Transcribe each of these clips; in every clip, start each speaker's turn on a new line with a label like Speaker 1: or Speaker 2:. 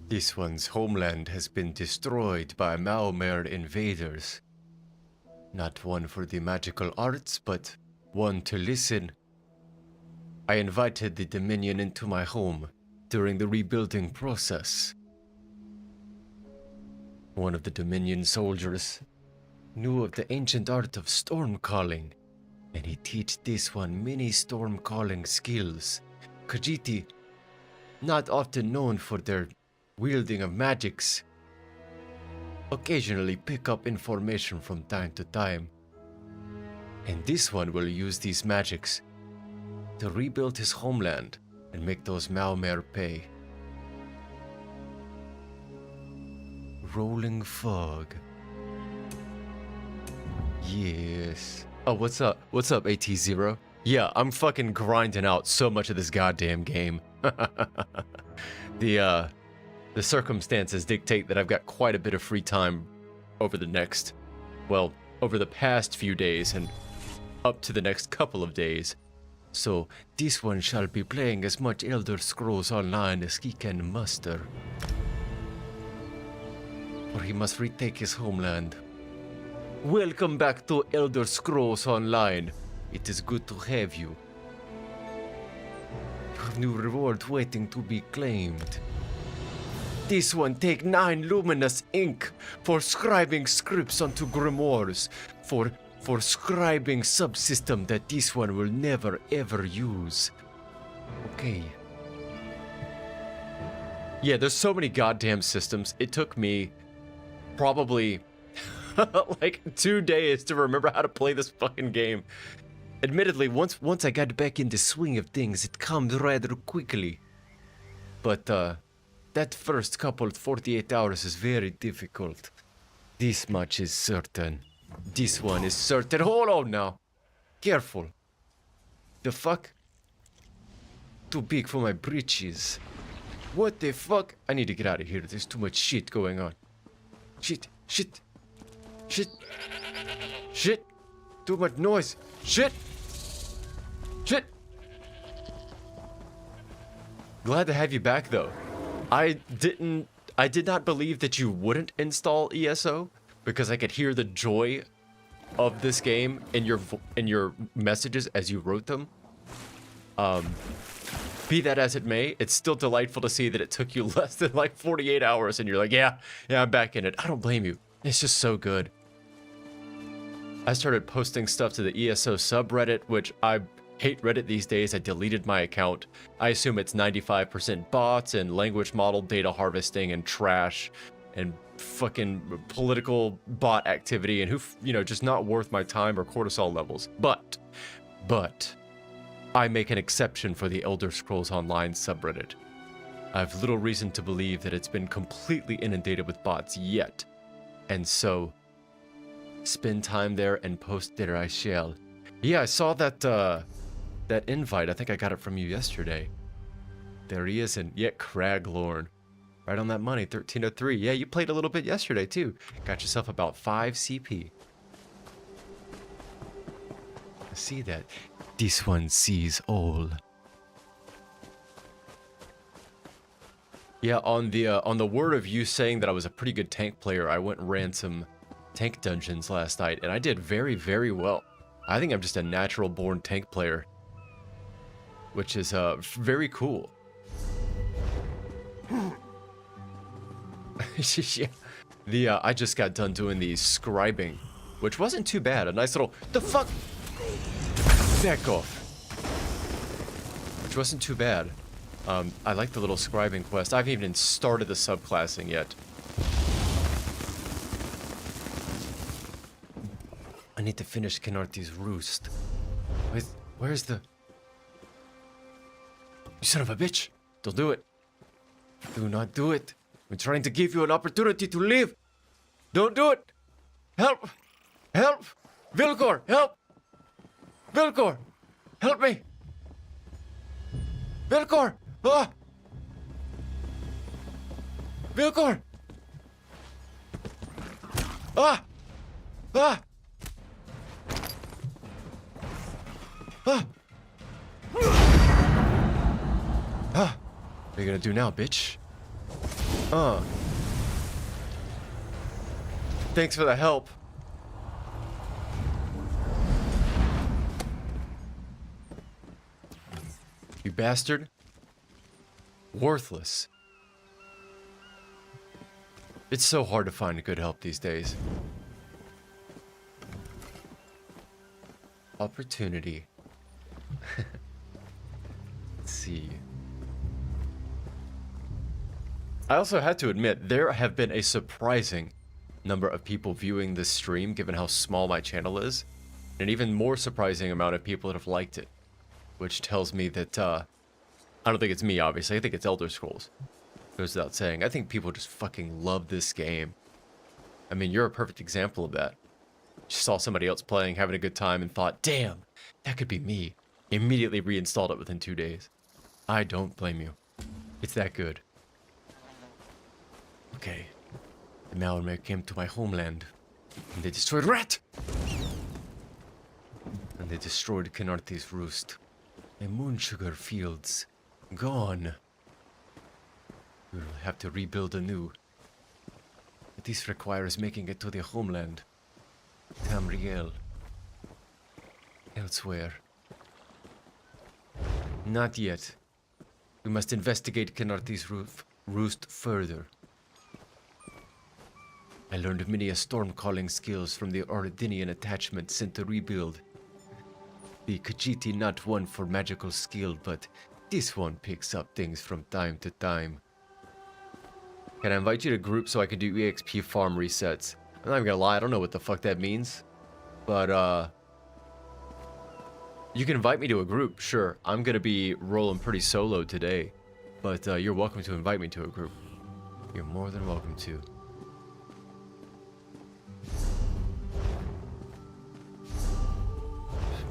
Speaker 1: This one's homeland has been destroyed by Maomer invaders. Not one for the magical arts, but one to listen. I invited the Dominion into my home during the rebuilding process. One of the Dominion soldiers knew of the ancient art of storm calling, and he taught this one many storm calling skills. Khajiti, not often known for their wielding of magics, occasionally pick up information from time to time. And this one will use these magics to rebuild his homeland and make those Maomer pay. Rolling fog. Yes. Oh, what's up? What's up, AT0? Yeah, I'm fucking grinding out so much of this goddamn game. The circumstances dictate that I've got quite a bit of free time over the past few days and up to the next couple of days. So, this one shall be playing as much Elder Scrolls Online as he can muster. For he must retake his homeland. Welcome back to Elder Scrolls Online. It is good to have you. You have new reward waiting to be claimed. This one take 9 luminous ink for scribing scripts onto grimoires, for scribing subsystem that this one will never ever use. Okay. Yeah, there's so many goddamn systems. It took me probably like 2 days to remember how to play this fucking game. Admittedly, once I got back in the swing of things, it comes rather quickly. But that first couple 48 hours is very difficult. This much is certain. This one is certain. Hold on now. Careful. The fuck? Too big for my britches. What the fuck? I need to get out of here. There's too much shit going on. Shit. Shit. Too much noise. Shit. Glad to have you back though. I did not believe that you wouldn't install ESO because I could hear the joy of this game in your messages as you wrote them. Be that as it may, it's still delightful to see that it took you less than like 48 hours and you're like, yeah, I'm back in it. I don't blame you. It's just so good. I started posting stuff to the ESO subreddit, which I hate Reddit these days. I deleted my account. I assume it's 95% bots and language model data harvesting and trash and fucking political bot activity and just not worth my time or cortisol levels. But I make an exception for the Elder Scrolls Online subreddit. I have little reason to believe that it's been completely inundated with bots yet. And so, spend time there and post there I shall. Yeah, I saw that invite. I think I got it from you yesterday. There he is, and yeah, Craglorn. Right on that money, 1303. Yeah, you played a little bit yesterday too. Got yourself about 5 CP. I see that. This one sees all. Yeah, on the word of you saying that I was a pretty good tank player, I went and ran some tank dungeons last night, and I did very, very well. I think I'm just a natural born tank player, which is very cool. Yeah. I just got done doing the scribing, which wasn't too bad. A nice little the fuck back off, which wasn't too bad. I like the little scribing quest. I haven't even started the subclassing yet. I need to finish Khenarthi's Roost. Where's the... You son of a bitch! Don't do it. Do not do it. I'm trying to give you an opportunity to live. Don't do it. Help! Help! Vilcor, help! Vilcor, help me! Vilcor! Ah! Vilcor! Ah! Ah! Ah! Ah! What are you gonna do now, bitch? Thanks for the help. You bastard. Worthless. It's so hard to find good help these days. Opportunity. Let's see. I also had to admit, there have been a surprising number of people viewing this stream, given how small my channel is. And an even more surprising amount of people that have liked it. Which tells me that, I don't think it's me, obviously. I think it's Elder Scrolls. Goes without saying. I think people just fucking love this game. I mean, you're a perfect example of that. Just saw somebody else playing, having a good time, and thought, damn, that could be me. Immediately reinstalled it within 2 days. I don't blame you. It's that good. Okay. The Maomer came to my homeland. And they destroyed Rat! And they destroyed Khenarthi's Roost. My moon sugar fields. Gone. We'll have to rebuild anew. But this requires making it to the homeland. Tamriel. Elsewhere. Not yet. We must investigate Khenarthi's Roost further. I learned many storm-calling skills from the Ordinian attachment sent to rebuild. The Khajiti not one for magical skill, but this one picks up things from time to time. Can I invite you to group so I can do EXP farm resets? I'm not even gonna lie, I don't know what the fuck that means. But, you can invite me to a group, sure. I'm gonna be rolling pretty solo today. But, you're welcome to invite me to a group. You're more than welcome to.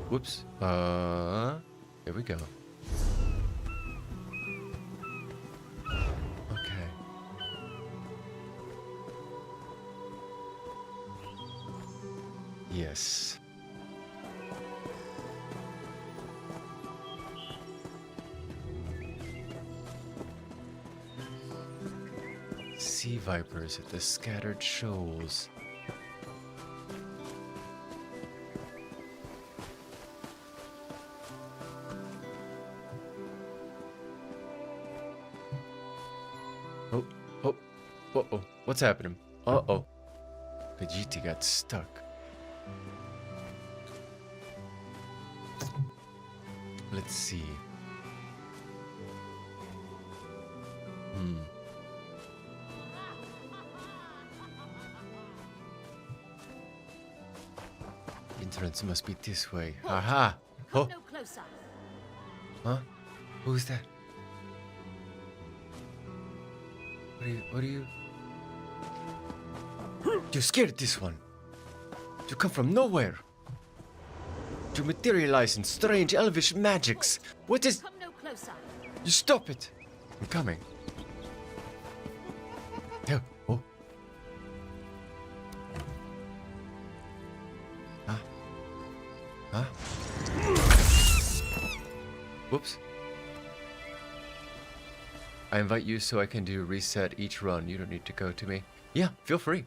Speaker 1: Whoops. Here we go. Okay. Yes. Sea vipers at the scattered shoals. Uh-oh. What's happening? Uh-oh. Khajiti got stuck. Let's see. Entrance must be this way. Aha! Oh!
Speaker 2: No closer.
Speaker 1: Huh? Who's that? What are you? You scared this one. You come from nowhere. You materialize in strange elvish magics. What is?
Speaker 2: Come no closer.
Speaker 1: You stop it. I'm coming. Oh. Oh. Huh? Huh? Whoops. I invite you so I can do reset each run. You don't need to go to me. Yeah, feel free.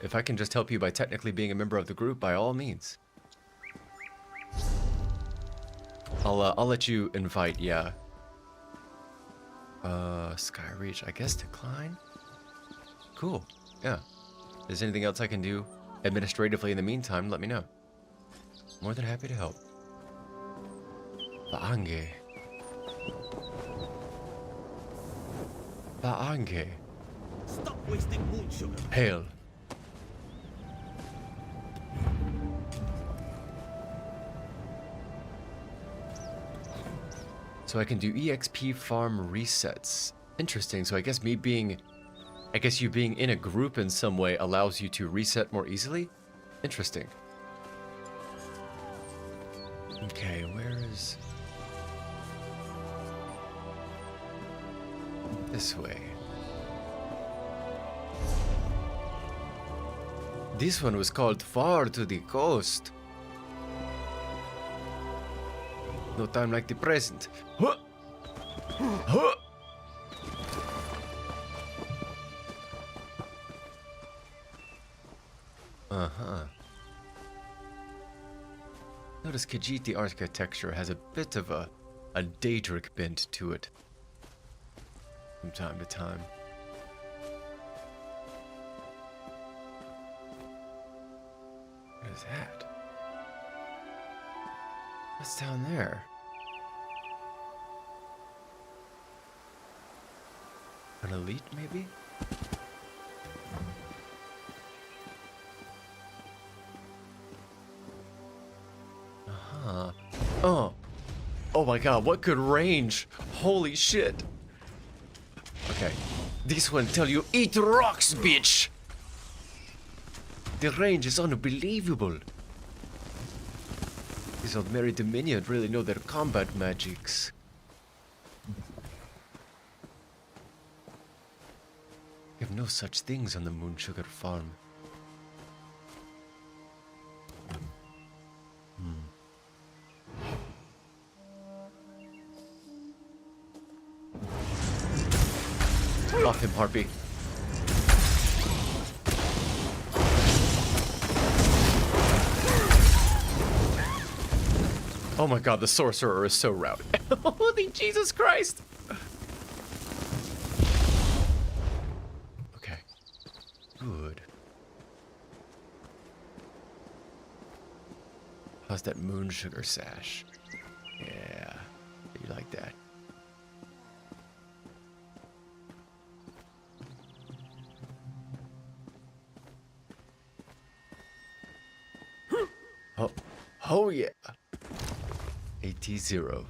Speaker 1: If I can just help you by technically being a member of the group, by all means. I'll let you invite, yeah. Sky Reach, I guess decline? Cool, yeah. If there's anything else I can do administratively in the meantime, let me know. More than happy to help. Baange. Baange.
Speaker 3: Stop wasting moon sugar.
Speaker 1: Hail. So I can do EXP farm resets. Interesting, so I guess you being in a group in some way allows you to reset more easily? Interesting. Okay, where is... This way. This one was called Far to the Coast. No time like the present. Huh. Huh. Uh-huh. Notice Khajiti architecture has a bit of a Daedric bent to it from time to time. What is that? What's down there? An elite, maybe? Uh-huh. Oh. Oh my god, what good range! Holy shit! Okay. This one tell you, eat rocks, bitch! The range is unbelievable. These old Merry Dominion really know their combat magics. We have no such things on the Moonsugar farm. Off him, Harpy. Oh my god, the sorcerer is so routed. Holy Jesus Christ! Okay. Good. How's that Moonsugar sash? Yeah, you like that. Oh yeah. AT0.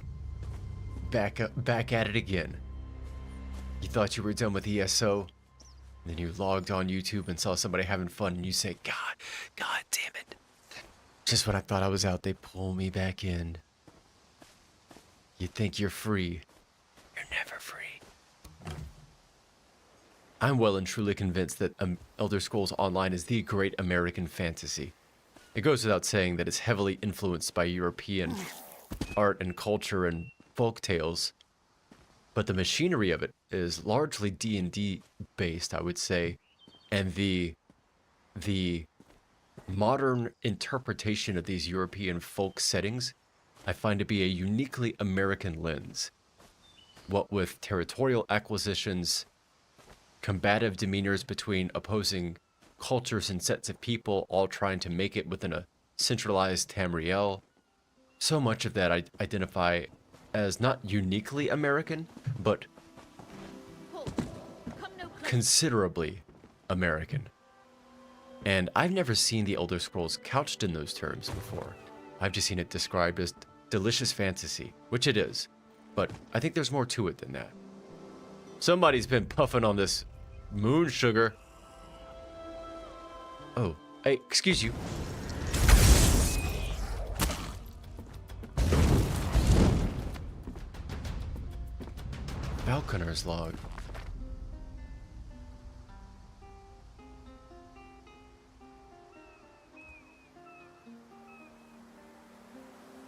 Speaker 1: Back at it again. You thought you were done with ESO, and then you logged on YouTube and saw somebody having fun, and you say, God damn it. Just when I thought I was out, they pull me back in. You think you're free. You're never free. I'm well and truly convinced that Elder Scrolls Online is the great American fantasy. It goes without saying that it's heavily influenced by European art and culture and folk tales, but the machinery of it is largely D&D based, I would say, and the modern interpretation of these European folk settings I find to be a uniquely American lens. What with territorial acquisitions, combative demeanors between opposing cultures and sets of people all trying to make it within a centralized Tamriel. So much of that I identify as not uniquely American, but considerably American. And I've never seen the Elder Scrolls couched in those terms before. I've just seen it described as delicious fantasy, which it is. But I think there's more to it than that. Somebody's been puffing on this moon sugar. Oh, hey, excuse you. Falconer's log.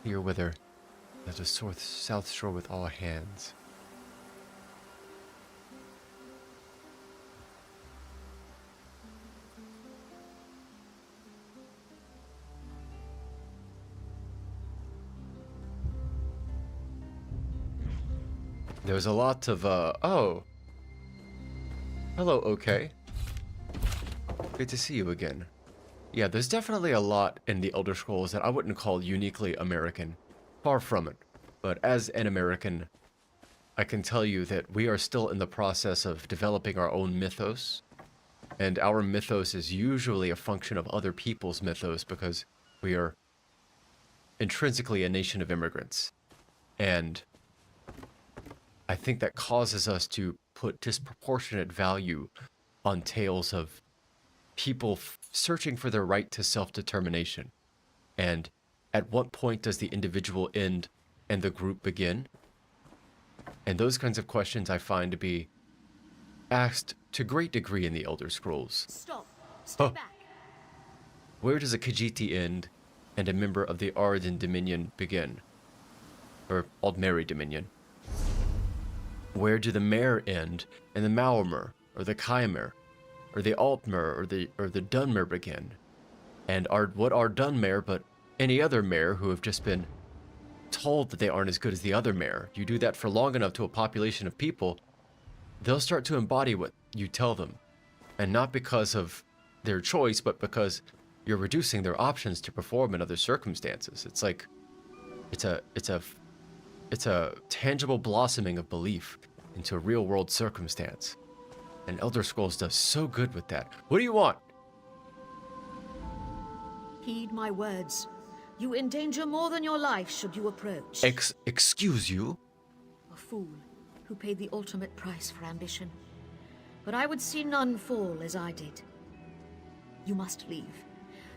Speaker 1: Here wither at the south shore with all hands. There's a lot of, oh. Hello, okay. Good to see you again. Yeah, there's definitely a lot in the Elder Scrolls that I wouldn't call uniquely American. Far from it. But as an American, I can tell you that we are still in the process of developing our own mythos. And our mythos is usually a function of other people's mythos because we are intrinsically a nation of immigrants. And I think that causes us to put disproportionate value on tales of people searching for their right to self-determination. And at what point does the individual end and the group begin? And those kinds of questions I find to be asked to great degree in the Elder Scrolls.
Speaker 2: Stop. Stay back.
Speaker 1: Where does a Khajiti end and a member of the Arden Dominion begin? Or Aldmeri Dominion? Where do the Mare end and the Maomer, or the Khymer, or the Altmer, or the Dunmer begin? And what are Dunmare but any other mare who have just been told that they aren't as good as the other mare? You do that for long enough to a population of people, they'll start to embody what you tell them. And not because of their choice, but because you're reducing their options to perform in other circumstances. It's like, it's a tangible blossoming of belief into a real world circumstance. And Elder Scrolls does so good with that. What do you want?
Speaker 2: Heed my words. You endanger more than your life should you approach.
Speaker 1: Excuse you?
Speaker 2: A fool who paid the ultimate price for ambition. But I would see none fall as I did. You must leave.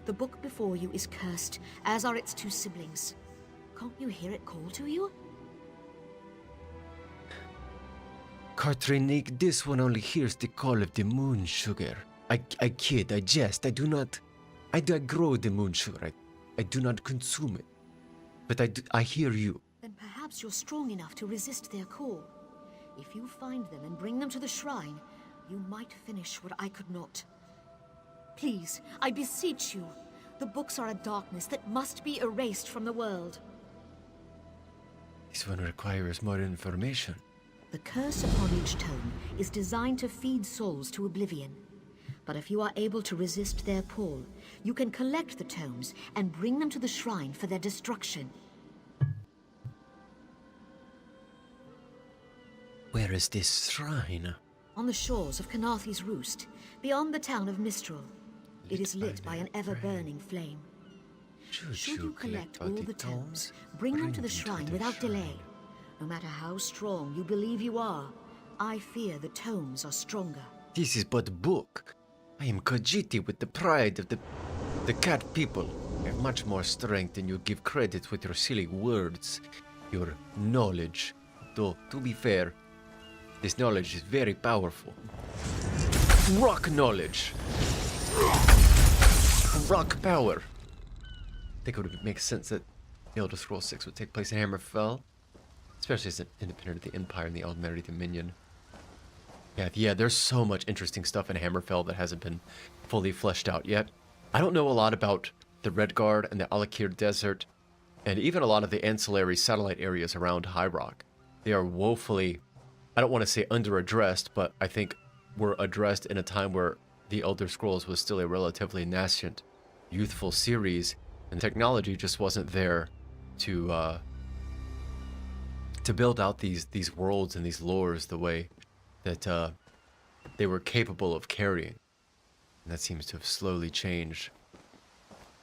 Speaker 2: The book before you is cursed, as are its two siblings. Can't you hear it call to you?
Speaker 1: Cartrinik, this one only hears the call of the moon sugar. I kid, I jest, I grow the moon sugar, I do not consume it. But I hear you.
Speaker 2: Then perhaps you're strong enough to resist their call. If you find them and bring them to the shrine, you might finish what I could not. Please, I beseech you. The books are a darkness that must be erased from the world.
Speaker 1: This one requires more information.
Speaker 2: The curse upon each tome is designed to feed souls to oblivion. But if you are able to resist their pull, you can collect the tomes and bring them to the shrine for their destruction.
Speaker 1: Where is this shrine?
Speaker 2: On the shores of Khenarthi's Roost, beyond the town of Mistral. It is lit by an ever-burning flame. Should you collect all the tomes, bring them to the shrine without delay. No matter how strong you believe you are, I fear the tomes are stronger.
Speaker 1: This is but a book. I am Khajiti with the pride of the cat people. I have much more strength than you give credit with your silly words, your knowledge. Though, to be fair, this knowledge is very powerful. Rock knowledge. Rock power. I think it would make sense that the Elder Scrolls 6 would take place in Hammerfell, especially as an independent of the Empire and the Aldmeri Dominion. Yeah, there's so much interesting stuff in Hammerfell that hasn't been fully fleshed out yet. I don't know a lot about the Redguard and the Alakir Desert, and even a lot of the ancillary satellite areas around High Rock. They are woefully, I don't want to say under-addressed, but I think were addressed in a time where the Elder Scrolls was still a relatively nascent, youthful series, and technology just wasn't there to build out these worlds and these lores the way that they were capable of carrying. And that seems to have slowly changed.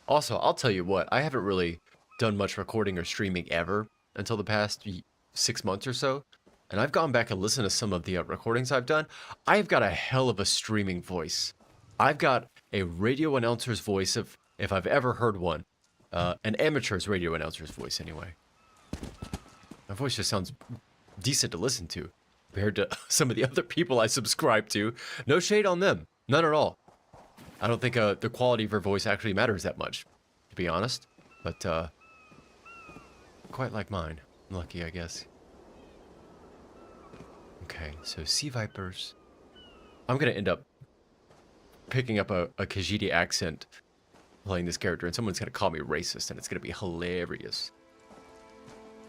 Speaker 1: Also, I'll tell you what, I haven't really done much recording or streaming ever until the past 6 months or so. And I've gone back and listened to some of the recordings I've done. I've got a hell of a streaming voice. I've got a radio announcer's voice, if I've ever heard one. An amateur's radio announcer's voice, anyway. My voice just sounds decent to listen to compared to some of the other people I subscribe to. No shade on them. None at all. I don't think the quality of her voice actually matters that much, to be honest. But, quite like mine. I'm lucky, I guess. Okay, so Sea Vipers. I'm gonna end up picking up a Khajiti accent playing this character, and someone's gonna call me racist, and it's gonna be hilarious.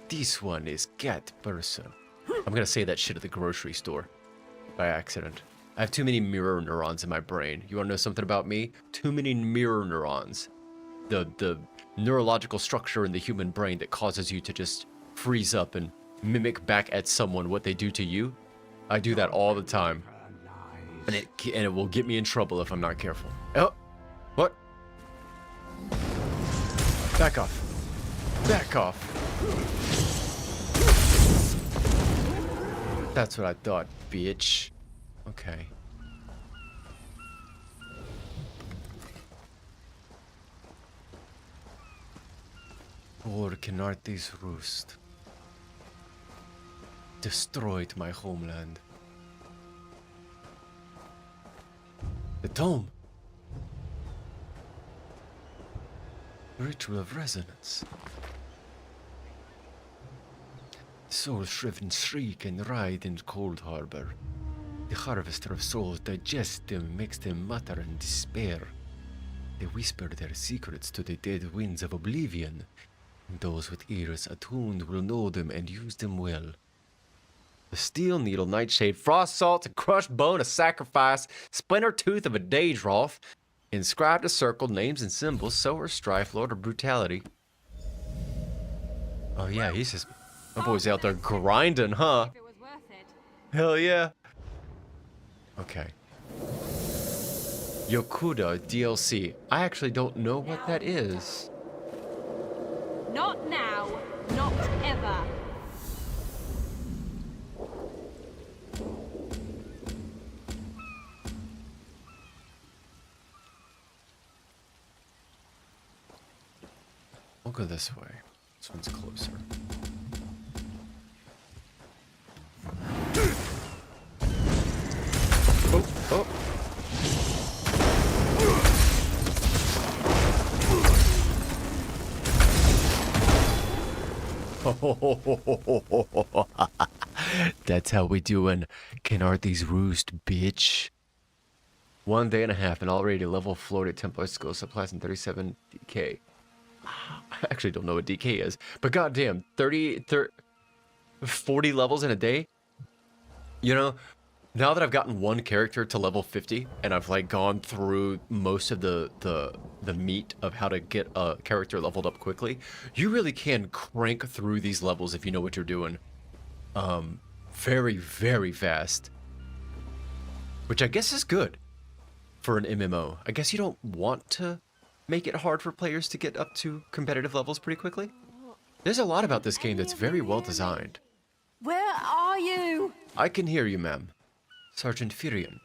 Speaker 1: This one is cat person. I'm gonna say that shit at the grocery store by accident. I have too many mirror neurons in my brain. You wanna know something about me? Too many mirror neurons. The neurological structure in the human brain that causes you to just freeze up and mimic back at someone what they do to you. I do that all the time. And it will get me in trouble if I'm not careful. Oh, what? Back off. Back off. That's what I thought, bitch. Okay. Or Khenarthi's Roost. Destroyed my homeland. The tome. Ritual of resonance. Soul-shriven shriek and ride in cold harbor. The harvester of souls digests them, makes them mutter in despair. They whisper their secrets to the dead winds of oblivion. And those with ears attuned will know them and use them well. The steel needle, nightshade, frost salt, a crushed bone, a sacrifice, splinter tooth of a Daedroth, inscribed a circle, names and symbols, sower, strife, lord of brutality. Oh yeah, he's just, my boy's out there grinding, huh?
Speaker 4: If it was worth it.
Speaker 1: Hell yeah. Okay. Yokuda DLC. I actually don't know what that is.
Speaker 4: Not now, not ever.
Speaker 1: We'll go this way. This one's closer. Oh, oh. That's how we doing. Khenarthi's Roost, bitch. 1 day and a half and already level floated Templar skill supplies and 37 DK. I actually don't know what DK is, but goddamn, 40 levels in a day? You know, now that I've gotten one character to level 50 and I've like gone through most of the meat of how to get a character leveled up quickly, you really can crank through these levels if you know what you're doing. Very, very fast. Which I guess is good for an MMO. I guess you don't want to make it hard for players to get up to competitive levels pretty quickly. There's a lot about this game that's very well designed.
Speaker 4: Where are you?
Speaker 1: I can hear you, ma'am. Sergeant Firion.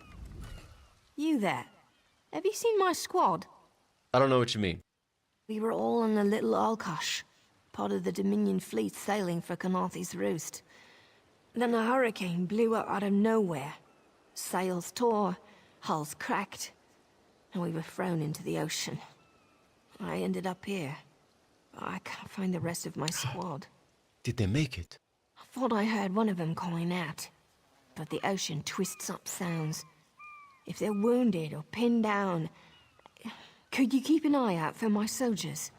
Speaker 4: You there. Have you seen my squad?
Speaker 1: I don't know what you mean.
Speaker 4: We were all on a little Alkosh, part of the Dominion fleet sailing for Khenarthi's Roost. Then a hurricane blew up out of nowhere. Sails tore, hulls cracked, and we were thrown into the ocean. I ended up here. I can't find the rest of my squad.
Speaker 1: Did they make it?
Speaker 4: I thought I heard one of them calling out, but the ocean twists up sounds. If they're wounded or pinned down, could you keep an eye out for my soldiers?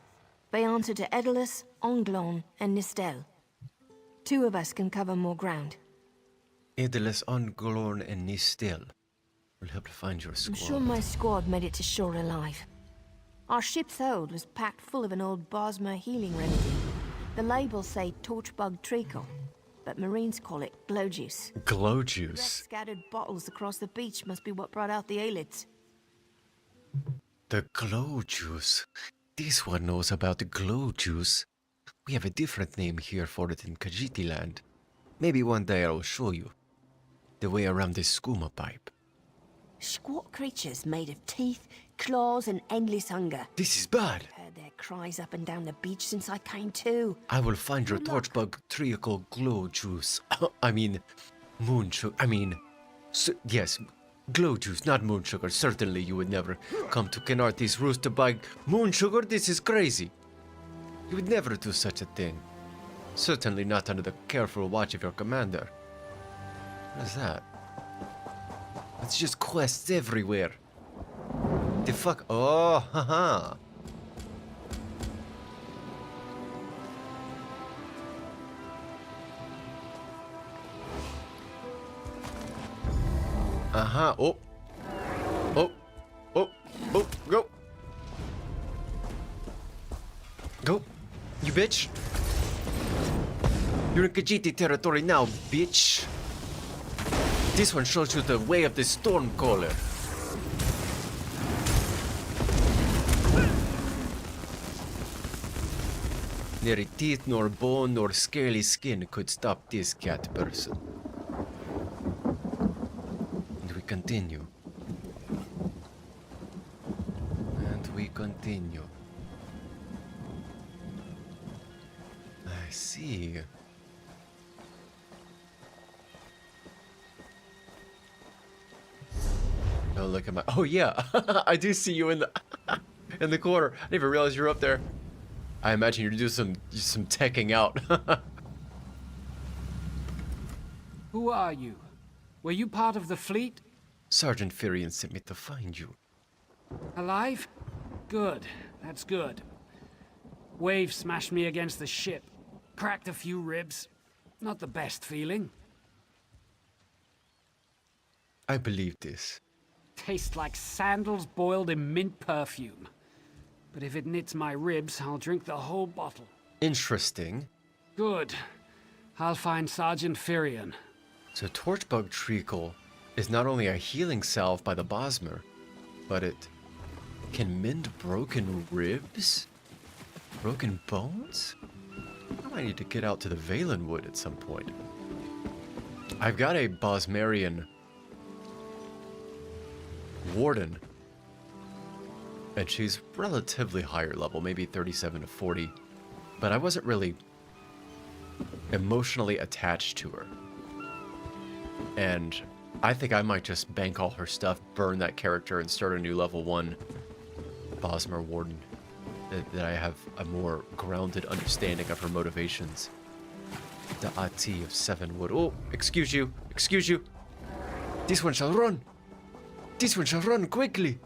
Speaker 4: They answer to Edalus, Onglon, and Nistel. 2 of us can cover more ground.
Speaker 1: Edalus, Ongolorn, and Nistel will help find your
Speaker 4: I'm
Speaker 1: squad.
Speaker 4: sure my squad made it to shore alive. Our ship's hold was packed full of an old Bosmer healing remedy. The labels say torchbug treacle, but Marines call it glow juice.
Speaker 1: Glow
Speaker 4: Red
Speaker 1: juice.
Speaker 4: scattered bottles across the beach must be what brought out the Aelids.
Speaker 1: The glow juice. This one knows about the glow juice. We have a different name here for it in Khajiti land. Maybe one day I'll show you. The way around this skooma pipe.
Speaker 4: Squat creatures made of teeth, claws, and endless hunger.
Speaker 1: This is bad.
Speaker 4: Heard their cries up and down the beach since I came to.
Speaker 1: I will find your
Speaker 4: Good luck.
Speaker 1: torchbug treacle glow juice. I mean, moon sugar. I mean, yes, glow juice, not moon sugar. Certainly you would never come to Khenarthi's Roost to buy moon sugar. This is crazy. You would never do such a thing. Certainly not under the careful watch of your commander. What is that? It's just quests everywhere. The fuck? Oh, haha. Uh-huh. Oh. Oh. Oh. Oh. Go. Go. You bitch. You're in Khajiti territory now, bitch. This one shows you the way of the Stormcaller. Neither teeth, nor bone, nor scaly skin could stop this cat person. And we continue. And we continue. I see. Oh, look at my. Oh yeah, I do see you in the in the corner. I didn't even realize you were up there. I imagine you're doing some teching out.
Speaker 5: Who are you? Were you part of the fleet?
Speaker 1: Sergeant Firion sent me to find you.
Speaker 5: Alive? Good. That's good. Wave smashed me against the ship. Cracked a few ribs. Not the best feeling.
Speaker 1: I believe this.
Speaker 5: Tastes like sandals boiled in mint perfume. But if it knits my ribs, I'll drink the whole bottle.
Speaker 1: Interesting.
Speaker 5: Good. I'll find Sergeant Firion.
Speaker 1: So Torchbug Treacle is not only a healing salve by the Bosmer, but it can mend broken ribs? Broken bones? I might need to get out to the Valen Wood at some point. I've got a Bosmerian warden, and she's relatively higher level, maybe 37 to 40, but I wasn't really emotionally attached to her. And I think I might just bank all her stuff, burn that character, and start a new level 1 Bosmer warden. That I have a more grounded understanding of her motivations. The AT of 7 wood. Oh, excuse you. Excuse you. This one shall run. This one shall run quickly.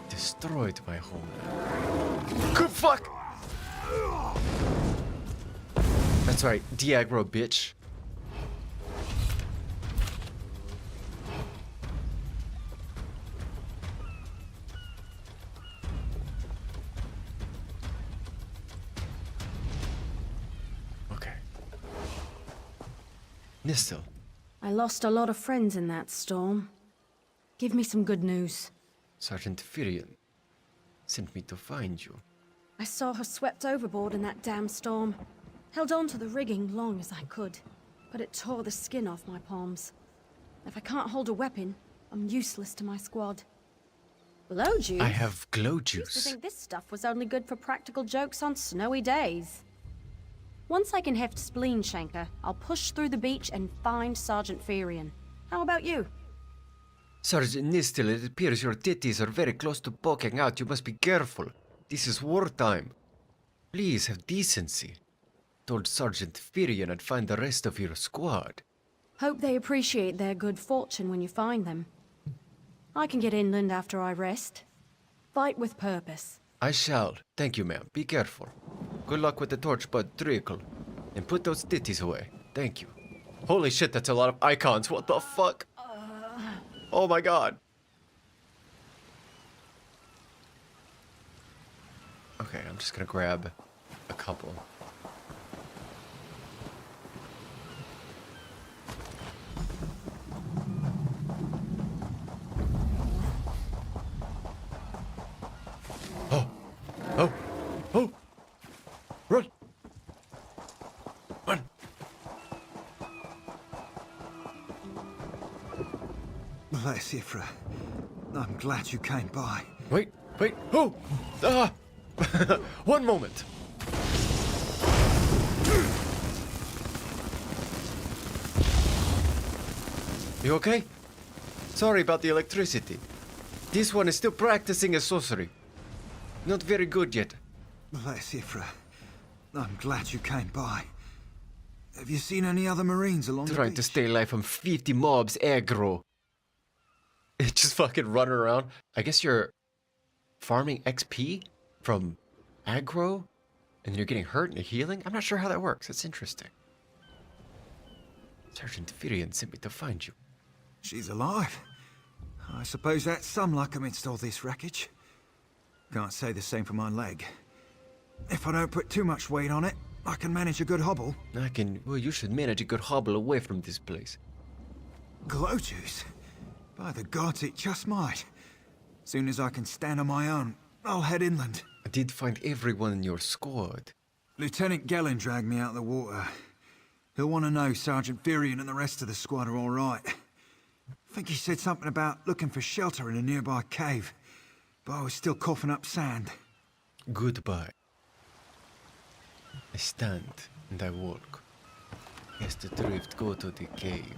Speaker 1: Destroyed my homeland. Good fuck! That's right, Diagro, bitch. Okay. Nistel.
Speaker 6: I lost a lot of friends in that storm. Give me some good news.
Speaker 1: Sergeant Firion sent me to find you.
Speaker 6: I saw her swept overboard in that damn storm. Held on to the rigging long as I could, but it tore the skin off my palms. If I can't hold a weapon, I'm useless to my squad. Glow juice?
Speaker 1: I have glow
Speaker 6: I used to
Speaker 1: juice.
Speaker 6: think this stuff was only good for practical jokes on snowy days. Once I can heft Spleen Shanker, I'll push through the beach and find Sergeant Firion. How about you?
Speaker 1: Sergeant Nistel, it appears your titties are very close to poking out. You must be careful. This is wartime. Please have decency. Told Sergeant Firion I'd find the rest of your squad.
Speaker 6: Hope they appreciate their good fortune when you find them. I can get inland after I rest. Fight with purpose.
Speaker 1: I shall. Thank you, ma'am. Be careful. Good luck with the Torchbug Treacle. And put those titties away. Thank you. Holy shit, that's a lot of icons. What the fuck? Oh my god. Okay, I'm just gonna grab a couple. Oh! Oh! Oh! Run! Run!
Speaker 7: Bless Ifra. I'm glad you came by.
Speaker 1: Wait! Wait! Oh! Ah! One moment! You okay? Sorry about the electricity. This one is still practicing a sorcery. Not very good yet.
Speaker 7: Bless Ifra. I'm glad you came by. Have you seen any other Marines along the
Speaker 1: Trying
Speaker 7: beach?
Speaker 1: to stay alive from 50 mobs aggro. Just fucking running around. I guess you're farming XP from aggro, and you're getting hurt and you're healing? I'm not sure how that works. It's interesting. Sergeant Firion sent me to find you.
Speaker 7: She's alive. I suppose that's some luck amidst all this wreckage. Can't say the same for my leg. If I don't put too much weight on it, I can manage a good hobble.
Speaker 1: Well, you should manage a good hobble away from this place.
Speaker 7: Glow juice? By the gods, it just might. Soon as I can stand on my own, I'll head inland.
Speaker 1: I did find everyone in your squad.
Speaker 7: Lieutenant Gellin dragged me out of the water. He'll want to know Sergeant Firion and the rest of the squad are all right. I think he said something about looking for shelter in a nearby cave, but I was still coughing up sand.
Speaker 1: Goodbye. I stand and I walk. As the drift go to the cave.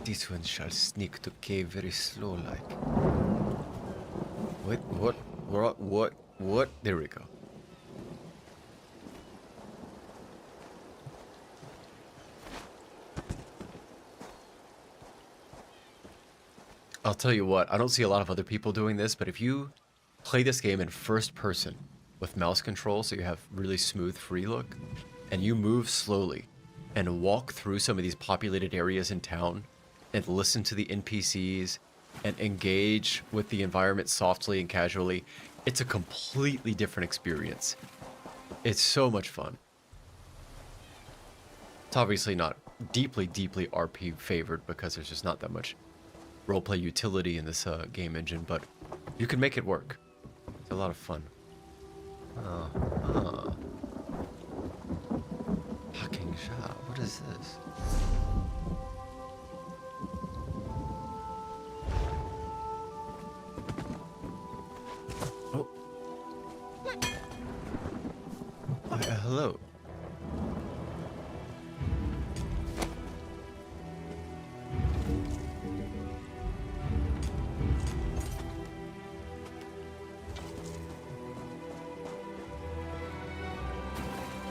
Speaker 1: This one shall sneak to cave very slow like. Wait, what? There we go. I'll tell you what, I don't see a lot of other people doing this, but if you play this game in first person with mouse control, so you have really smooth free look, and you move slowly and walk through some of these populated areas in town and listen to the NPCs and engage with the environment softly and casually, it's a completely different experience. It's so much fun. It's obviously not deeply RP favored because there's just not that much roleplay utility in this game engine, but you can make it work. It's a lot of fun. Fucking shot. What is this? Oh. Hello.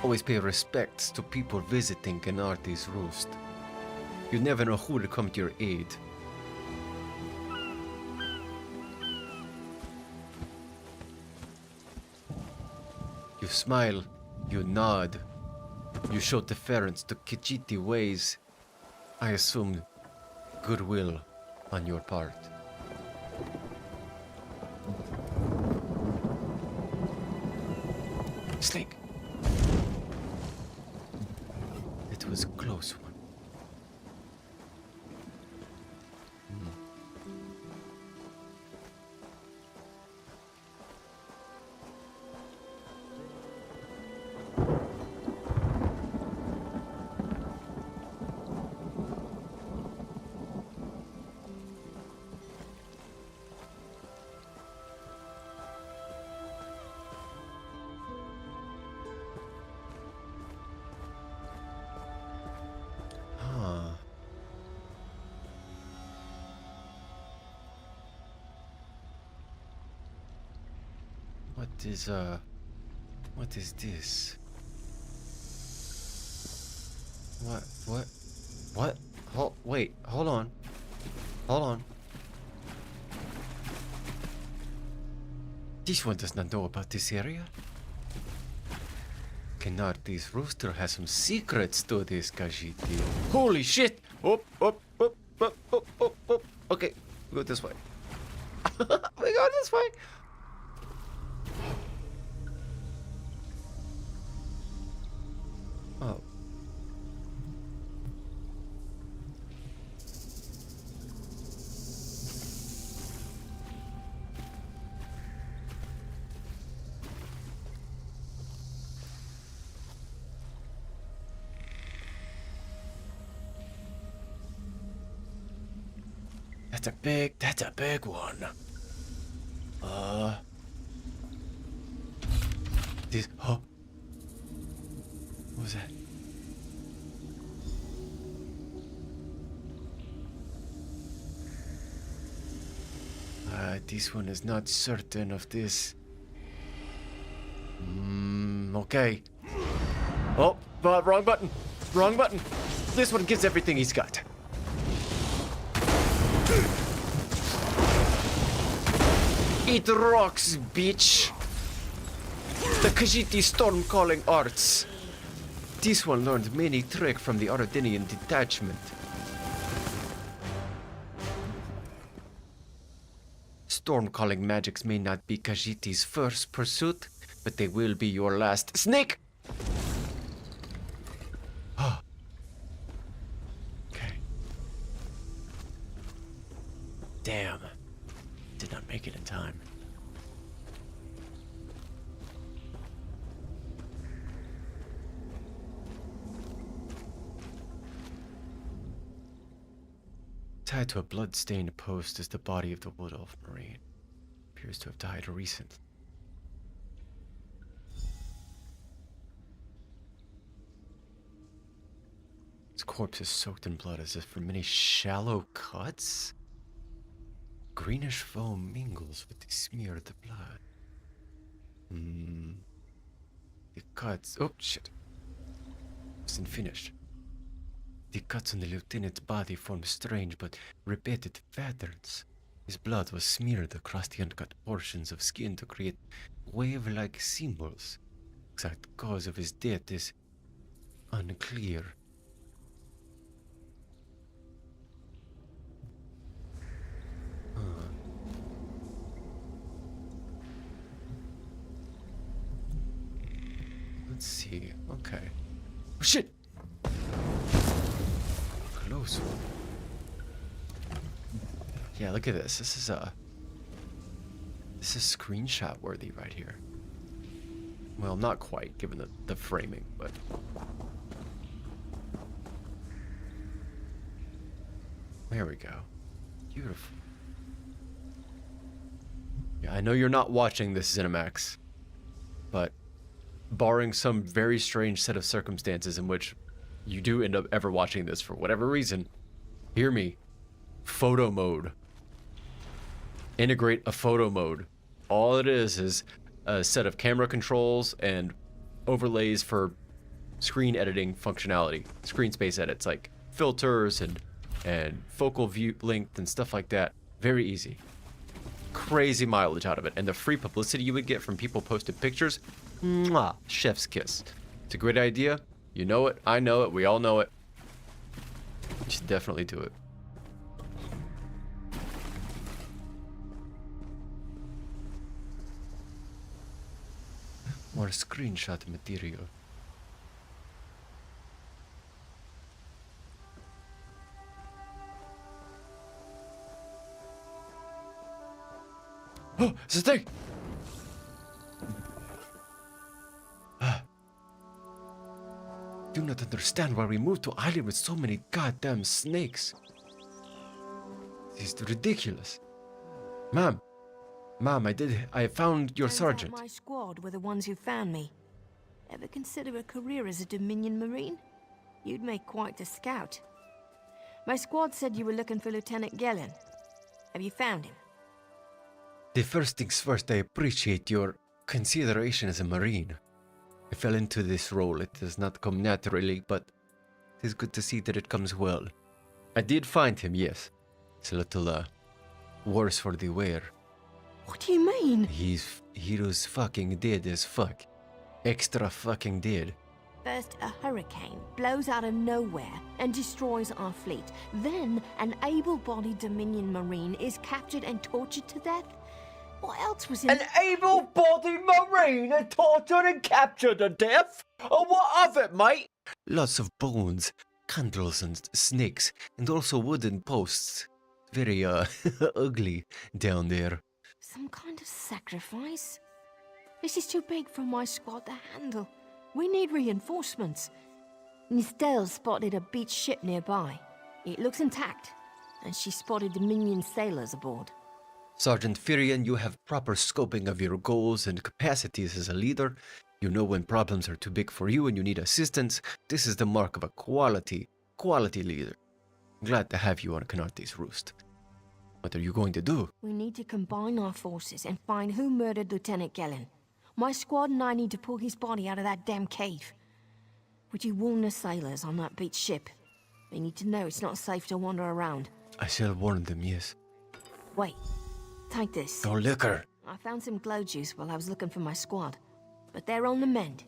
Speaker 1: Always pay respects to people visiting Khenarthi's Roost. You never know who will come to your aid. You smile, you nod, you show deference to Khajiti ways. I assume goodwill on your part. Snake! It was a close one. What is this? What? Wait, hold on. This one does not know about this area. Khenarthi's rooster has some secrets to this, Khajiti. Holy shit! Up. Okay, we go this way. We go this way. Oh. That's a big one. What was that? This one is not certain of this. Okay. Oh, but wrong button. This one gives everything he's got. It rocks, bitch. The Khajiti storm calling arts. This one learned many tricks from the Ardenian detachment. Storm calling magics may not be Khajiti's first pursuit, but they will be your last. Snake! Okay. Damn. Did not make it in time. Tied to a blood-stained post is the body of the Wood Elf Marine. Appears to have died recently. His corpse is soaked in blood as if from many shallow cuts. Greenish foam mingles with the smear of the blood. The cuts... Oh, shit. Wasn't finished. The cuts on the lieutenant's body form strange but repetitive patterns. His blood was smeared across the uncut portions of skin to create wave-like symbols. Exact cause of his death is unclear. Let's see. Okay. Oh, shit! Close one. Yeah, look at this. This is screenshot worthy right here. Well, not quite, given the framing, but there we go. Beautiful. Yeah, I know you're not watching this, Cinemax, but barring some very strange set of circumstances in which you do end up ever watching this for whatever reason, hear me. Photo mode. Integrate a photo mode. All it is a set of camera controls and overlays for screen editing functionality. Screen space edits like filters and focal view length and stuff like that. Very easy. Crazy mileage out of it. And the free publicity you would get from people posting pictures, mwah, chef's kiss. It's a great idea. You know it, I know it, we all know it. You should definitely do it. More screenshot material. Oh, it's a thing! Do not understand why we moved to island with so many goddamn snakes. This is ridiculous. Ma'am, I found your
Speaker 4: Turns out
Speaker 1: sergeant.
Speaker 4: my squad were the ones who found me. Ever consider a career as a Dominion Marine? You'd make quite a scout. My squad said you were looking for Lieutenant Gellin. Have you found him?
Speaker 1: The first things first, I appreciate your consideration as a Marine. I fell into this role. It does not come naturally, but it is good to see that it comes well. I did find him, yes. It's a little, worse for the wear.
Speaker 4: What do you mean?
Speaker 1: He was fucking dead as fuck. Extra fucking dead.
Speaker 4: First, a hurricane blows out of nowhere and destroys our fleet. Then, an able-bodied Dominion Marine is captured and tortured to death? What else was in...
Speaker 1: An able-bodied Marine and tortured and captured to death? Oh, what of it, mate? Lots of bones, candles and snakes, and also wooden posts. Very, ugly down there.
Speaker 4: Some kind of sacrifice? This is too big for my squad to handle. We need reinforcements. Nistel spotted a beached ship nearby. It looks intact, and she spotted Dominion sailors aboard.
Speaker 1: Sergeant Firian, you have proper scoping of your goals and capacities as a leader. You know when problems are too big for you and you need assistance. This is the mark of a quality leader. Glad to have you on Khenarthi's Roost. What are you going to do?
Speaker 4: We need to combine our forces and find who murdered Lieutenant Gellin. My squad and I need to pull his body out of that damn cave. Would you warn the sailors on that beached ship? They need to know it's not safe to wander around.
Speaker 1: I shall warn them, yes.
Speaker 4: Wait. Take this.
Speaker 1: No liquor.
Speaker 4: I found some glow juice while I was looking for my squad. But they're on the mend.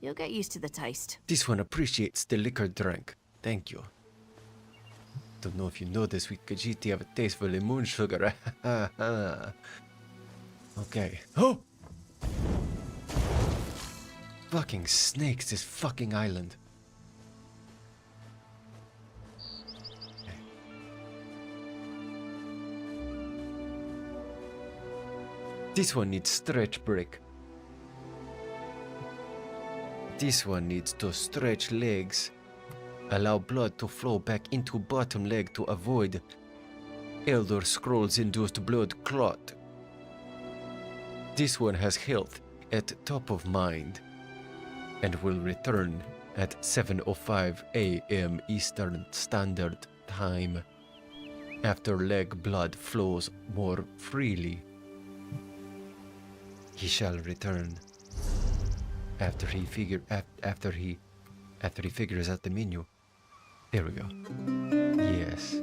Speaker 4: You'll get used to the taste.
Speaker 1: This one appreciates the liquor drink. Thank you. Don't know if you know this, we Khajiti have a taste for lemon sugar. Okay. Oh! Fucking snakes, this fucking island. Okay. This one needs stretch break. This one needs to stretch legs. Allow blood to flow back into bottom leg to avoid Elder Scrolls induced blood clot. This one has health at top of mind and will return at 7:05 a.m. Eastern Standard Time after leg blood flows more freely. He shall return after he figures out the menu. There we go. Yes.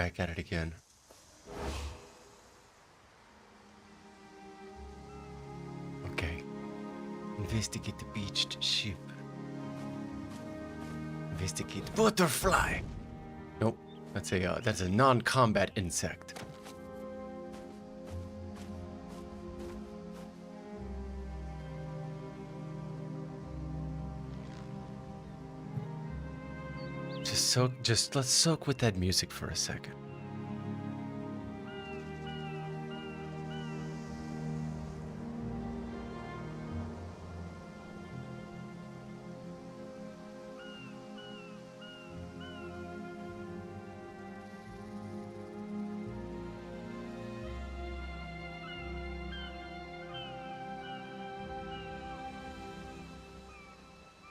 Speaker 1: back at it again. Okay. Investigate the beached ship. Investigate butterfly. Nope, that's a non-combat insect. Let's soak with that music for a second.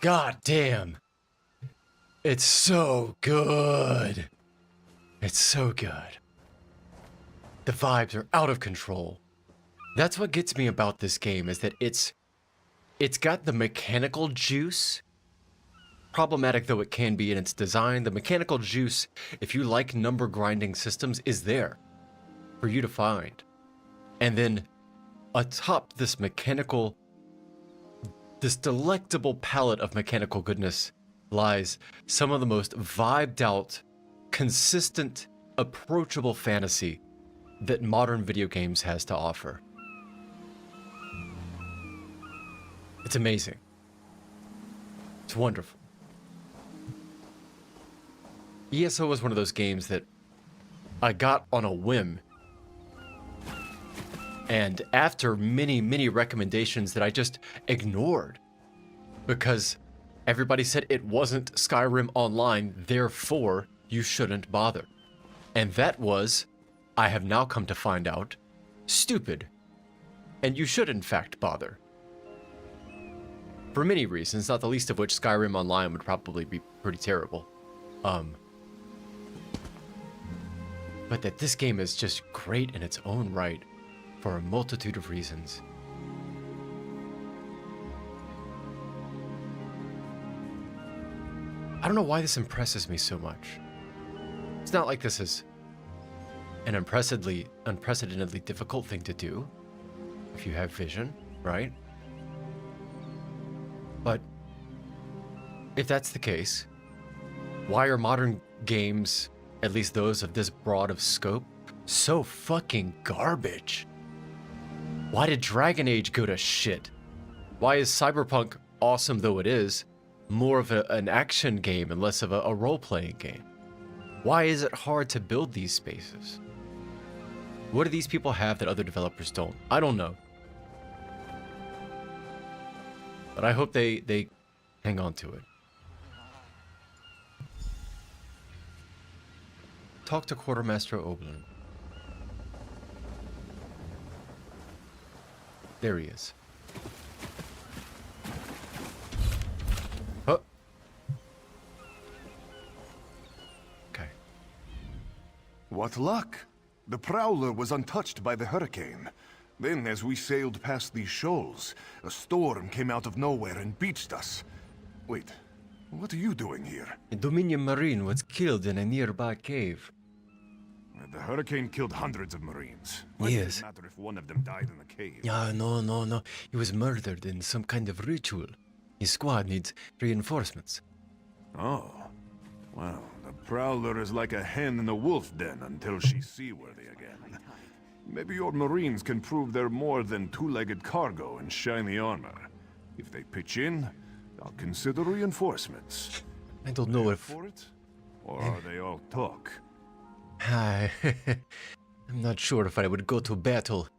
Speaker 1: God damn. It's so good. It's so good. The vibes are out of control. That's what gets me about this game, is that it's got the mechanical juice. Problematic though it can be in its design, the mechanical juice, if you like number grinding systems, is there for you to find. And then atop this delectable palette of mechanical goodness lies some of the most vibed out, consistent, approachable fantasy that modern video games has to offer. It's amazing. It's wonderful. ESO was one of those games that I got on a whim. And after many, many recommendations that I just ignored because everybody said it wasn't Skyrim Online, therefore you shouldn't bother. And that was, I have now come to find out, stupid. And you should in fact bother. For many reasons, not the least of which Skyrim Online would probably be pretty terrible. But that this game is just great in its own right for a multitude of reasons. I don't know why this impresses me so much. It's not like this is an unprecedentedly difficult thing to do if you have vision, right? But if that's the case, why are modern games, at least those of this broad of scope, so fucking garbage? Why did Dragon Age go to shit? Why is Cyberpunk, awesome though it is, more of an action game and less of a role-playing game? Why is it hard to build these spaces? What do these people have that other developers don't? I don't know. But I hope they hang on to it. Talk to Quartermaster Oberlin. There he is. Oh. Okay.
Speaker 8: What luck! The Prowler was untouched by the hurricane. Then, as we sailed past these shoals, a storm came out of nowhere and beached us. Wait, what are you doing here?
Speaker 1: A Dominion Marine was killed in a nearby cave.
Speaker 8: The hurricane killed hundreds of Marines. Why
Speaker 1: Yes.
Speaker 8: does it matter if one of them died in the cave?
Speaker 1: No. He was murdered in some kind of ritual. His squad needs reinforcements.
Speaker 8: Oh. Well, the Prowler is like a hen in a wolf den until she's seaworthy again. Maybe your Marines can prove they're more than two-legged cargo in shiny armor. If they pitch in, I'll consider reinforcements.
Speaker 1: I don't know
Speaker 8: Here
Speaker 1: if...
Speaker 8: for it? Or are they all talk?
Speaker 1: I'm not sure if I would go to battle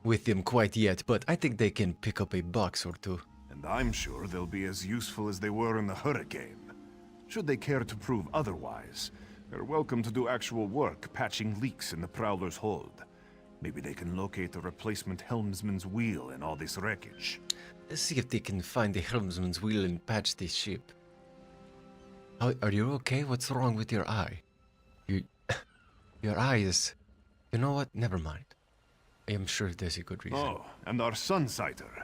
Speaker 1: with them quite yet, but I think they can pick up a box or two.
Speaker 8: And I'm sure they'll be as useful as they were in the hurricane. Should they care to prove otherwise, they're welcome to do actual work patching leaks in the Prowler's hold. Maybe they can locate a replacement helmsman's wheel in all this wreckage.
Speaker 1: Let's see if they can find the helmsman's wheel and patch this ship. Are you okay? What's wrong with your eye? Your eye is... You know what? Never mind. I am sure there's a good reason.
Speaker 8: Oh, and our sunsighter.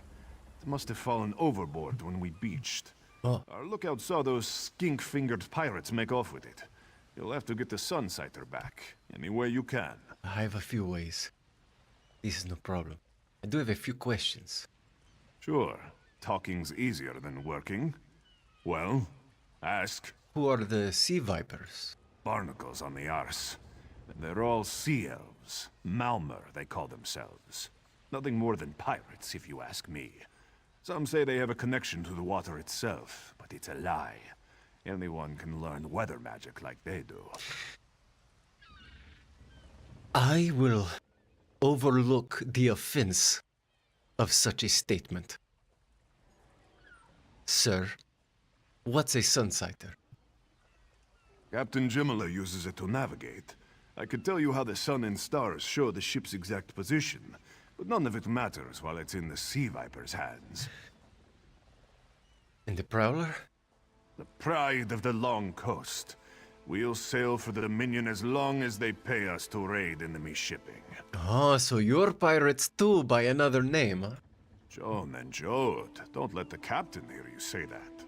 Speaker 8: It must have fallen overboard when we beached.
Speaker 1: Oh.
Speaker 8: Our lookout saw those skink-fingered pirates make off with it. You'll have to get the Sunsighter back, any way you can.
Speaker 1: I have a few ways. This is no problem. I do have a few questions.
Speaker 8: Sure, talking's easier than working. Well, ask.
Speaker 1: Who are the Sea Vipers?
Speaker 8: Barnacles on the arse. They're all sea elves. Maomer, they call themselves. Nothing more than pirates, if you ask me. Some say they have a connection to the water itself, but it's a lie. Anyone can learn weather magic like they do.
Speaker 1: I will overlook the offense of such a statement. Sir, what's a Sunsighter?
Speaker 8: Captain Jimala uses it to navigate. I could tell you how the sun and stars show the ship's exact position, but none of it matters while it's in the Sea Viper's hands.
Speaker 1: And the Prowler?
Speaker 8: The pride of the long coast. We'll sail for the Dominion as long as they pay us to raid enemy shipping.
Speaker 1: Oh, so you're pirates too by another name, huh?
Speaker 8: Joan and Jode, don't let the captain hear you say that.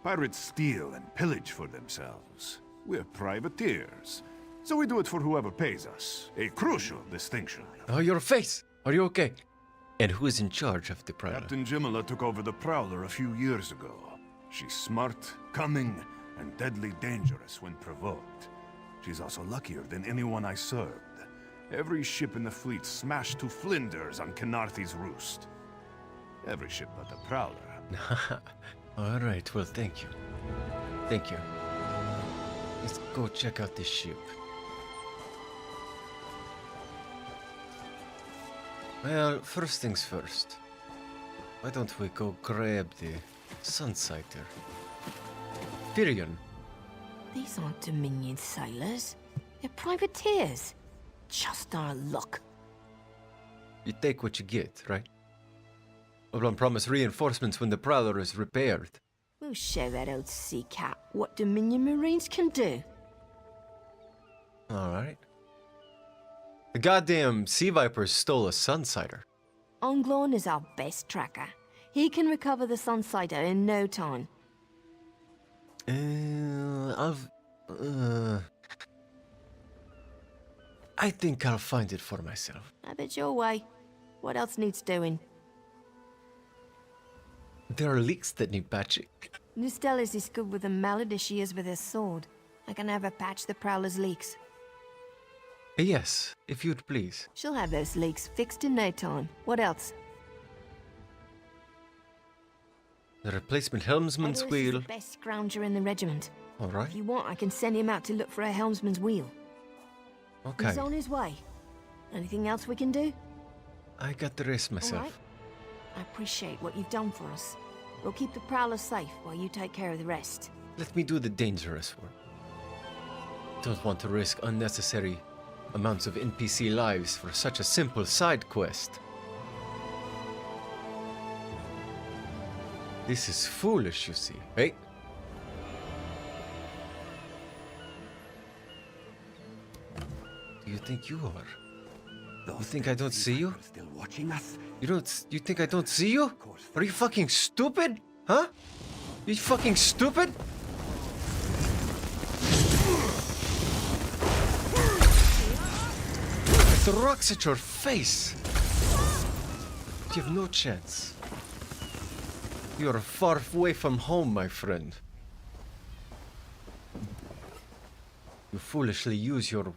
Speaker 8: Pirates steal and pillage for themselves. We're privateers, so we do it for whoever pays us. A crucial distinction.
Speaker 1: Oh, your face! Are you okay? And who is in charge of the Prowler?
Speaker 8: Captain Jimala took over the Prowler a few years ago. She's smart, cunning, and deadly dangerous when provoked. She's also luckier than anyone I served. Every ship in the fleet smashed to flinders on Khenarthi's Roost. Every ship but the Prowler.
Speaker 1: Alright, well, thank you. Thank you. Let's go check out this ship. Well, first things first. Why don't we go grab the Sunsighter? Tyrion.
Speaker 4: These aren't Dominion sailors. They're privateers. Just our luck.
Speaker 1: You take what you get, right? Oblong promised reinforcements when the Prowler is repaired.
Speaker 4: We'll show that old sea cat what Dominion Marines can do.
Speaker 1: Alright. The goddamn Sea Vipers stole a Sunsighter.
Speaker 4: Onglorn is our best tracker. He can recover the Sunsighter in no time.
Speaker 1: I think I'll find it for myself.
Speaker 4: Have it your way. What else needs doing?
Speaker 1: There are leaks that need patching.
Speaker 4: Nustellis is good with a mallet as she is with her sword. I can have her patch the Prowler's leaks.
Speaker 1: Yes, if you'd please.
Speaker 4: She'll have those leaks fixed in no time. What else?
Speaker 1: The replacement helmsman's
Speaker 4: Edoras is
Speaker 1: wheel.
Speaker 4: the best scrounger in the regiment.
Speaker 1: Alright.
Speaker 4: If you want, I can send him out to look for a helmsman's wheel.
Speaker 1: Okay.
Speaker 4: He's on his way. Anything else we can do?
Speaker 1: I got the rest myself.
Speaker 4: All right. I appreciate what you've done for us. We'll keep the Prowler safe while you take care of the rest.
Speaker 1: Let me do the dangerous work. Don't want to risk unnecessary amounts of NPC lives for such a simple side quest. This is foolish, you see. Hey? Do you think you are? You think I don't see you?
Speaker 3: Still watching us?
Speaker 1: You think I don't see you? Are you fucking stupid? Huh? You fucking stupid? The rocks at your face. You have no chance. You are far away from home, my friend. You foolishly use your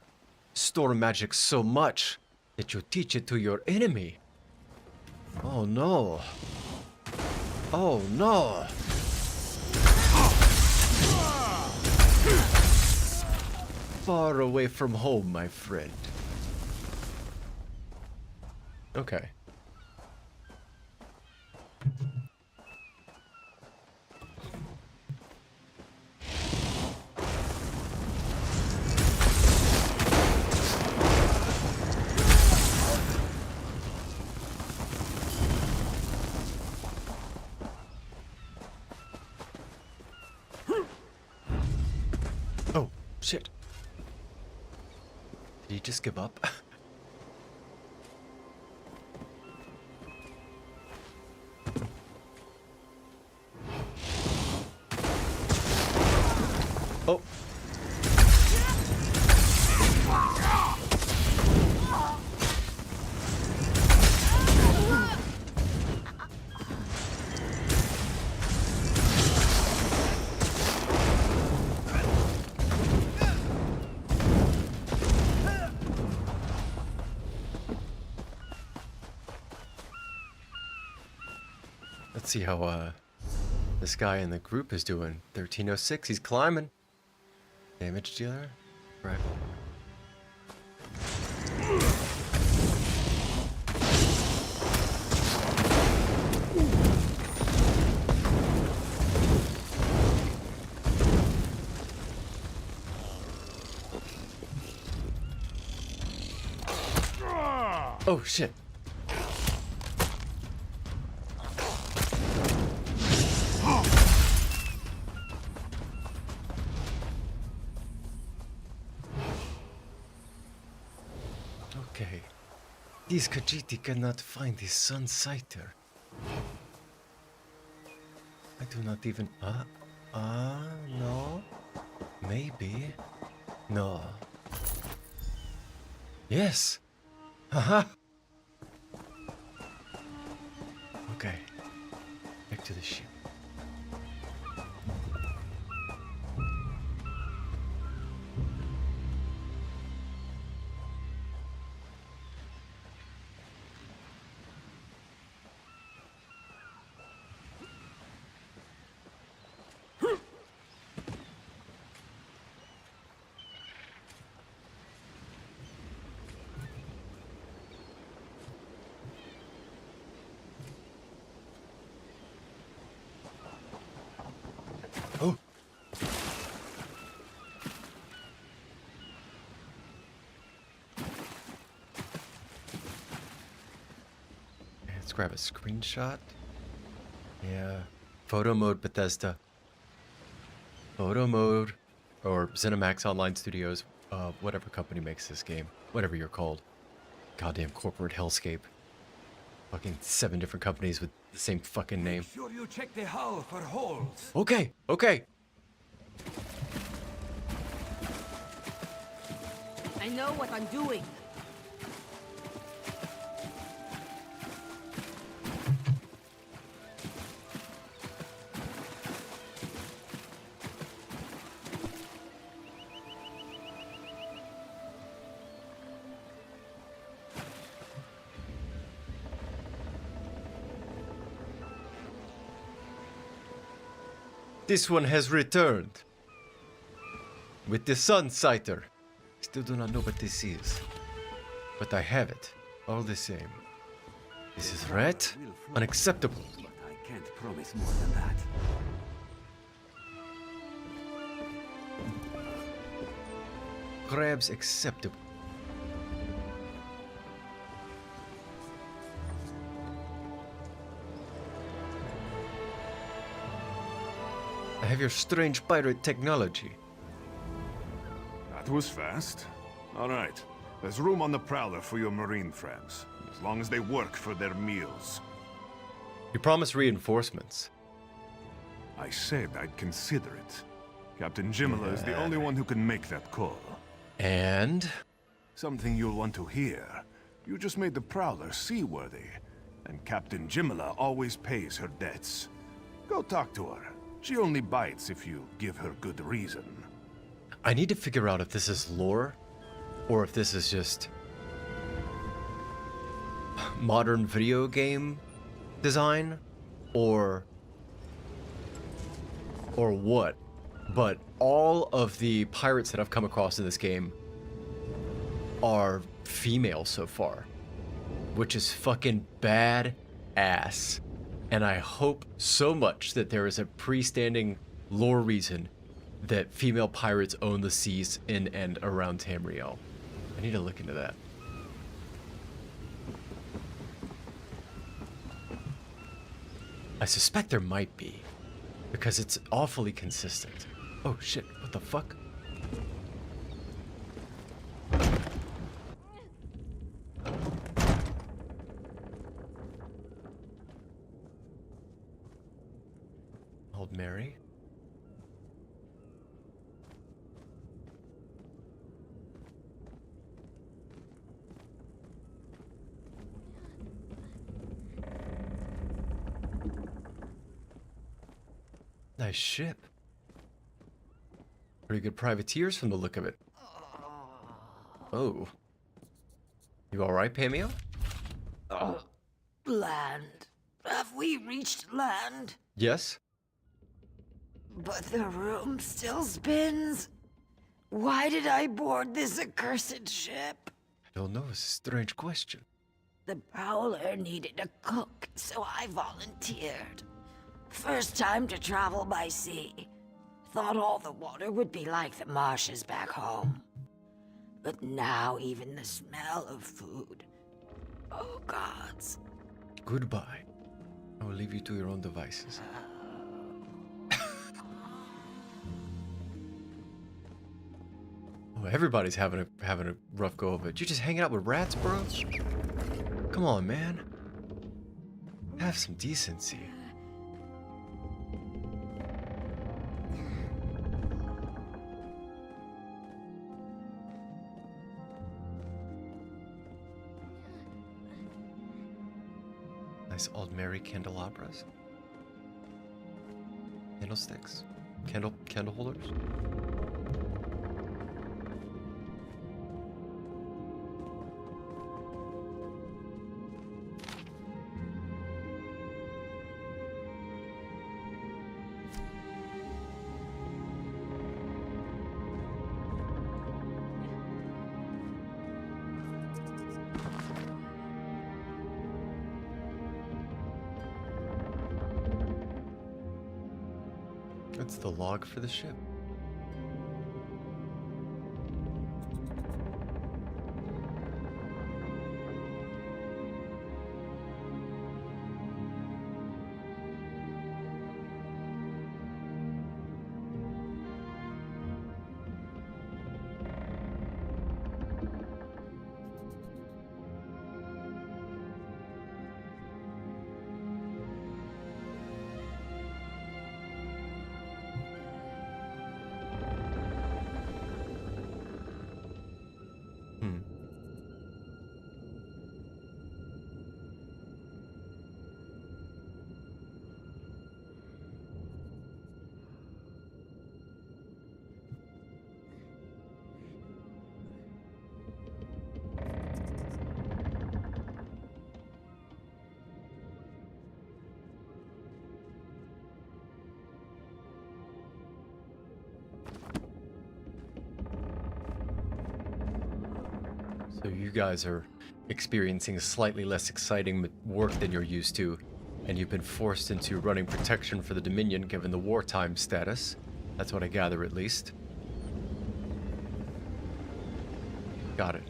Speaker 1: storm magic so much that you teach it to your enemy. Oh no. Oh no. Far away from home, my friend. Okay. Oh, shit. Did he just give up? Oh. Let's see how this guy in the group is doing. 1306, he's climbing. Damage dealer? Right. Oh shit. Okay. These Khajiti cannot find the sun sighter. I do not even... no. Maybe. No. Yes. Haha. Okay. Back to the ship. Oh. Let's grab a screenshot. Yeah. Photo mode Bethesda. Photo mode. Or ZeniMax Online Studios. Whatever company makes this game. Whatever you're called. Goddamn corporate hellscape. Fucking 7 different companies with the same fucking name.
Speaker 3: Make sure you check the hull for holes.
Speaker 1: Okay, okay.
Speaker 4: I know what I'm doing.
Speaker 1: This one has returned. With the sun sighter. Still do not know what this is. But I have it. All the same. This is rat. Unacceptable.
Speaker 3: But I can't promise more than that.
Speaker 1: Crabs acceptable. I have your strange pirate technology.
Speaker 8: That was fast. All right. There's room on the Prowler for your Marine friends, as long as they work for their meals.
Speaker 1: You promised reinforcements.
Speaker 8: I said I'd consider it. Captain Jimala is the only one who can make that call.
Speaker 1: And?
Speaker 8: Something you'll want to hear. You just made the Prowler seaworthy, and Captain Jimala always pays her debts. Go talk to her. She only bites if you give her good reason.
Speaker 1: I need to figure out if this is lore, or if this is just modern video game design, or what. But all of the pirates that I've come across in this game are female so far, which is fucking badass. And I hope so much that there is a pre-standing lore reason that female pirates own the seas in and around Tamriel. I need to look into that. I suspect there might be, because it's awfully consistent. Oh shit, what the fuck? Old Mary. Nice ship. Pretty good privateers from the look of it. Oh. You alright, Pamio?
Speaker 4: Land. Have we reached land?
Speaker 1: Yes?
Speaker 4: But the room still spins. Why did I board this accursed ship?
Speaker 1: I don't know, it's a strange question.
Speaker 4: The Prowler needed a cook, so I volunteered. First time to travel by sea. Thought all the water would be like the marshes back home. But now even the smell of food. Oh, gods.
Speaker 1: Goodbye. I will leave you to your own devices. Oh, everybody's having a rough go of it. You just hanging out with rats, bro? Come on, man. Have some decency. Nice old Mary candelabras. Candlesticks. Candle holders. That's the log for the ship. So you guys are experiencing slightly less exciting work than you're used to, and you've been forced into running protection for the Dominion given the wartime status. That's what I gather, at least. Got it.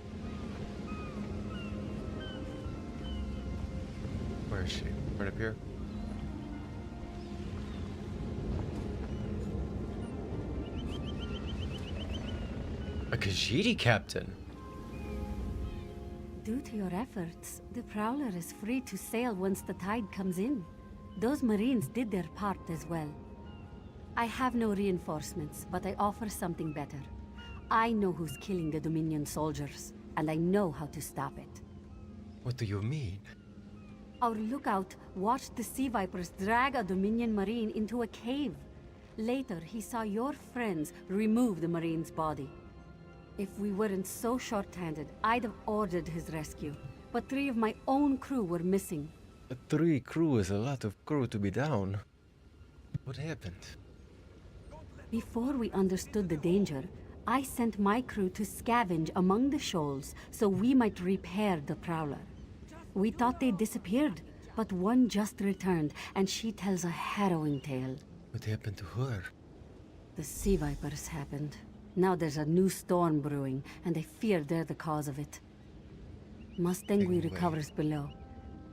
Speaker 1: Where is she? Right up here? A Khajiti captain?
Speaker 9: Due to your efforts, the Prowler is free to sail once the tide comes in. Those Marines did their part as well. I have no reinforcements, but I offer something better. I know who's killing the Dominion soldiers, and I know how to stop it.
Speaker 1: What do you mean?
Speaker 9: Our lookout watched the Sea Vipers drag a Dominion Marine into a cave. Later, he saw your friends remove the Marine's body. If we weren't so short-handed, I'd have ordered his rescue. But 3 of my own crew were missing.
Speaker 1: 3 crew is a lot of crew to be down. What happened?
Speaker 9: Before we understood the danger, I sent my crew to scavenge among the shoals so we might repair the Prowler. We thought they disappeared, but one just returned, and she tells a harrowing tale.
Speaker 1: What happened to her?
Speaker 9: The Sea Vipers happened. Now there's a new storm brewing, and I fear they're the cause of it. Mustangwe recovers below.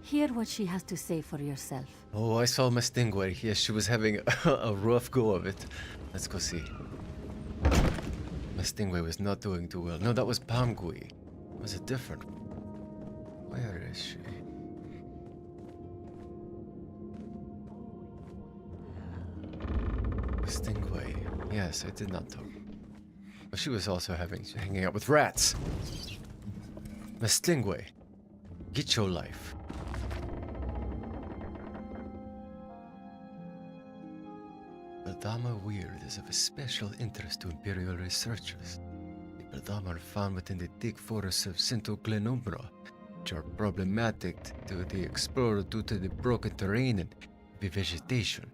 Speaker 9: Hear what she has to say for yourself.
Speaker 1: Oh, I saw Mustangwe. Yes, she was having a rough go of it. Let's go see. Mustangwe was not doing too well. No, that was Pamgui. It was a different one. Where is she? Mustangwe. Yes, I did not talk. But she was also hanging out with rats. Mustangwe, get your life. Beldama weird is of a special interest to Imperial researchers. The Beldama are found within the thick forests of Central Glenumbra, which are problematic to the explorer due to the broken terrain and heavy vegetation.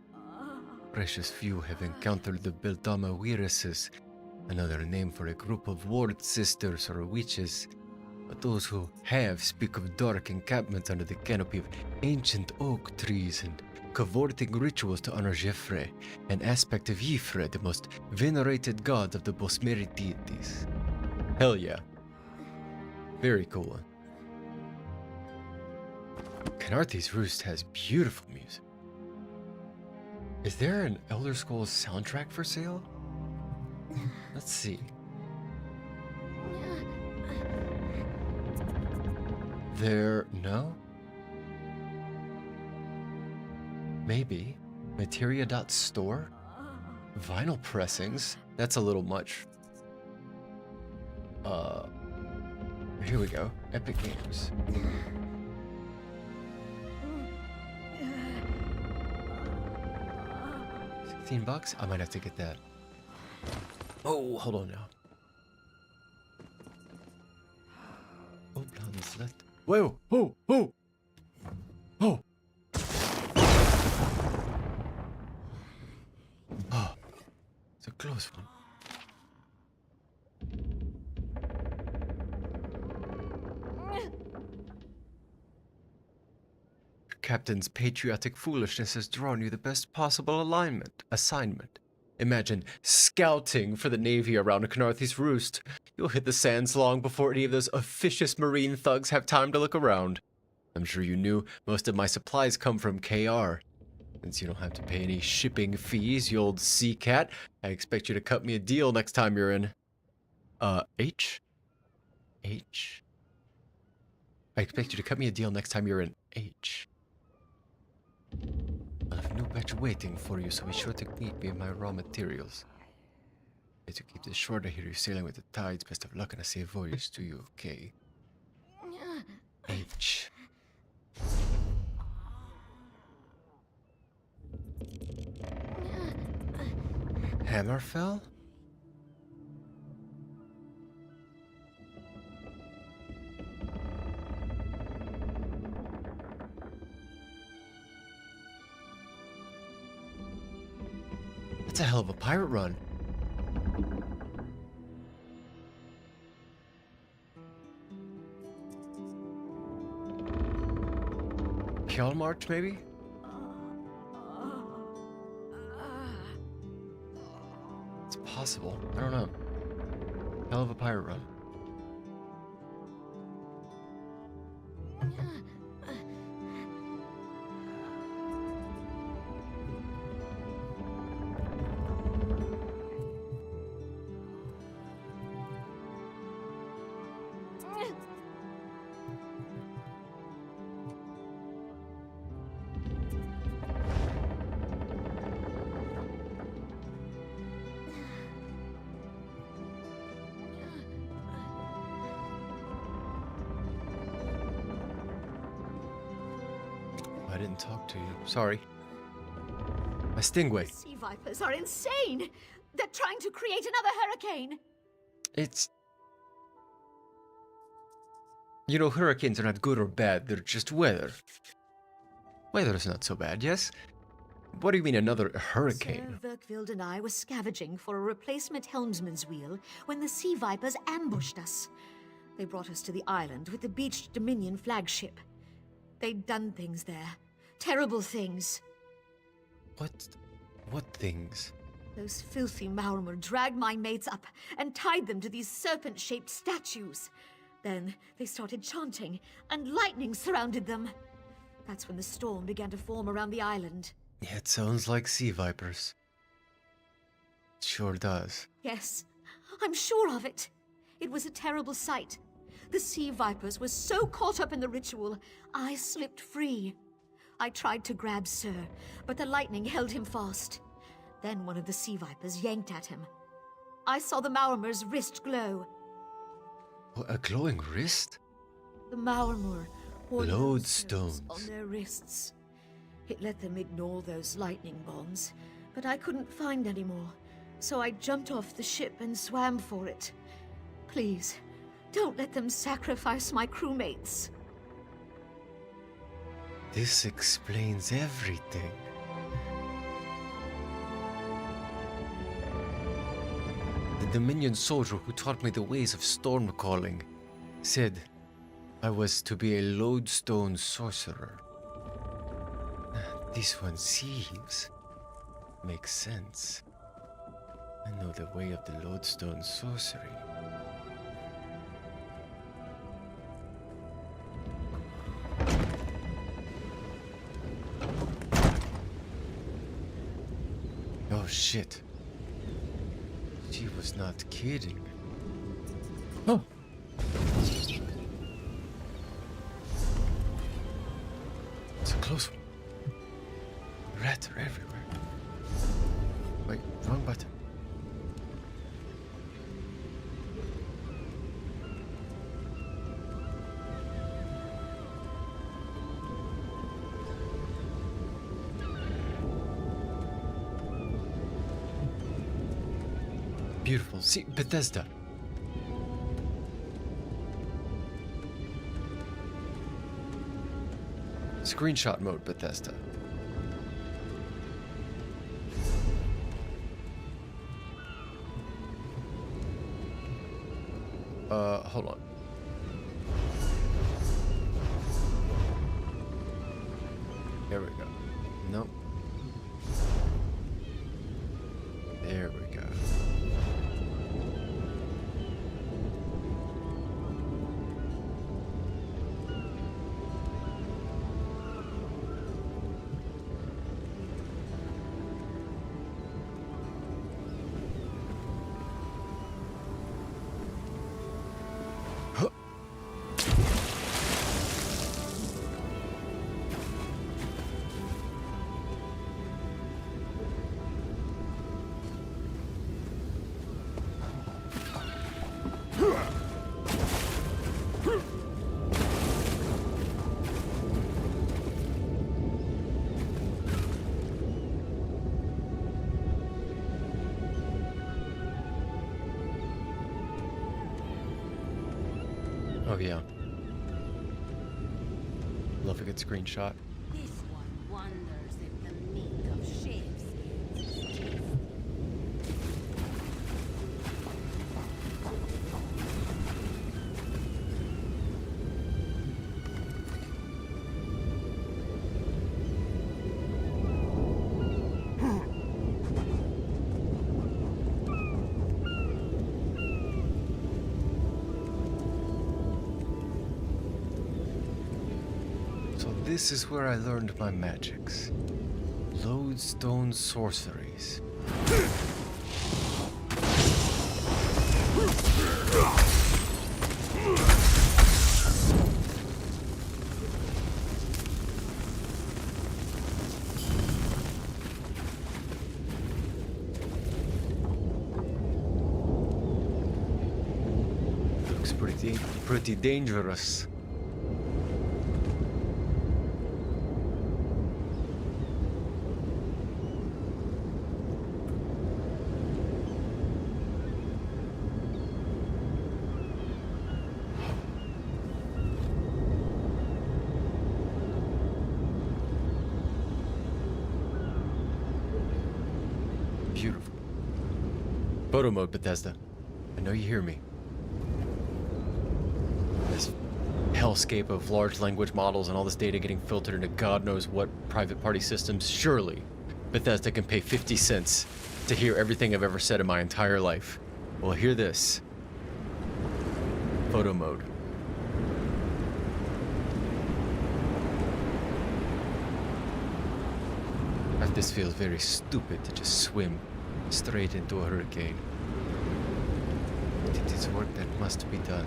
Speaker 1: Precious few have encountered the Beldama weiresses, another name for a group of ward sisters or witches. But those who have speak of dark encampments under the canopy of ancient oak trees and cavorting rituals to honor Jeffrey, an aspect of Yfre, the most venerated god of the Bosmeri deities. Hell yeah. Very cool. Khenarthi's Roost has beautiful music. Is there an Elder Scrolls soundtrack for sale? Let's see. No? Maybe. Materia.store? Vinyl pressings? That's a little much. Here we go. Epic Games. $16? I might have to get that. Oh, hold on now. Oh, Blonde's left. Whoa! Oh! Oh! Oh! Oh, it's a close one. Captain's patriotic foolishness has drawn you the best possible assignment. Imagine scouting for the Navy around Khenarthi's Roost. You'll hit the sands long before any of those officious marine thugs have time to look around. I'm sure you knew most of my supplies come from KR. Since you don't have to pay any shipping fees, you old sea cat, I expect you to cut me a deal next time you're in... H? H? I expect you to cut me a deal next time you're in H. I'll have a new batch waiting for you, so be sure to meet me in my raw materials. To keep this short, I hear you're sailing with the tides. Best of luck and a safe voyage to you, okay? H. Hammerfell? That's a hell of a pirate run. March, maybe? It's possible. I don't know. Hell of a pirate run. I didn't talk to you. Sorry. My stingray.
Speaker 2: Sea vipers are insane! They're trying to create another hurricane!
Speaker 1: It's... You know, hurricanes are not good or bad, they're just weather. Weather's not so bad, yes? What do you mean another hurricane?
Speaker 2: Sir Verkvild and I were scavenging for a replacement helmsman's wheel when the sea vipers ambushed us. They brought us to the island with the beached Dominion flagship. They'd done things there. Terrible things.
Speaker 1: What things?
Speaker 2: Those filthy Maomer dragged my mates up and tied them to these serpent-shaped statues. Then they started chanting, and lightning surrounded them. That's when the storm began to form around the island.
Speaker 1: Yeah, it sounds like sea vipers. It sure does.
Speaker 2: Yes, I'm sure of it. It was a terrible sight. The sea vipers were so caught up in the ritual, I slipped free. I tried to grab Sir, but the lightning held him fast. Then one of the sea vipers yanked at him. I saw the Maomer's wrist glow.
Speaker 1: A glowing wrist?
Speaker 2: The Maomer wore
Speaker 1: Lodestones
Speaker 2: on their wrists. It let them ignore those lightning bombs, but I couldn't find any more, so I jumped off the ship and swam for it. Please, don't let them sacrifice my crewmates.
Speaker 1: This explains everything. The Dominion soldier who taught me the ways of storm calling said I was to be a lodestone sorcerer. This one sees. Makes sense. I know the way of the lodestone sorcery. Oh shit. She was not kidding. Oh! It's a close one. Rats are everywhere. Wait, wrong button. Beautiful. See, Bethesda. Screenshot mode, Bethesda. Hold on. There we go. Nope. There we go. Oh yeah. Love a good screenshot.
Speaker 9: This one wonders if the meat of ships is
Speaker 1: So this is where I learned my magics. Lodestone sorceries. Looks pretty dangerous. Beautiful. Photo mode, Bethesda. I know you hear me. This hellscape of large language models and all this data getting filtered into God knows what private party systems. Surely, Bethesda can pay 50 cents to hear everything I've ever said in my entire life. Well, hear this. Photo mode. This feels very stupid to just swim straight into a hurricane. But it is work that must be done.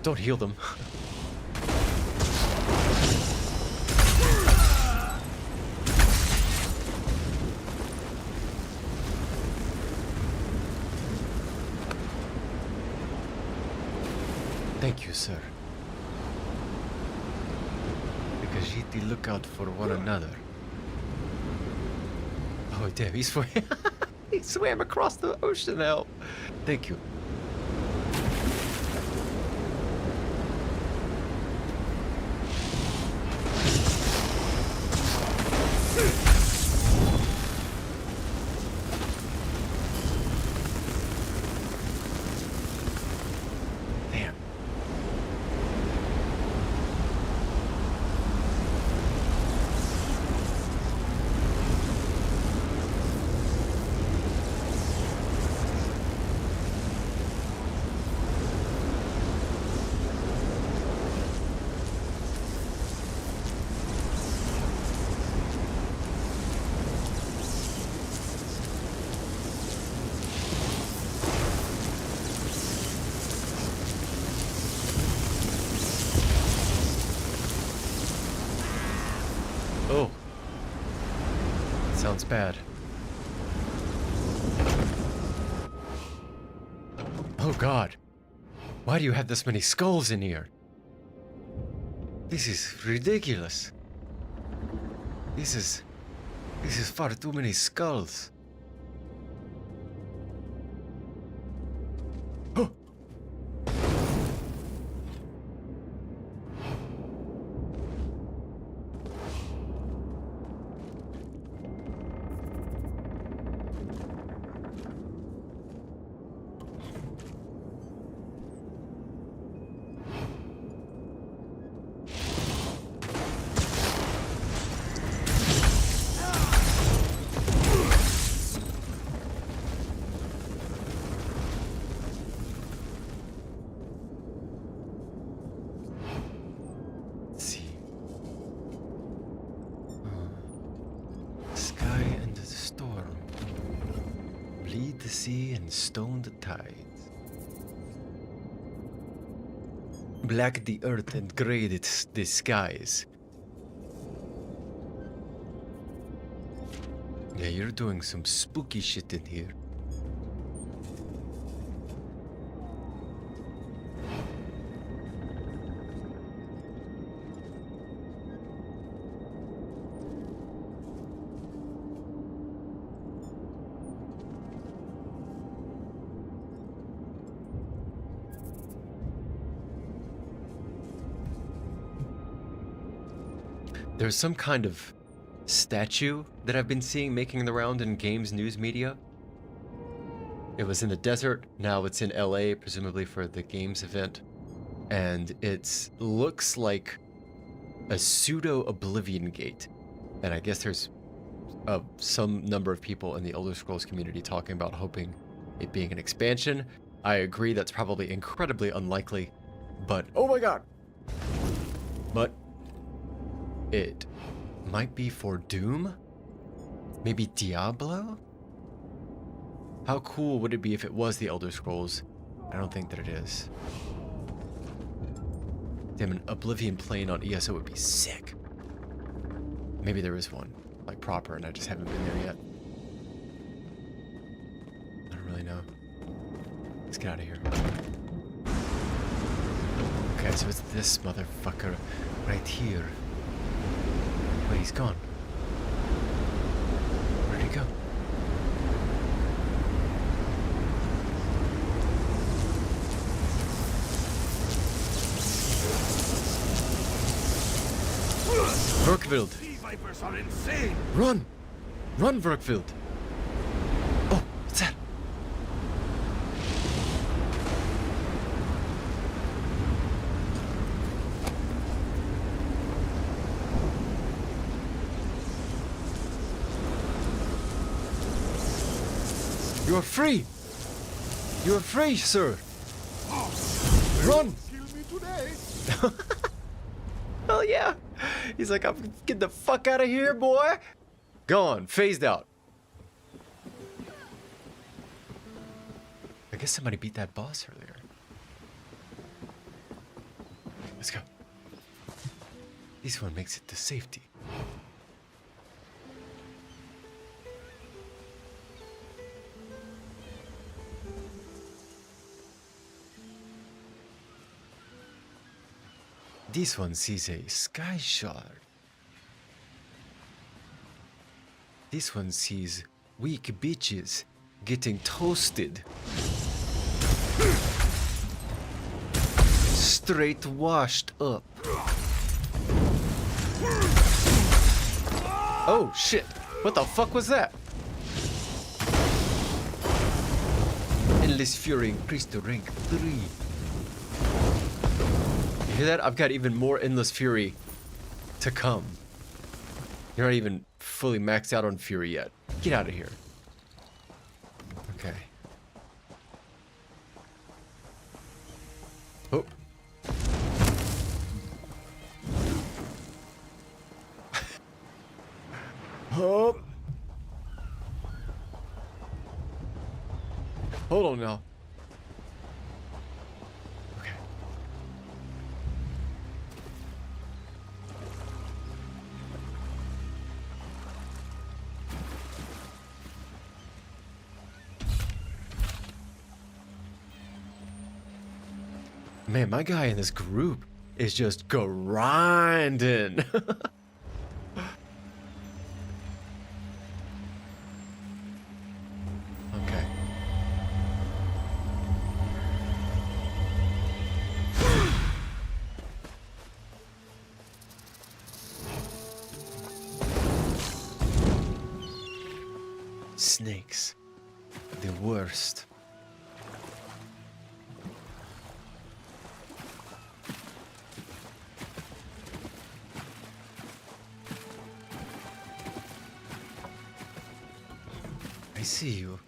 Speaker 1: Don't heal them. Thank you, sir. Khajiti, look out for one another. Oh, damn, he swam. He swam across the ocean now. Thank you. Damn. Oh. Sounds bad. Oh god. Why do you have this many skulls in here? This is ridiculous. This is far too many skulls. Oh. Bleed the sea and stone the tides. Black the earth and gray the skies. Yeah, you're doing some spooky shit in here. There's some kind of statue that I've been seeing making the round in games news media. It was in the desert, now it's in LA, presumably for the games event. And it looks like a pseudo Oblivion Gate. And I guess there's some number of people in the Elder Scrolls community talking about hoping it being an expansion. I agree that's probably incredibly unlikely, but oh my god! But it might be for Doom? Maybe Diablo? How cool would it be if it was the Elder Scrolls? I don't think that it is. Damn, an Oblivion plane on ESO would be sick. Maybe there is one, like proper, and I just haven't been there yet. I don't really know. Let's get out of here. Okay, so it's this motherfucker right here. Wait, he's gone. Where'd he go? Verkvild!
Speaker 8: Sea vipers are insane!
Speaker 1: Run! Run, Verkvild! Oh, what's that? You are free! You are free, sir! Run!
Speaker 8: Kill me today!
Speaker 1: Hell yeah! He's like, I'm get the fuck out of here, boy! Gone, phased out. I guess somebody beat that boss earlier. Let's go. This one makes it to safety. This one sees a sky shard. This one sees weak bitches getting toasted. Straight washed up. Oh shit! What the fuck was that? Endless Fury increased to rank 3. You hear that? I've got even more Endless Fury to come. You're not even fully maxed out on Fury yet. Get out of here. Okay. Oh. Oh. Hold on now. Okay. Man, my guy in this group is just grinding. Okay. Snakes. The worst. I see you.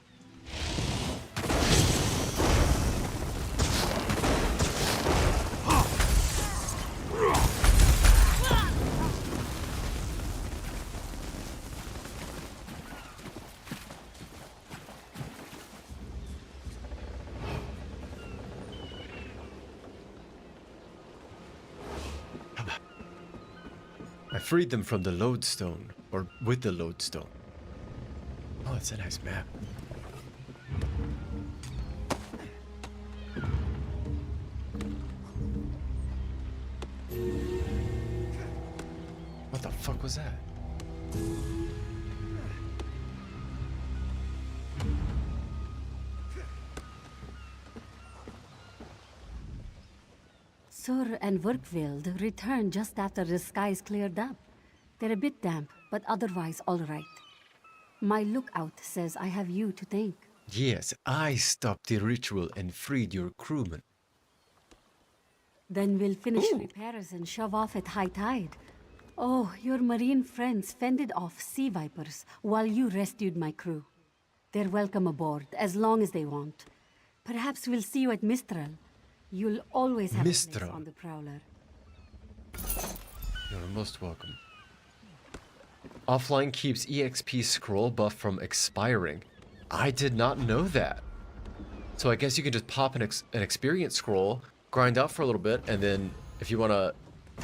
Speaker 1: I freed them from the lodestone, or with the lodestone. Oh, it's a nice map. What the fuck was that?
Speaker 9: Sur and Werkveld returned just after the skies cleared up. They're a bit damp, but otherwise all right. My lookout says I have you to thank.
Speaker 1: Yes, I stopped the ritual and freed your crewmen.
Speaker 9: Then we'll finish repairs and shove off at high tide. Oh, your marine friends fended off sea vipers while you rescued my crew. They're welcome aboard, as long as they want. Perhaps we'll see you at Mistral. You'll always have a place
Speaker 1: Mistral.
Speaker 9: on the Prowler.
Speaker 1: You're most welcome. Offline keeps EXP scroll buff from expiring. I did not know that. So I guess you can just pop an experience scroll, grind out for a little bit, and then if you want to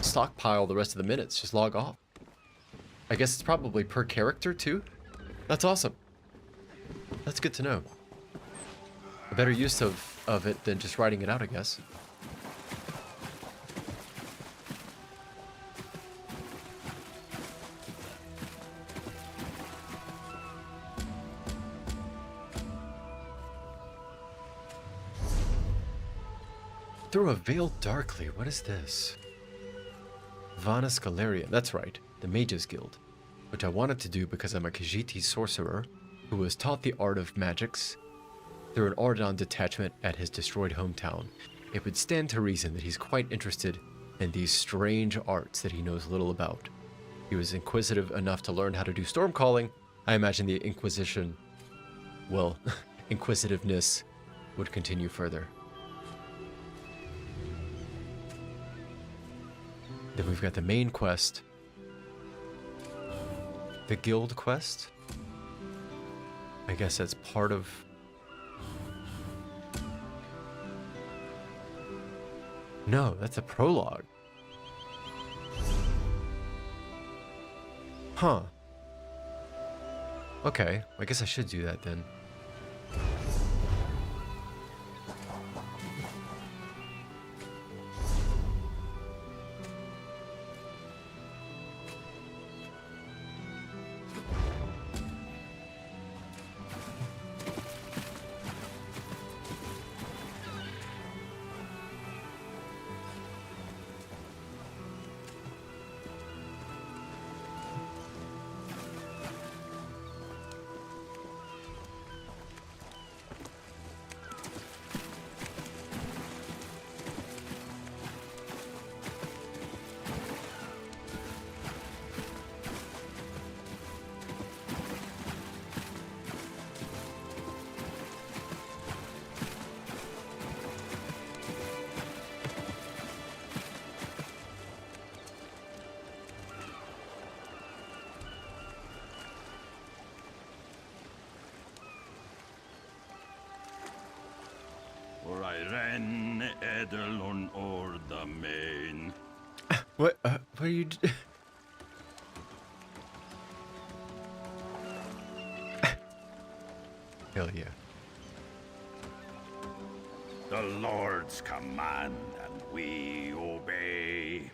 Speaker 1: stockpile the rest of the minutes, just log off. I guess it's probably per character too. That's awesome. That's good to know. A better use of it than just writing it out, I guess. Through a veil darkly, what is this? Vana Scalarian, that's right, the Mages Guild, which I wanted to do because I'm a Khajiti sorcerer who was taught the art of magics through an Ordon detachment at his destroyed hometown. It would stand to reason that he's quite interested in these strange arts that he knows little about. He was inquisitive enough to learn how to do storm calling. I imagine the Inquisition, well, inquisitiveness would continue further. Then we've got the main quest. The guild quest. I guess that's part of... No, that's a prologue. Huh. Okay, I guess I should do that then.
Speaker 10: For I ran Edelon or the main.
Speaker 1: What are you Hell yeah.
Speaker 10: The Lord's command, and we obey.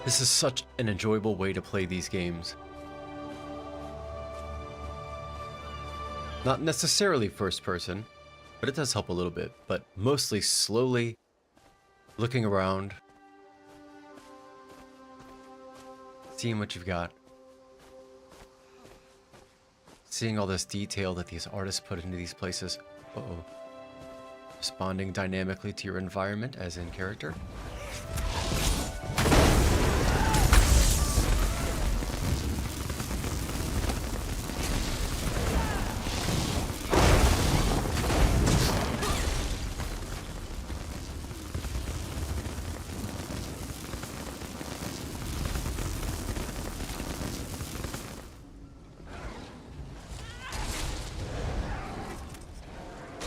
Speaker 1: This is such an enjoyable way to play these games. Not necessarily first person, but it does help a little bit, but mostly slowly looking around, seeing what you've got, seeing all this detail that these artists put into these places. Uh-oh. Responding dynamically to your environment as in character.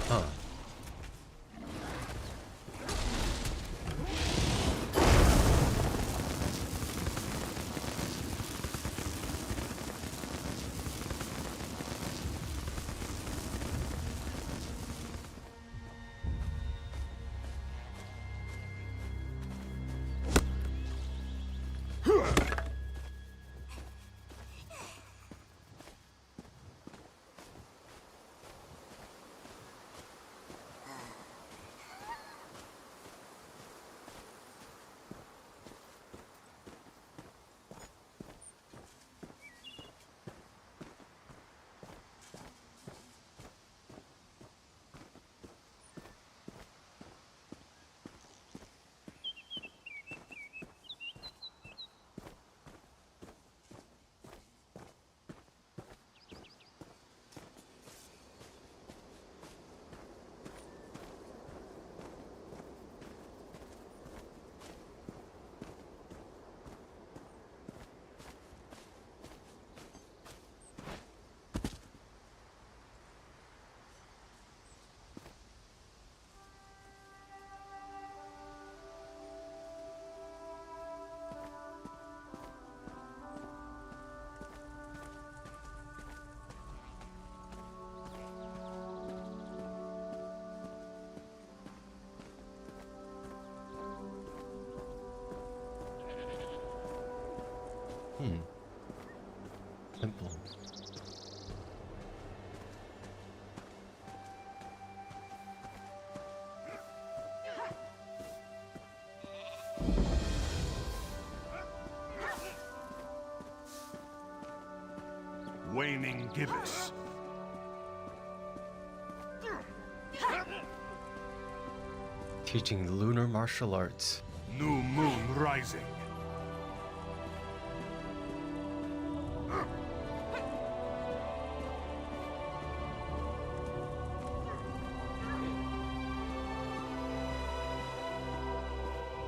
Speaker 1: Huh. Simple.
Speaker 8: Waning gibbous.
Speaker 1: Teaching lunar martial arts.
Speaker 8: New moon rising.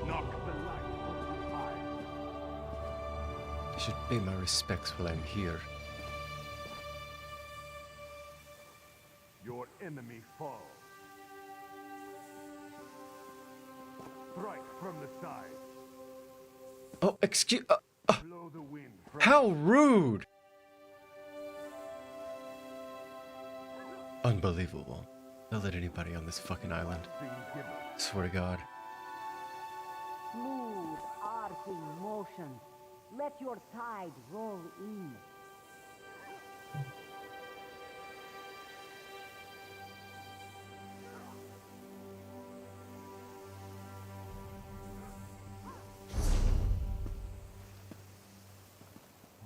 Speaker 8: Knock the light from the eye.
Speaker 1: You should pay my respects while I'm here.
Speaker 8: Your enemy falls. Strike from the side.
Speaker 1: Oh, excuse.
Speaker 8: Blow the wind from
Speaker 1: How rude! Unbelievable. They'll let anybody on this fucking island. Swear to God.
Speaker 11: Smooth, arcing motion. Let your tide roll in.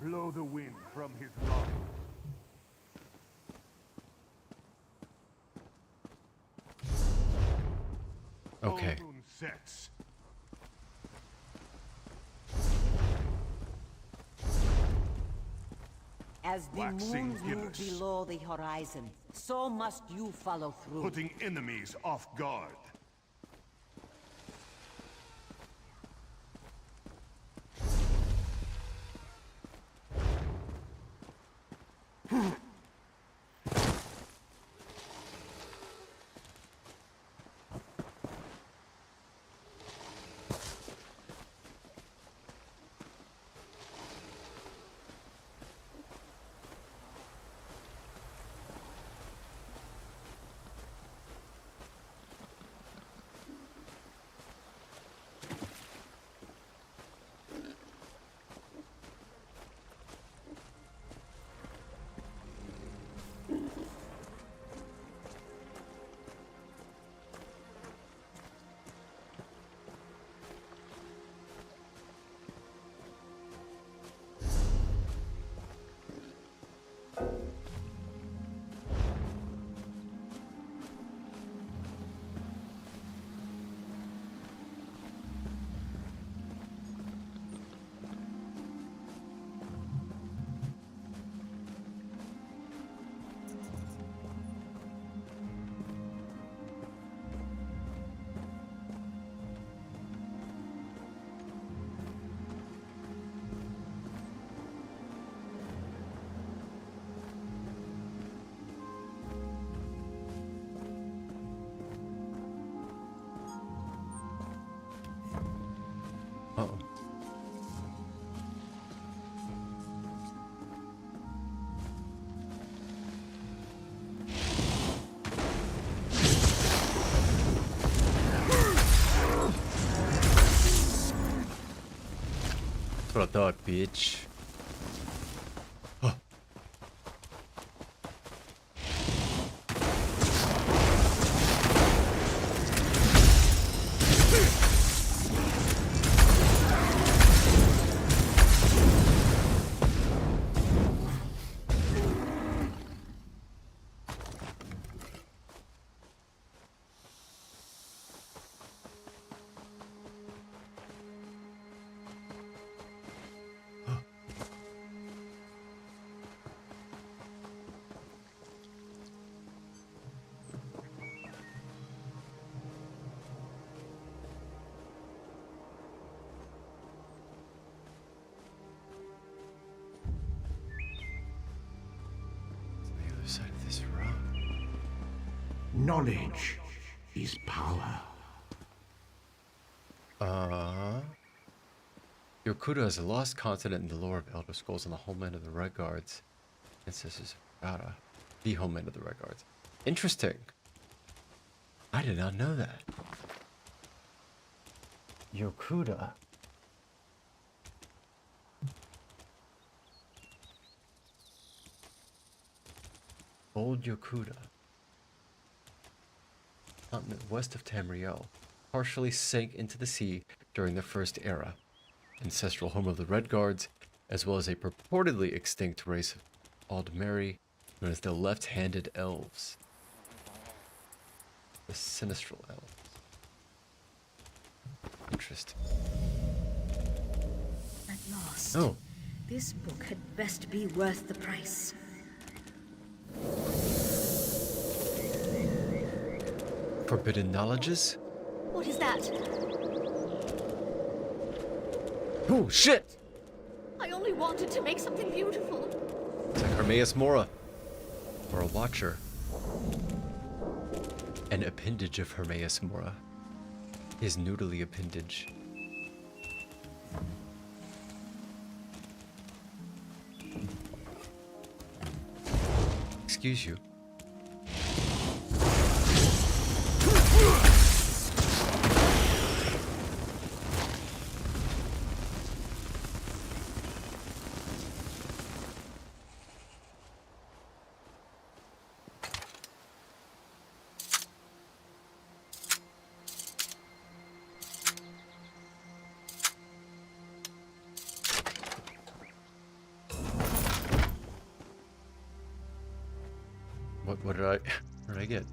Speaker 8: Blow the wind from his lungs.
Speaker 1: Okay.
Speaker 8: Full moon sets.
Speaker 11: As the
Speaker 8: Waxing
Speaker 11: moons move
Speaker 8: gibbous.
Speaker 11: below the horizon, so must you follow through.
Speaker 8: Putting enemies off guard.
Speaker 1: Uh-oh. That's what I thought, bitch. Oh. The other side of this rock.
Speaker 10: Knowledge is power.
Speaker 1: Yokuda is a lost continent in the lore of Elder Scrolls on the homeland of the Red Guards. Ancestors of Rada, the homeland of the Red Guards. Interesting. I did not know that. Yokuda. Old Yokuda. Continent west of Tamriel. Partially sank into the sea during the First Era. Ancestral home of the Red Guards, as well as a purportedly extinct race of Aldmeri known as the Left-Handed Elves. The Sinistral Elves. Interest.
Speaker 2: At last.
Speaker 1: Oh.
Speaker 2: This book had best be worth the price.
Speaker 1: Forbidden knowledges?
Speaker 2: What is that?
Speaker 1: Oh, shit!
Speaker 2: I only wanted to make something beautiful.
Speaker 1: It's like Hermaeus Mora. Or a Watcher. An appendage of Hermaeus Mora. His noodly appendage. Excuse you. What did I get?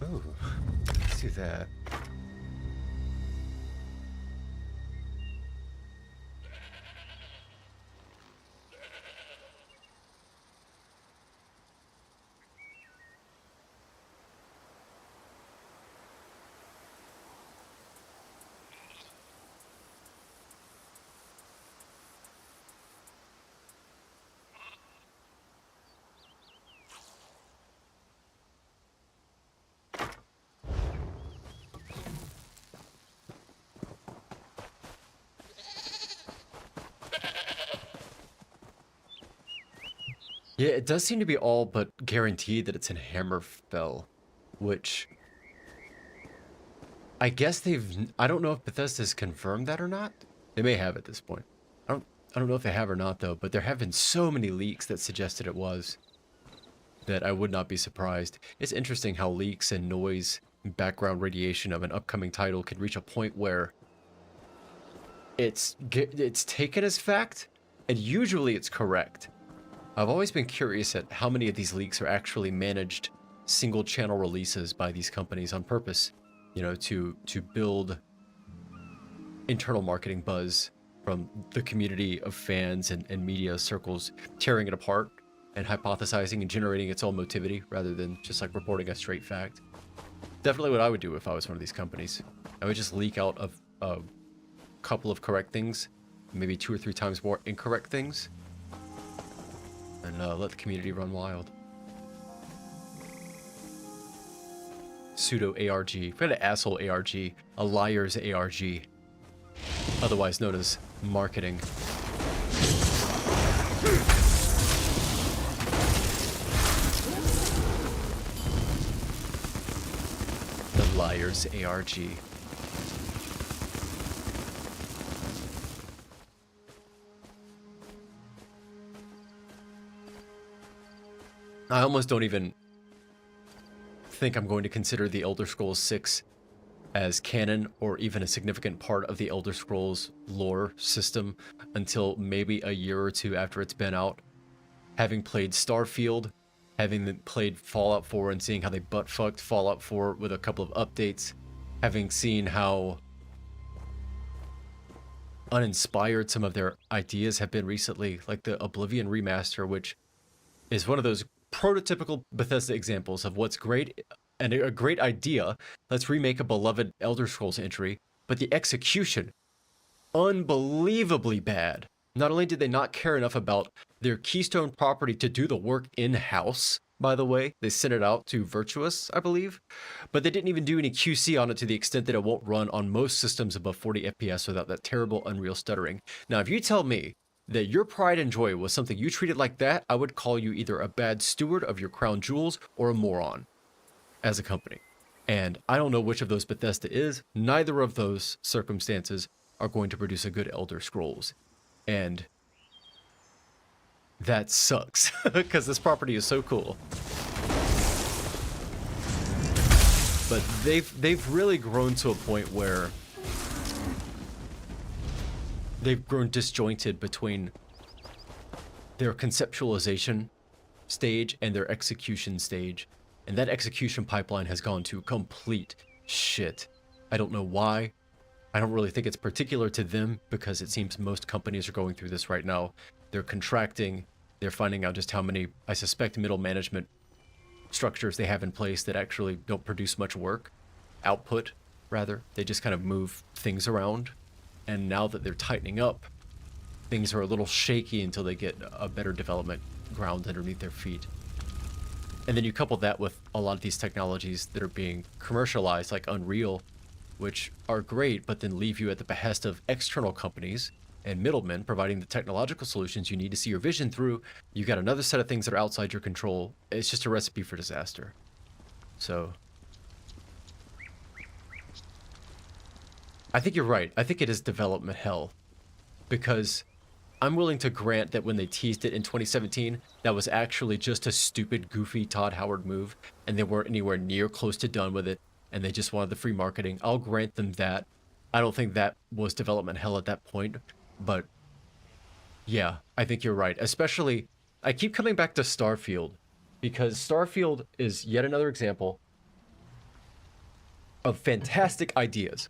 Speaker 1: Oh, let's do that. Yeah, it does seem to be all but guaranteed that it's in Hammerfell, which I guess I don't know if Bethesda's confirmed that or not. They may have at this point. I don't know if they have or not though, but there have been so many leaks that suggested it was that I would not be surprised. It's interesting how leaks and noise and background radiation of an upcoming title can reach a point where it's taken as fact, and usually it's correct. I've always been curious at how many of these leaks are actually managed single channel releases by these companies on purpose, you know, to build internal marketing buzz from the community of fans and media circles, tearing it apart and hypothesizing and generating its own motivity rather than just like reporting a straight fact. Definitely what I would do if I was one of these companies. I would just leak out a couple of correct things, maybe 2 or 3 times more incorrect things, and let the community run wild. Pseudo ARG. Forget an asshole ARG. A liar's ARG. Otherwise known as marketing. The liar's ARG. I almost don't even think I'm going to consider the Elder Scrolls 6 as canon or even a significant part of the Elder Scrolls lore system until maybe a year or 2 after it's been out. Having played Starfield, having played Fallout 4 and seeing how they butt-fucked Fallout 4 with a couple of updates, having seen how uninspired some of their ideas have been recently, like the Oblivion remaster, which is one of those prototypical Bethesda examples of what's great and a great idea. Let's remake a beloved Elder Scrolls entry, but the execution, unbelievably bad. Not only did they not care enough about their keystone property to do the work in-house, by the way, they sent it out to Virtuous, I believe, but they didn't even do any QC on it to the extent that it won't run on most systems above 40 FPS without that terrible Unreal stuttering. Now, if you tell me that your pride and joy was something you treated like that, I would call you either a bad steward of your crown jewels or a moron as a company. And I don't know which of those Bethesda is. Neither of those circumstances are going to produce a good Elder Scrolls. And that sucks because this property is so cool. But they've really grown to a point where they've grown disjointed between their conceptualization stage and their execution stage. And that execution pipeline has gone to complete shit. I don't know why. I don't really think it's particular to them, because it seems most companies are going through this right now. They're contracting. They're finding out just how many, I suspect, middle management structures they have in place that actually don't produce much work. Output, rather. They just kind of move things around. And now that they're tightening up, things are a little shaky until they get a better development ground underneath their feet. And then you couple that with a lot of these technologies that are being commercialized, like Unreal, which are great, but then leave you at the behest of external companies and middlemen providing the technological solutions you need to see your vision through. You got another set of things that are outside your control. It's just a recipe for disaster. So I think you're right. I think it is development hell, because I'm willing to grant that when they teased it in 2017, that was actually just a stupid, goofy Todd Howard move, and they weren't anywhere near close to done with it, and they just wanted the free marketing. I'll grant them that. I don't think that was development hell at that point, but yeah, I think you're right. Especially, I keep coming back to Starfield, because Starfield is yet another example of fantastic ideas.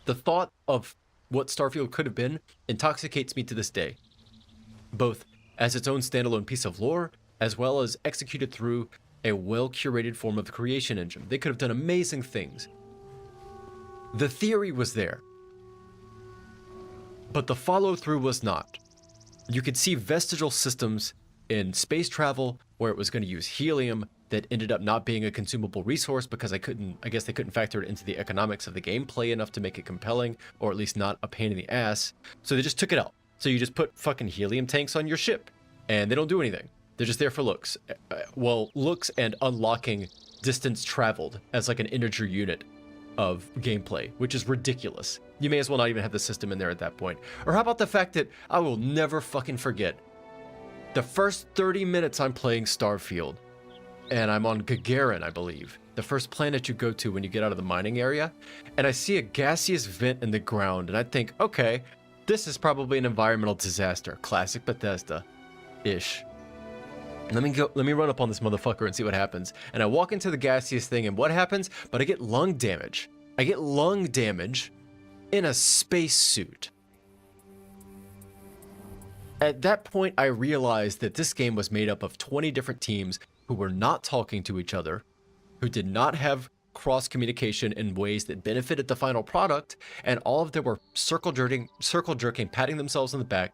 Speaker 1: The thought of what Starfield could have been intoxicates me to this day, both as its own standalone piece of lore, as well as executed through a well-curated form of the creation engine. They could have done amazing things. The theory was there, but the follow-through was not. You could see vestigial systems in space travel where it was going to use helium that ended up not being a consumable resource because I guess they couldn't factor it into the economics of the gameplay enough to make it compelling, or at least not a pain in the ass. So they just took it out. So you just put fucking helium tanks on your ship, and they don't do anything. They're just there for looks. Well, looks and unlocking distance traveled as like an integer unit of gameplay, which is ridiculous. You may as well not even have the system in there at that point. Or how about the fact that I will never fucking forget the first 30 minutes I'm playing Starfield, and I'm on Gygaxian, I believe, the first planet you go to when you get out of the mining area, and I see a gaseous vent in the ground, and I think, okay, this is probably an environmental disaster. Classic Bethesda-ish. Let me run up on this motherfucker and see what happens. And I walk into the gaseous thing, and what happens? But I get lung damage. I get lung damage in a spacesuit. At that point, I realized that this game was made up of 20 different teams who were not talking to each other, who did not have cross-communication in ways that benefited the final product, and all of them were circle jerking, patting themselves on the back.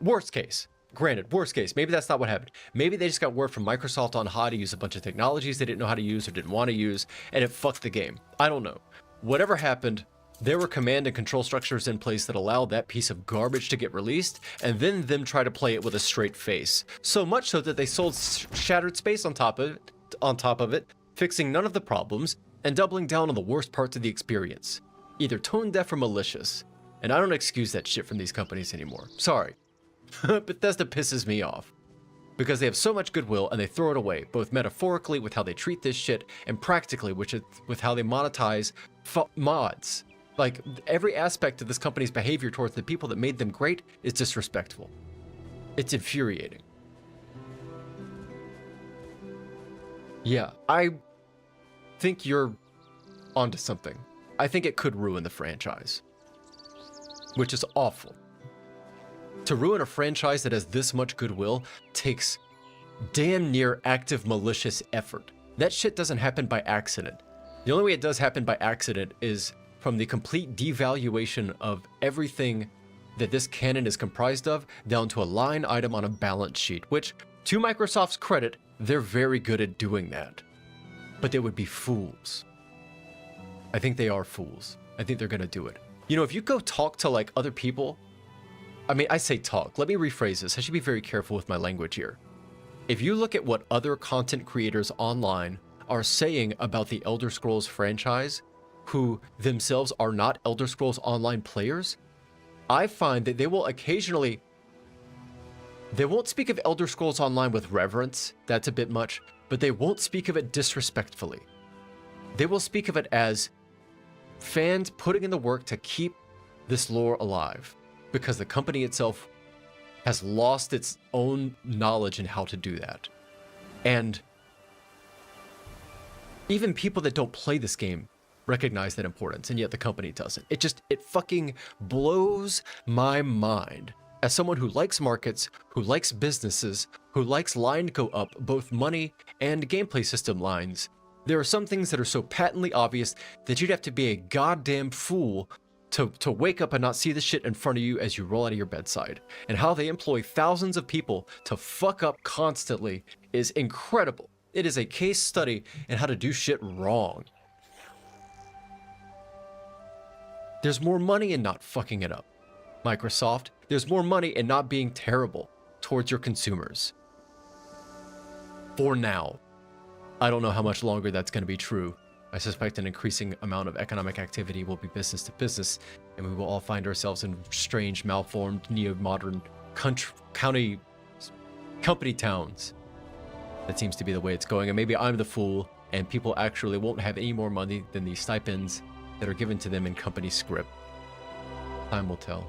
Speaker 1: Worst case. Granted, worst case, maybe that's not what happened. Maybe they just got word from Microsoft on how to use a bunch of technologies they didn't know how to use or didn't want to use, and it fucked the game. I don't know. Whatever happened, there were command and control structures in place that allowed that piece of garbage to get released, and then them try to play it with a straight face. So much so that they sold shattered space on top of it, fixing none of the problems, and doubling down on the worst parts of the experience. Either tone deaf or malicious. And I don't excuse that shit from these companies anymore. Sorry. Bethesda pisses me off, because they have so much goodwill and they throw it away, both metaphorically with how they treat this shit and practically with how they monetize mods. Like, every aspect of this company's behavior towards the people that made them great is disrespectful. It's infuriating. Yeah, I think you're onto something. I think it could ruin the franchise, which is awful. To ruin a franchise that has this much goodwill takes damn near active malicious effort. That shit doesn't happen by accident. The only way it does happen by accident is from the complete devaluation of everything that this canon is comprised of down to a line item on a balance sheet, which, to Microsoft's credit, they're very good at doing that. But they would be fools. I think they are fools. I think they're gonna do it. You know, if you go talk to like other people, I mean, I say talk, let me rephrase this. I should be very careful with my language here. If you look at what other content creators online are saying about the Elder Scrolls franchise, who themselves are not Elder Scrolls Online players, I find that they will occasionally, they won't speak of Elder Scrolls Online with reverence, that's a bit much, but they won't speak of it disrespectfully. They will speak of it as fans putting in the work to keep this lore alive, because the company itself has lost its own knowledge in how to do that. And Even people that don't play this game recognize that importance, and yet the company doesn't. It fucking blows my mind. As someone who likes markets, who likes businesses, who likes line go up both money and gameplay system lines, there are some things that are so patently obvious that you'd have to be a goddamn fool to wake up and not see the shit in front of you as you roll out of your bedside. And how they employ thousands of people to fuck up constantly is incredible. It is a case study in how to do shit wrong. There's more money in not fucking it up, Microsoft. There's more money in not being terrible towards your consumers. For now. I don't know how much longer that's going to be true. I suspect an increasing amount of economic activity will be business to business, and we will all find ourselves in strange, malformed, neo-modern company towns. That seems to be the way it's going, and maybe I'm the fool, and people actually won't have any more money than the stipends that are given to them in company script. Time will tell.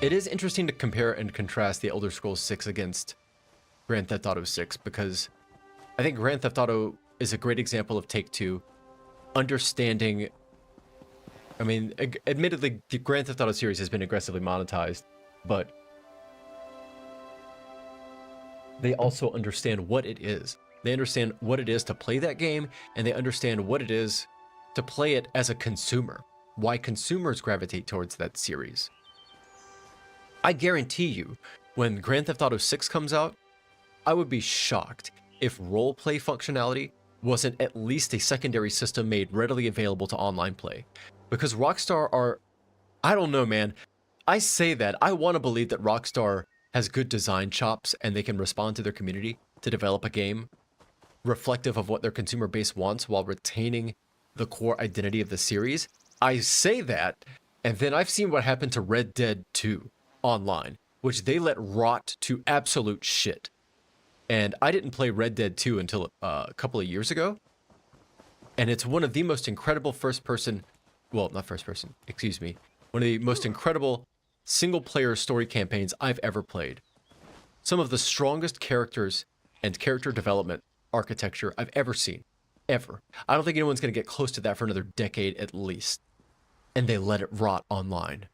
Speaker 1: It is interesting to compare and contrast the Elder Scrolls 6 against Grand Theft Auto 6, because I think Grand Theft Auto is a great example of Take-Two understanding. I mean, admittedly, the Grand Theft Auto series has been aggressively monetized, but they also understand what it is. They understand what it is to play that game, and they understand what it is to play it as a consumer. Why consumers gravitate towards that series. I guarantee you, when Grand Theft Auto 6 comes out, I would be shocked if roleplay functionality wasn't at least a secondary system made readily available to online play. Because Rockstar are... I don't know, man. I say that. I want to believe that Rockstar has good design chops and they can respond to their community to develop a game reflective of what their consumer base wants while retaining the core identity of the series. I say that, and then I've seen what happened to Red Dead 2 online, which they let rot to absolute shit. And I didn't play Red Dead 2 until a couple of years ago. And it's one of the most incredible one of the most incredible single-player story campaigns I've ever played. Some of the strongest characters and character development architecture I've ever seen. Ever. I don't think anyone's going to get close to that for another decade at least. And they let it rot online.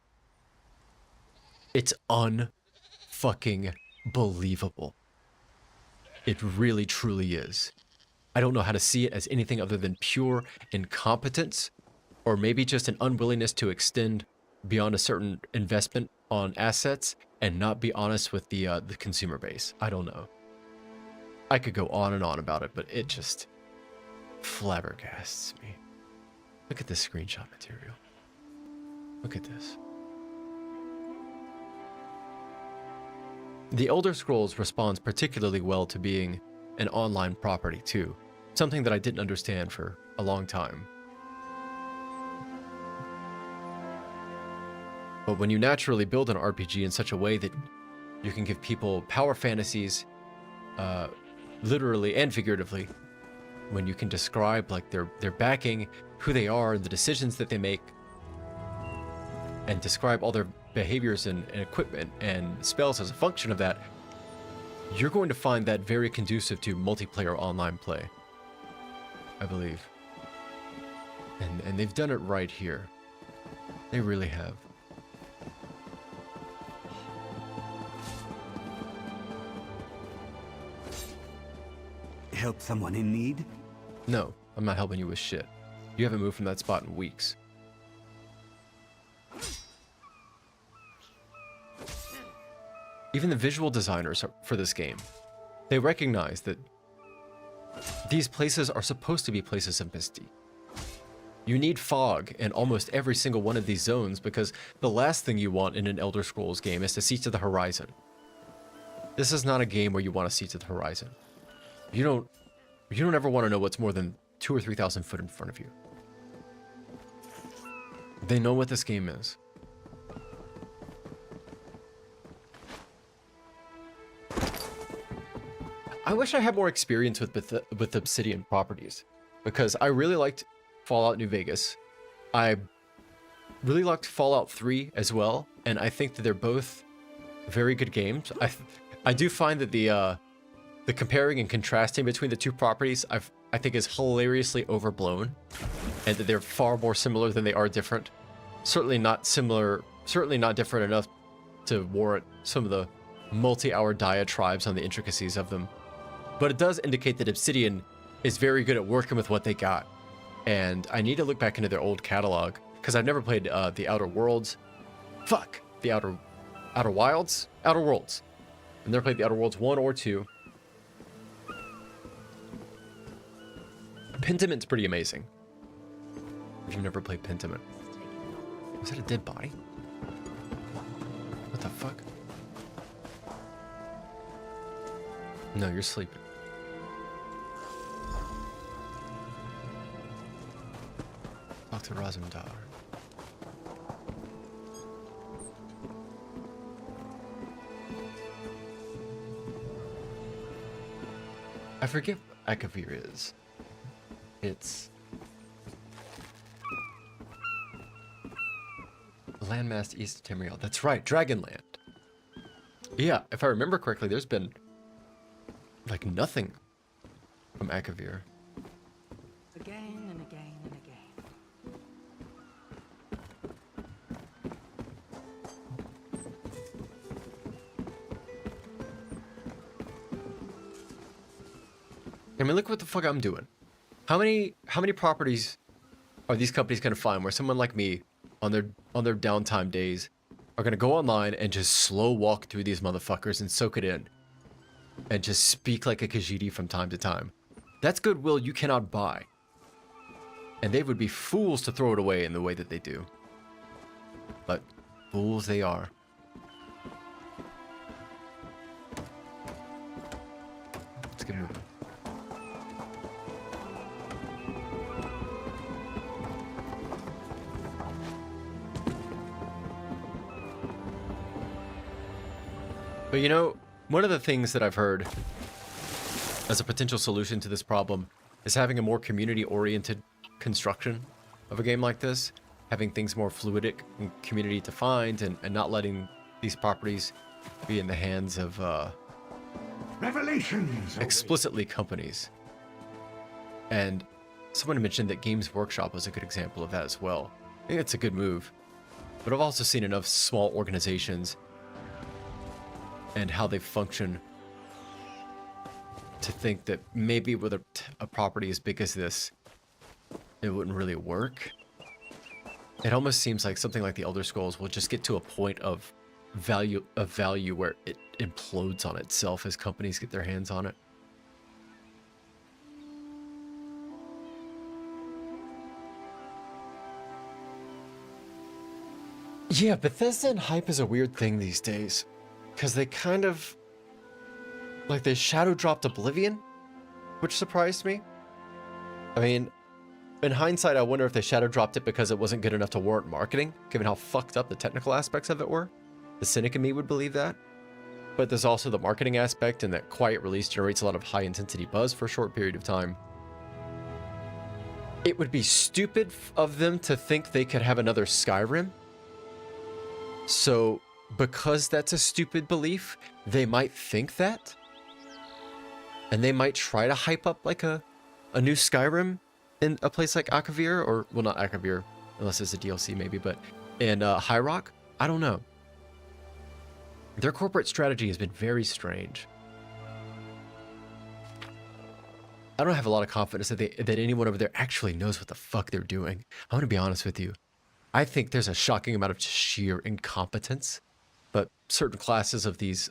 Speaker 1: It's unfucking believable. It really, truly is. I don't know how to see it as anything other than pure incompetence, or maybe just an unwillingness to extend beyond a certain investment on assets and not be honest with the consumer base. I don't know. I could go on and on about it, but it just flabbergasts me. Look at this screenshot material. Look at this. The Elder Scrolls responds particularly well to being an online property too, something that I didn't understand for a long time. But when you naturally build an RPG in such a way that you can give people power fantasies, literally and figuratively, when you can describe like their backing, who they are, and the decisions that they make, and describe all their behaviors and equipment and spells as a function of that, you're going to find that very conducive to multiplayer online play, I believe. And they've done it right here. They really have.
Speaker 3: Help someone in need?
Speaker 1: No, I'm not helping you with shit. You haven't moved from that spot in weeks. Even the visual designers for this game, they recognize that these places are supposed to be places of mystique. You need fog in almost every single one of these zones because the last thing you want in an Elder Scrolls game is to see to the horizon. This is not a game where you want to see to the horizon. You don't ever want to know what's more than 2,000 or 3,000 foot in front of you. They know what this game is. I wish I had more experience with Obsidian properties, because I really liked Fallout New Vegas. I really liked Fallout 3 as well, and I think that they're both very good games. I do find that the comparing and contrasting between the two properties I think is hilariously overblown, and that they're far more similar than they are different. Certainly not similar, certainly not different enough to warrant some of the multi-hour diatribes on the intricacies of them. But it does indicate that Obsidian is very good at working with what they got. And I need to look back into their old catalog, because I've never played the Outer Worlds. Fuck! The Outer Wilds? Outer Worlds. I've never played the Outer Worlds 1 or 2. Pentiment's pretty amazing. If you've never played Pentiment. Was that a dead body? What the fuck? No, you're sleeping. Talk to Razumdar. I forget what Akavir is. It's landmass east of Tamriel. That's right, Dragonland. Yeah, if I remember correctly, there's been like nothing from Akavir.
Speaker 11: Again and again and again.
Speaker 1: I mean, look what the fuck I'm doing. How many properties are these companies gonna find where someone like me, on their downtime days, are gonna go online and just slow walk through these motherfuckers and soak it in, and just speak like a Khajiti from time to time? That's goodwill you cannot buy, and they would be fools to throw it away in the way that they do. But fools they are. Let's get moving. But you know, one of the things that I've heard as a potential solution to this problem is having a more community-oriented construction of a game like this, having things more fluidic and community-defined, and not letting these properties be in the hands of
Speaker 10: Revelations!
Speaker 1: explicitly companies. And someone mentioned that Games Workshop was a good example of that as well. I think it's a good move. But I've also seen enough small organizations and how they function to think that maybe with a property as big as this, it wouldn't really work. It almost seems like something like the Elder Scrolls will just get to a point of value where it implodes on itself as companies get their hands on it. Yeah, Bethesda and hype is a weird thing these days. Because they kind of, like, they shadow dropped Oblivion, which surprised me. I mean, in hindsight, I wonder if they shadow dropped it because it wasn't good enough to warrant marketing, given how fucked up the technical aspects of it were. The cynic in me would believe that. But there's also the marketing aspect, and that quiet release generates a lot of high-intensity buzz for a short period of time. It would be stupid of them to think they could have another Skyrim. So, because that's a stupid belief, they might think that. And they might try to hype up like a new Skyrim in a place like Akavir, or, well, not Akavir, unless it's a DLC maybe, but in High Rock? I don't know. Their corporate strategy has been very strange. I don't have a lot of confidence that anyone over there actually knows what the fuck they're doing. I'm gonna be honest with you. I think there's a shocking amount of sheer incompetence. But certain classes of these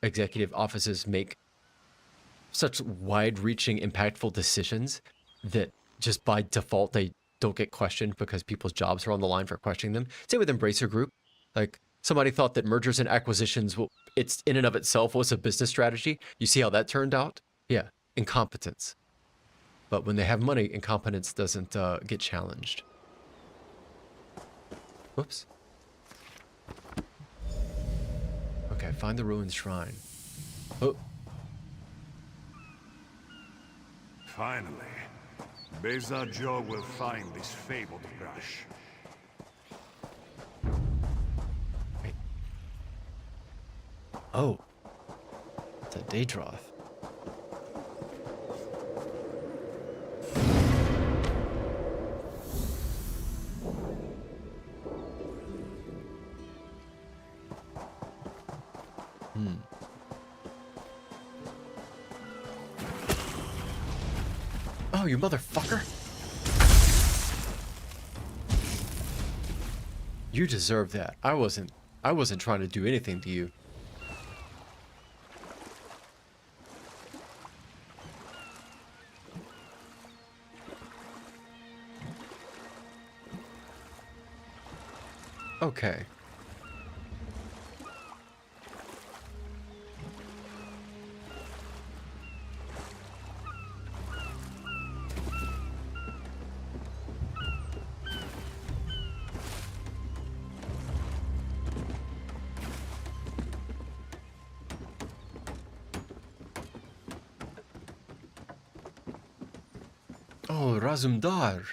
Speaker 1: executive offices make such wide-reaching, impactful decisions that just by default they don't get questioned because people's jobs are on the line for questioning them. Say with Embracer Group, like somebody thought that mergers and acquisitions, it's in and of itself was a business strategy. You see how that turned out? Yeah, incompetence. But when they have money, incompetence doesn't get challenged. Whoops. Okay, find the ruined shrine. Oh.
Speaker 8: Finally, Beza Joe will find this fabled brush.
Speaker 1: Wait. Oh. the Daedroth. Oh, you motherfucker! You deserve that. I wasn't trying to do anything to you. Okay. Oh, Razumdar.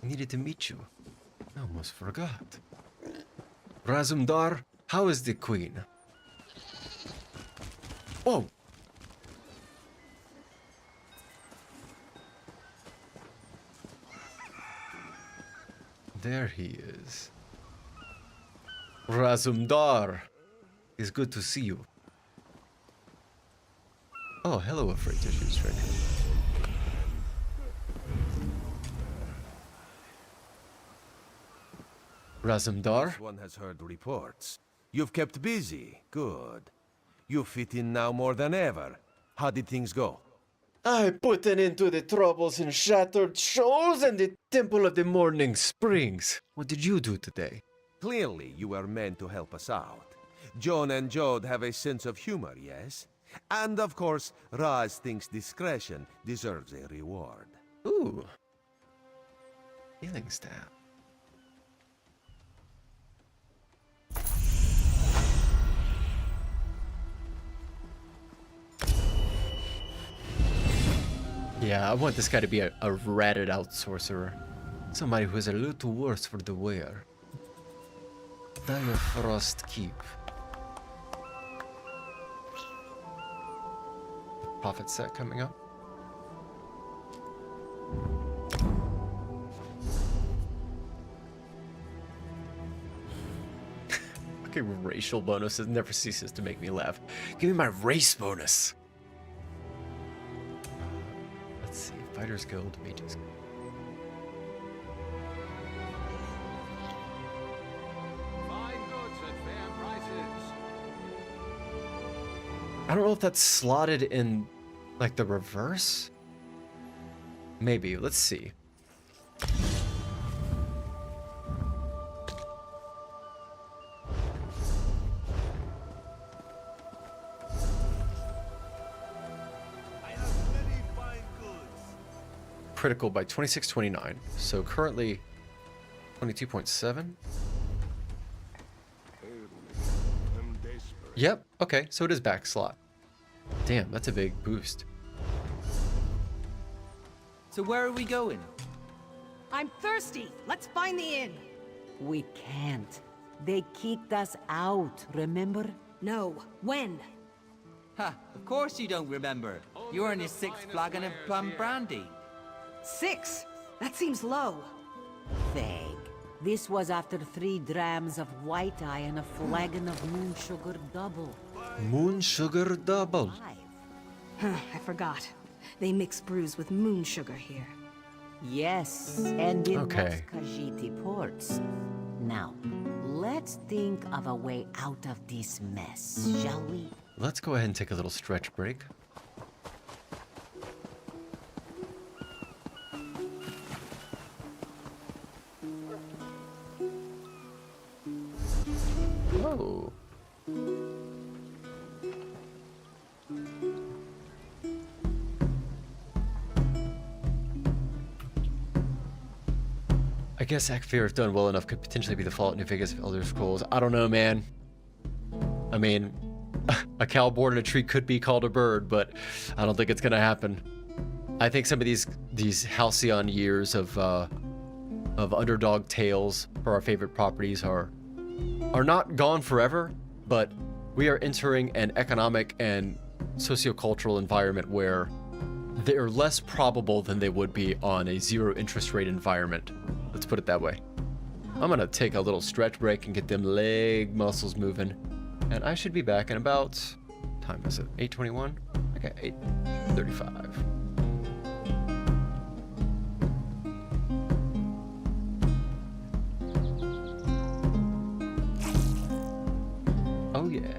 Speaker 1: I needed to meet you. I almost forgot. Razumdar, how is the queen? Whoa! There he is. Razumdar. It's good to see you. Oh, hello, afraid tissues friend. Razumdar?
Speaker 12: One has heard reports. You've kept busy. Good. You fit in now more than ever. How did things go?
Speaker 1: I put an end to the troubles in Shattered Shoals and the Temple of the Morning Springs. What did you do today?
Speaker 12: Clearly, you were meant to help us out. Joan and Jode have a sense of humor, yes? And of course, Raz thinks discretion deserves a reward.
Speaker 1: Ooh. Healing staff. Yeah, I want this guy to be a ratted out sorcerer. Somebody who is a little worse for the wear. Dire Frost Keep. Prophet set coming up. Fucking racial bonuses never ceases to make me laugh. Give me my race bonus. Let's see, Fighters Guild, Mages. I don't know if that's slotted in, like, the reverse? Maybe. Let's see. Critical by 2629. So currently 22.7. Yep, okay, so it is back slot. Damn, that's a big boost.
Speaker 13: So where are we going?
Speaker 11: I'm thirsty. Let's find the inn.
Speaker 14: We can't. They kicked us out, remember?
Speaker 11: No. When?
Speaker 13: Ha, of course you don't remember. You're on your 6th flagon of plum brandy.
Speaker 11: 6? That seems low.
Speaker 14: Vague. This was after 3 drams of white eye and a flagon of moon sugar double.
Speaker 1: Moon sugar double.
Speaker 11: I forgot. They mix brews with moon sugar here.
Speaker 14: Yes, and in most
Speaker 1: Okay.
Speaker 14: Khajiti ports. Now, let's think of a way out of this mess, shall we?
Speaker 1: Let's go ahead and take a little stretch break. Whoa. I guess Akfir, if done well enough, could potentially be the Fallout New Vegas of Elder Scrolls. I don't know, man. I mean, a cow born in a tree could be called a bird, but I don't think it's gonna happen. I think some of these halcyon years of underdog tales for our favorite properties are not gone forever, but we are entering an economic and sociocultural environment where they're less probable than they would be on a zero interest rate environment. Let's put it that way. I'm gonna take a little stretch break and get them leg muscles moving. And I should be back in about, time is it, 8:21? Okay, 8:35. Oh yeah.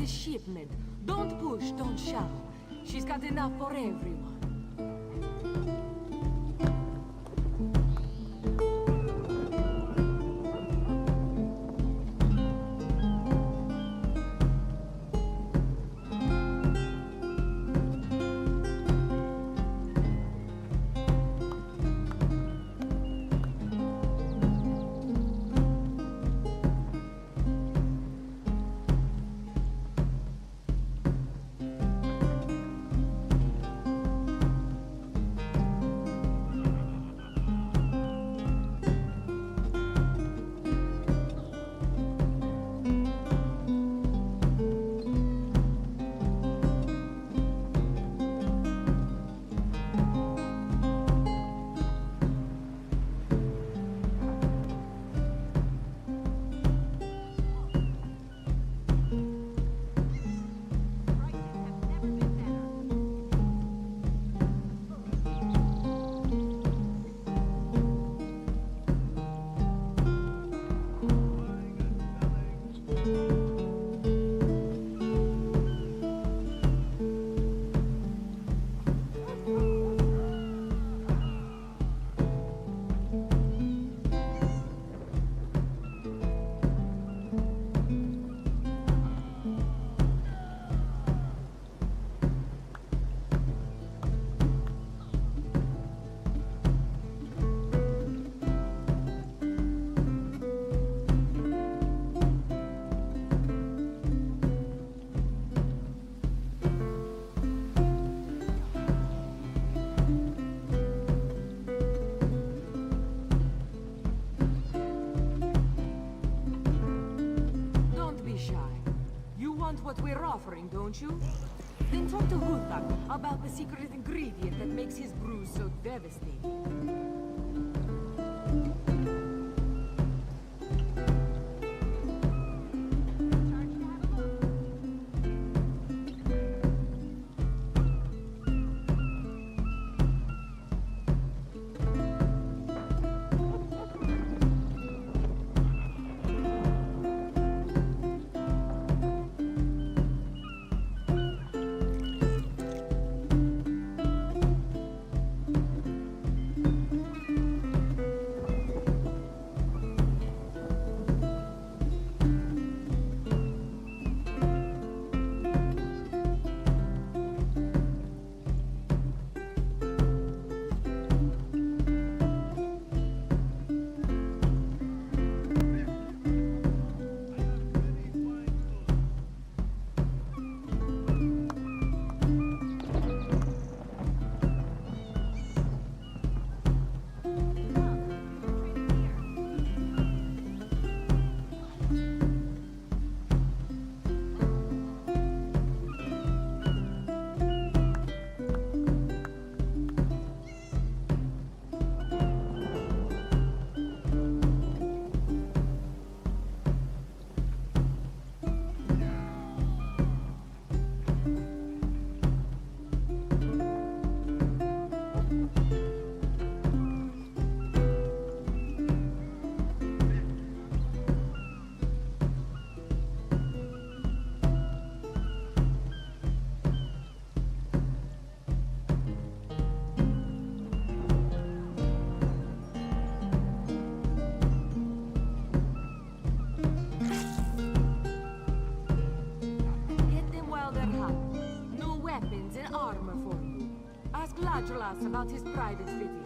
Speaker 15: Shipment. Don't push, don't shove. She's got enough for everyone. What we're offering, don't you? Then talk to Hutak about the secret ingredient that makes his brew so devastating. much less about his private fittings.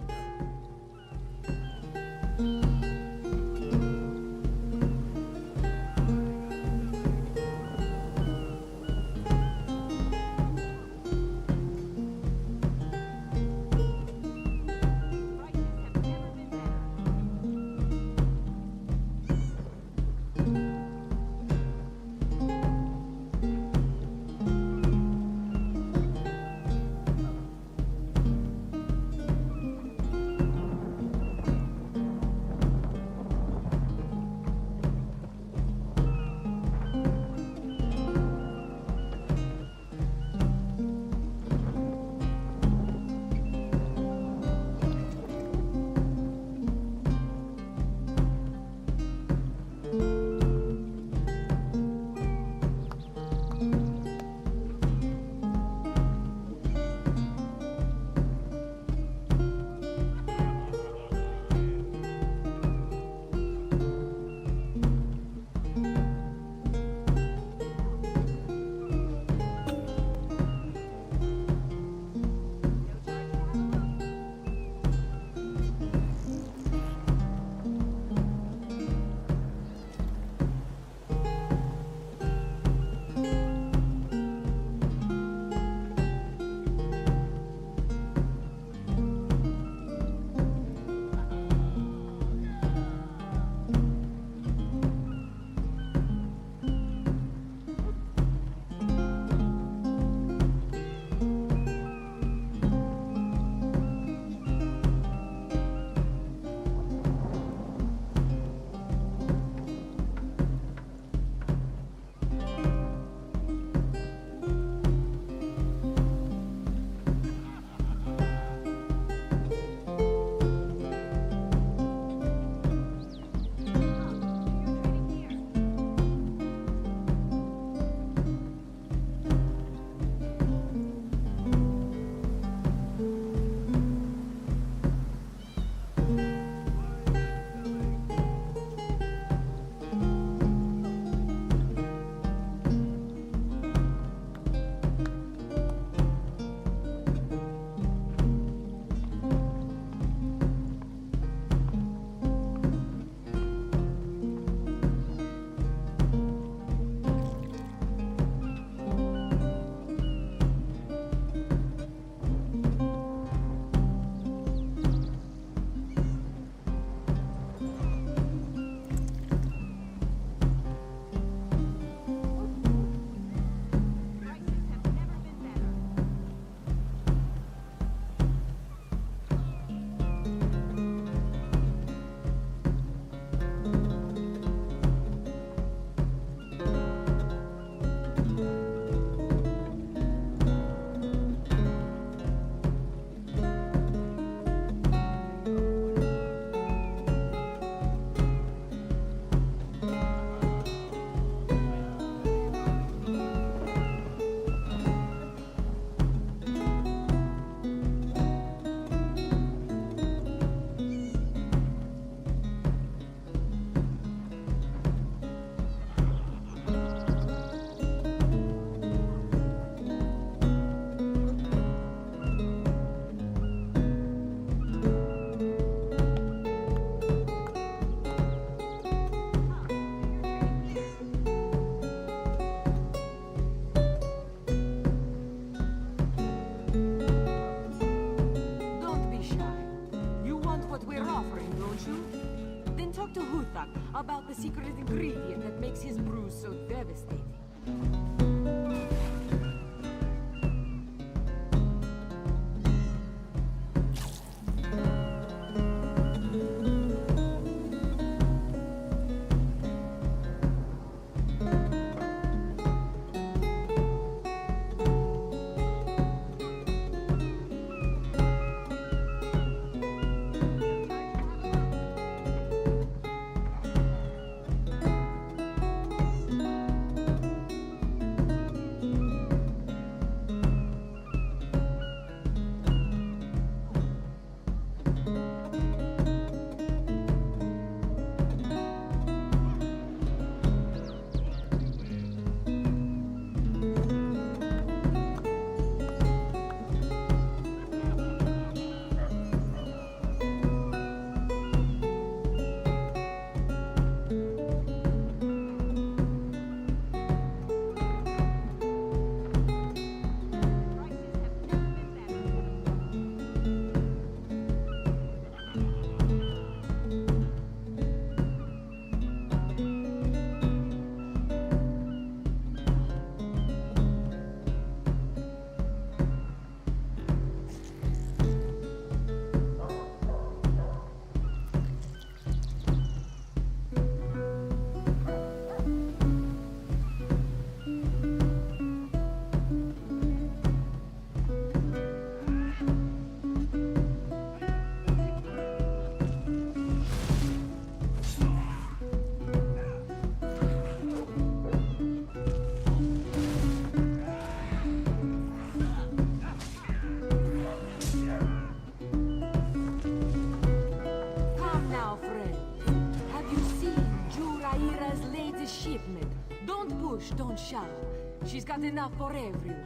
Speaker 15: About the secret ingredient that makes his brew so devastating. shallow. She's got enough for everyone.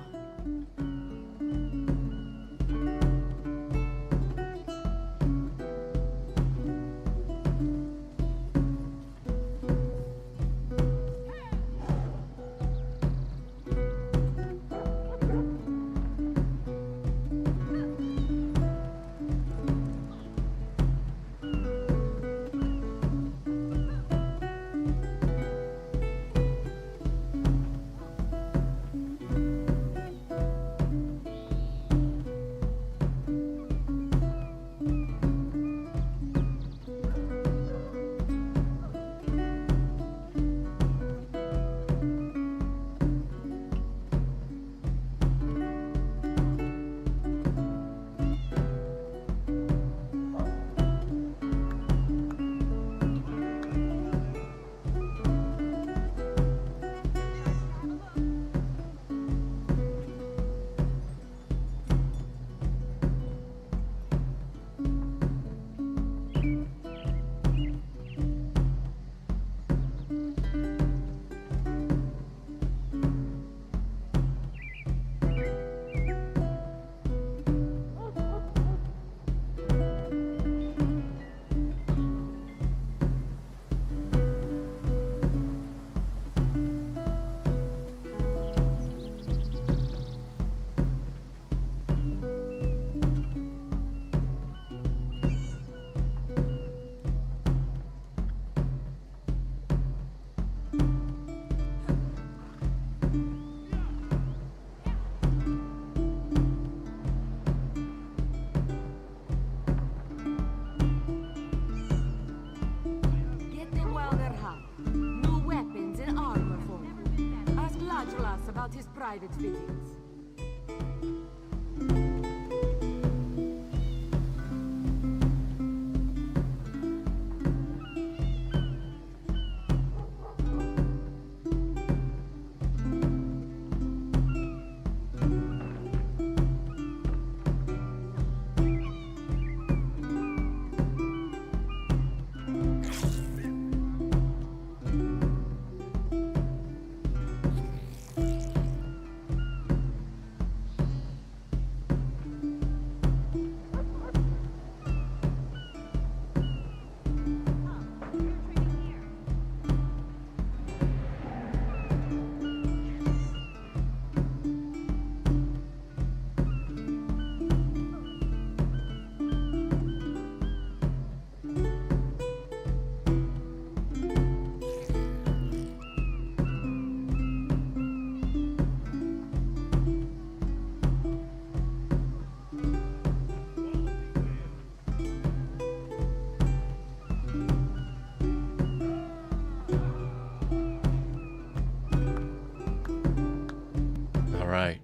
Speaker 15: About his private fittings.
Speaker 1: Right.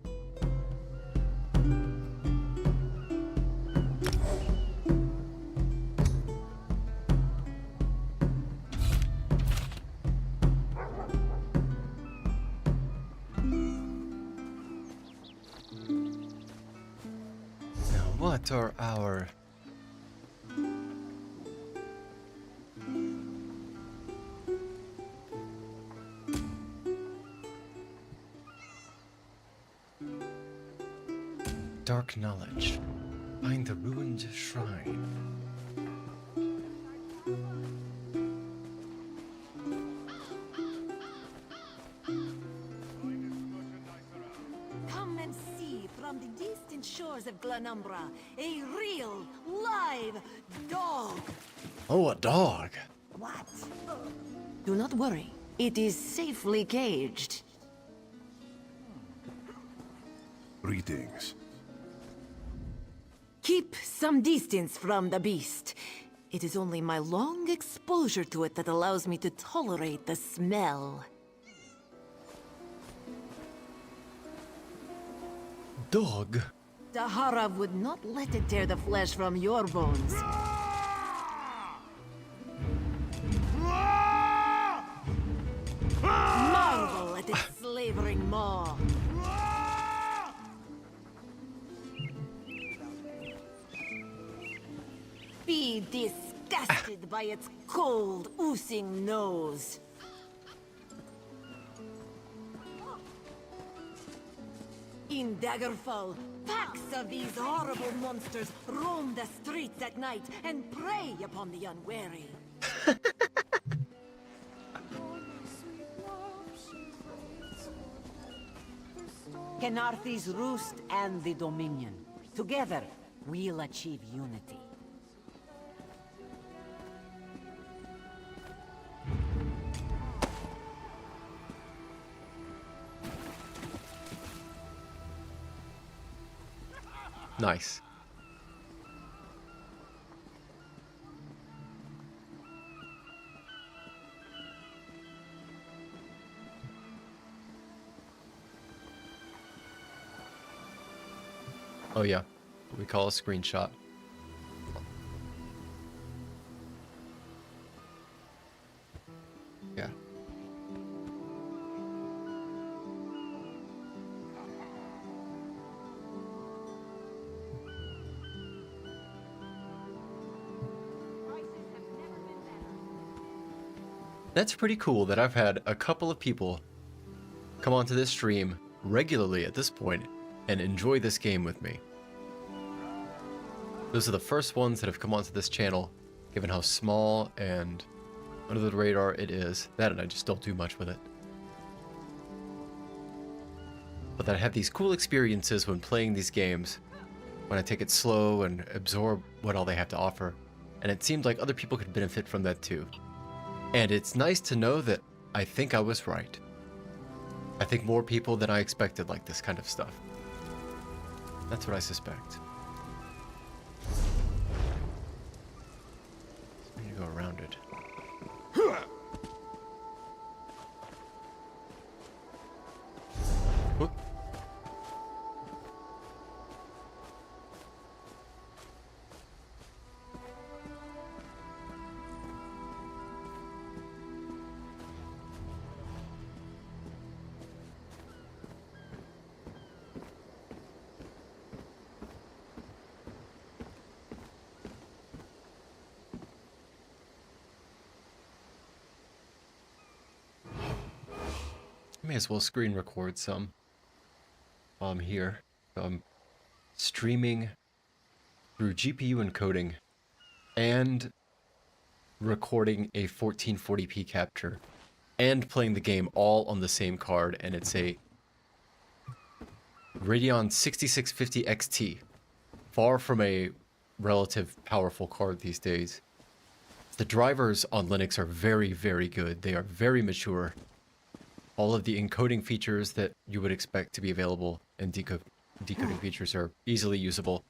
Speaker 1: Now, what are our dark knowledge? Find the ruined shrine.
Speaker 14: Come and see from the distant shores of Glanumbra a real, live dog.
Speaker 1: Oh, a dog.
Speaker 14: What? Do not worry. It is safely caged.
Speaker 8: Greetings.
Speaker 14: Keep some distance from the beast. It is only my long exposure to it that allows me to tolerate the smell.
Speaker 1: Dog?
Speaker 14: Dahara would not let it tear the flesh from your bones. Marvel at its slavering maw. Be disgusted by its cold, oozing nose. In Daggerfall, packs of these horrible monsters roam the streets at night and prey upon the unwary.
Speaker 11: Khenarthi's Roost and the Dominion. Together, we'll achieve unity.
Speaker 1: Nice. Oh yeah, what we call a screenshot. Yeah. That's pretty cool that I've had a couple of people come onto this stream regularly at this point and enjoy this game with me. Those are the first ones that have come onto this channel, given how small and under the radar it is. That and I just don't do much with it. But that I have these cool experiences when playing these games, when I take it slow and absorb what all they have to offer. And it seemed like other people could benefit from that too. And it's nice to know that I think I was right. I think more people than I expected like this kind of stuff. That's what I suspect. I need to go around it. Whoop. May as well screen record some while I'm here. So I'm streaming through GPU encoding and recording a 1440p capture and playing the game all on the same card, and it's a Radeon 6650 XT. Far from a relative powerful card these days. The drivers on Linux are very, very good. They are very mature. All of the encoding features that you would expect to be available and decoding features are easily usable,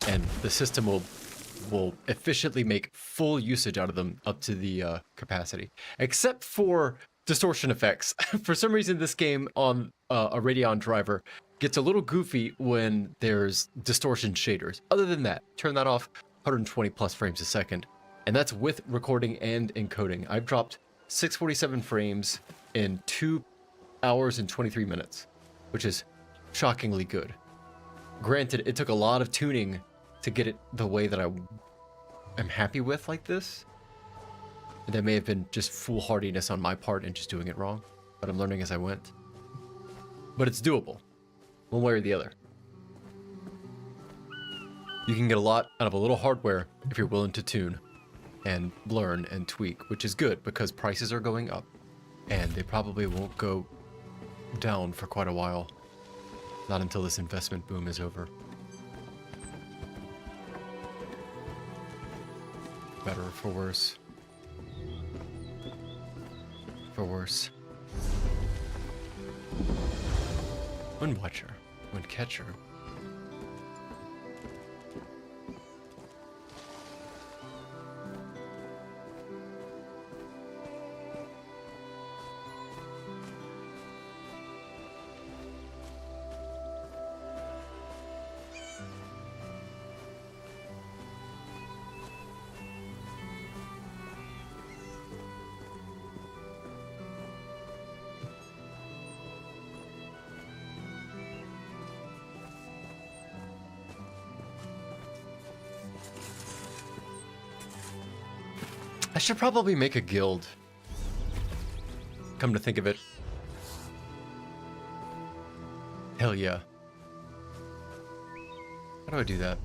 Speaker 1: and the system will efficiently make full usage out of them up to the capacity, except for distortion effects. For some reason, this game on a Radeon driver gets a little goofy when there's distortion shaders. Other than that, turn that off, 120 plus frames a second, and that's with recording and encoding. I've dropped 647 frames in 2 hours and 23 minutes, which is shockingly good. Granted, it took a lot of tuning to get it the way that I am happy with like this. And that may have been just foolhardiness on my part and just doing it wrong, but I'm learning as I went. But it's doable, one way or the other. You can get a lot out of a little hardware if you're willing to tune and learn and tweak, which is good because prices are going up and they probably won't go down for quite a while. Not until this investment boom is over. Better or for worse. For worse. Windwatcher. Windcatcher. I should probably make a guild. Come to think of it. Hell yeah. How do I do that?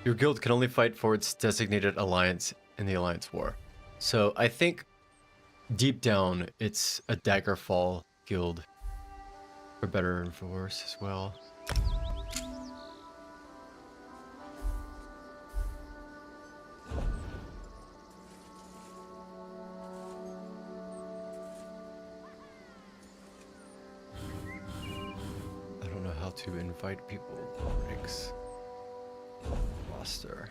Speaker 1: Your guild can only fight for its designated alliance in the Alliance War. So I think deep down it's a Daggerfall guild. For better and for worse as well. I don't know how to invite people. Rigs. Roster.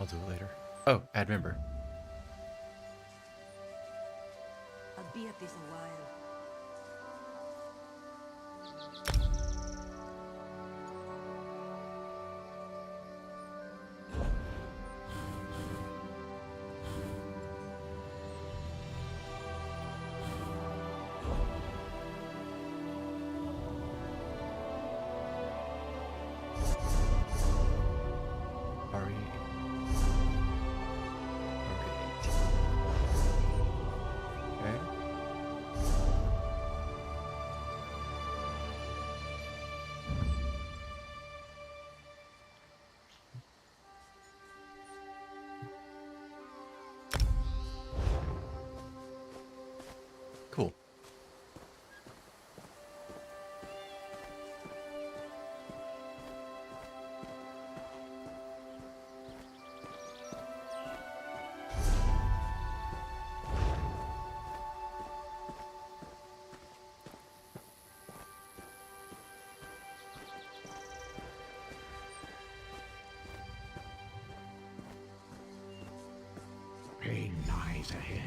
Speaker 1: I'll do it later. Oh, add member.
Speaker 15: I'll be at this a while. Cool.
Speaker 10: Pain lies ahead.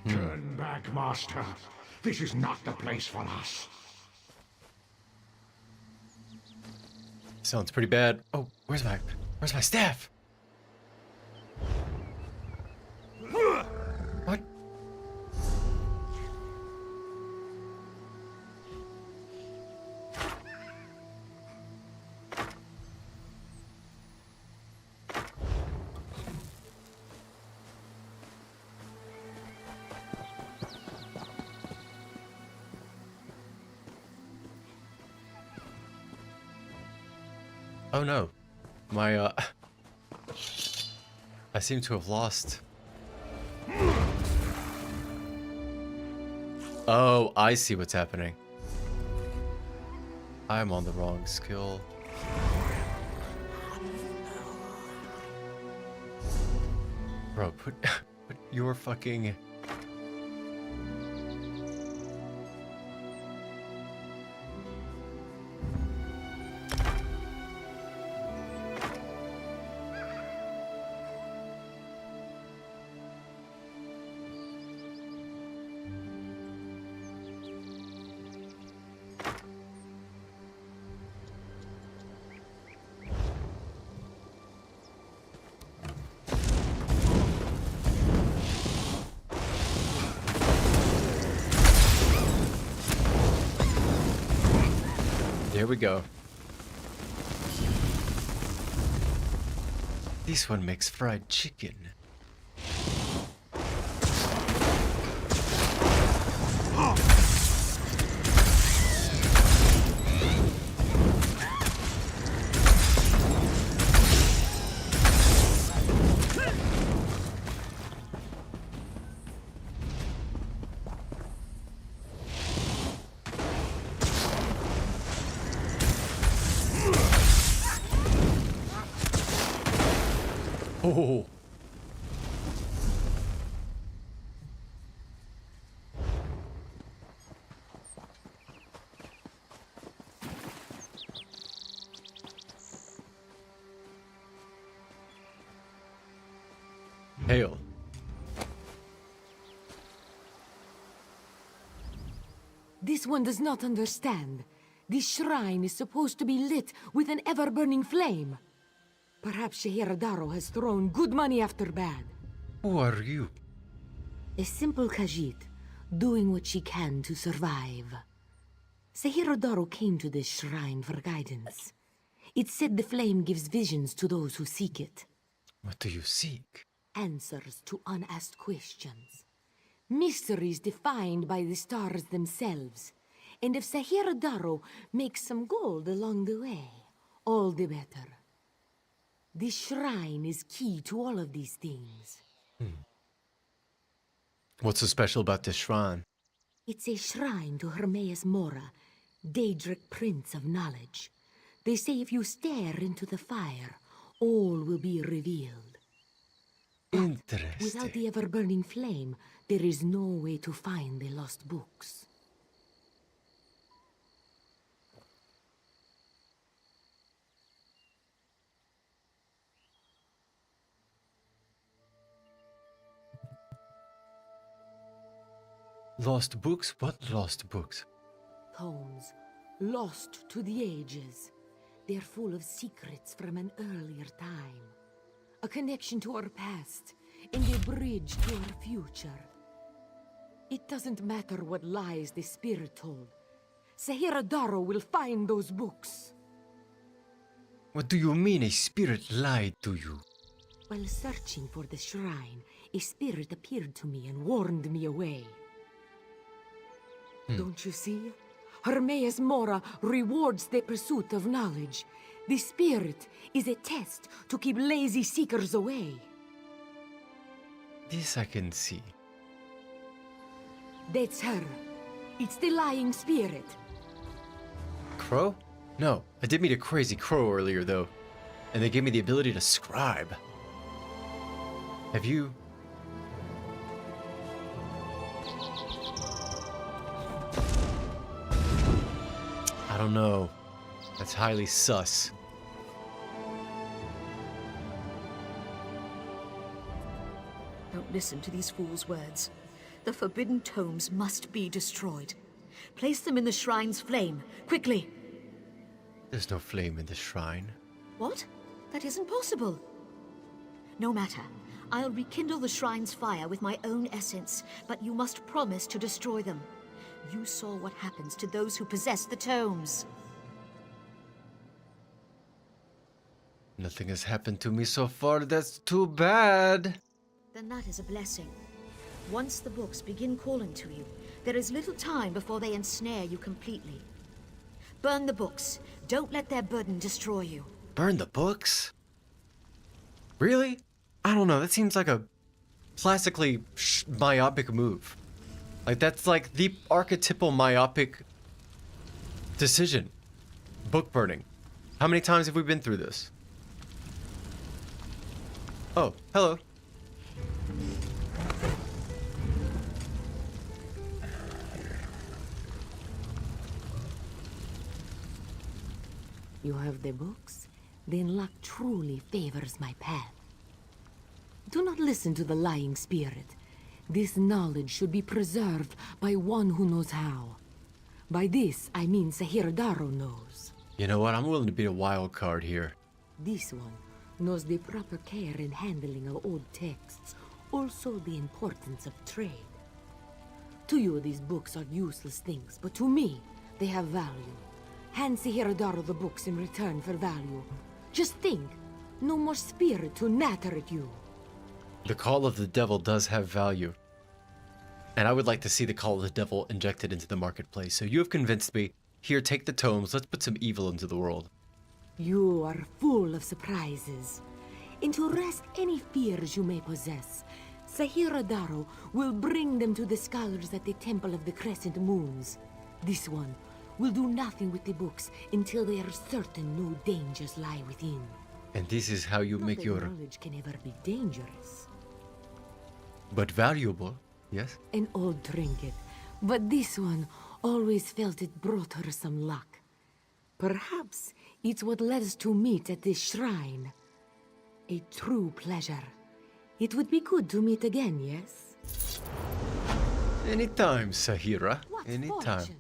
Speaker 10: Turn back, Master. This is not the place for us.
Speaker 1: Sounds pretty bad. Oh, where's my staff? What? Oh no, my I seem to have lost. Oh, I see what's happening. I'm on the wrong skill. Bro, put your fucking... There we go. This one makes fried chicken. Oh. Hail.
Speaker 15: This one does not understand. This shrine is supposed to be lit with an ever-burning flame. Perhaps Shehiradaro has thrown good money after bad.
Speaker 1: Who are you?
Speaker 11: A simple Khajit, doing what she can to survive. Sehirodoro came to this shrine for guidance. It said the flame gives visions to those who seek it.
Speaker 1: What do you seek?
Speaker 11: Answers to unasked questions. Mysteries defined by the stars themselves. And if Sehirodoro makes some gold along the way, all the better. This shrine is key to all of these things.
Speaker 1: What's so special about this shrine?
Speaker 11: It's a shrine to Hermaeus Mora, Daedric Prince of Knowledge. They say if you stare into the fire, all will be revealed. But
Speaker 1: Interesting.
Speaker 11: without the ever-burning flame, there is no way to find the lost books.
Speaker 1: Lost books? What lost books?
Speaker 11: Tomes, lost to the ages. They're full of secrets from an earlier time. A connection to our past, and a bridge to our future. It doesn't matter what lies the spirit told. Sehirodoro will find those books.
Speaker 1: What do you mean a spirit lied to you?
Speaker 11: While searching for the shrine, a spirit appeared to me and warned me away. Don't you see? Hermaeus Mora rewards the pursuit of knowledge. The spirit is a test to keep lazy seekers away.
Speaker 1: This I can see.
Speaker 11: That's her. It's the lying spirit.
Speaker 1: Crow? No, I did meet a crazy crow earlier though. And they gave me the ability to scribe. Have you... I don't know. That's highly sus.
Speaker 2: Don't listen to these fools' words. The forbidden tomes must be destroyed. Place them in the shrine's flame, quickly.
Speaker 1: There's no flame in the shrine.
Speaker 2: What? That isn't possible. No matter. I'll rekindle the shrine's fire with my own essence, but you must promise to destroy them. You saw what happens to those who possess the tomes.
Speaker 1: Nothing has happened to me so far. That's too bad.
Speaker 2: Then that is a blessing. Once the books begin calling to you, there is little time before they ensnare you completely. Burn the books. Don't let their burden destroy you.
Speaker 1: Burn the books? Really? I don't know. That seems like a classically myopic move. Like, that's like the archetypal myopic decision. Book burning. How many times have we been through this? Oh, hello.
Speaker 11: You have the books? Then luck truly favors my path. Do not listen to the lying spirit. This knowledge should be preserved by one who knows how. By this, I mean Sehirodoro knows.
Speaker 1: You know what? I'm willing to be a wild card here.
Speaker 11: This one knows the proper care and handling of old texts, also the importance of trade. To you, these books are useless things, but to me, they have value. Hand Sehirodoro the books in return for value. Just think, no more spirit to natter at you.
Speaker 1: The Call of the Devil does have value. And I would like to see the Call of the Devil injected into the marketplace. So you have convinced me. Here, take the tomes. Let's put some evil into the world.
Speaker 11: You are full of surprises. And to rest any fears you may possess, Sehirodoro will bring them to the scholars at the Temple of the Crescent Moons. This one will do nothing with the books until they are certain no dangers lie within.
Speaker 1: And this is how you
Speaker 11: Not
Speaker 1: make
Speaker 11: that
Speaker 1: your...
Speaker 11: knowledge can ever be dangerous.
Speaker 1: But valuable, yes?
Speaker 11: An old trinket, but this one always felt it brought her some luck. Perhaps it's what led us to meet at this shrine. A true pleasure. It would be good to meet again, yes?
Speaker 1: Anytime, Sahira.
Speaker 11: What
Speaker 1: Anytime.
Speaker 11: fortune.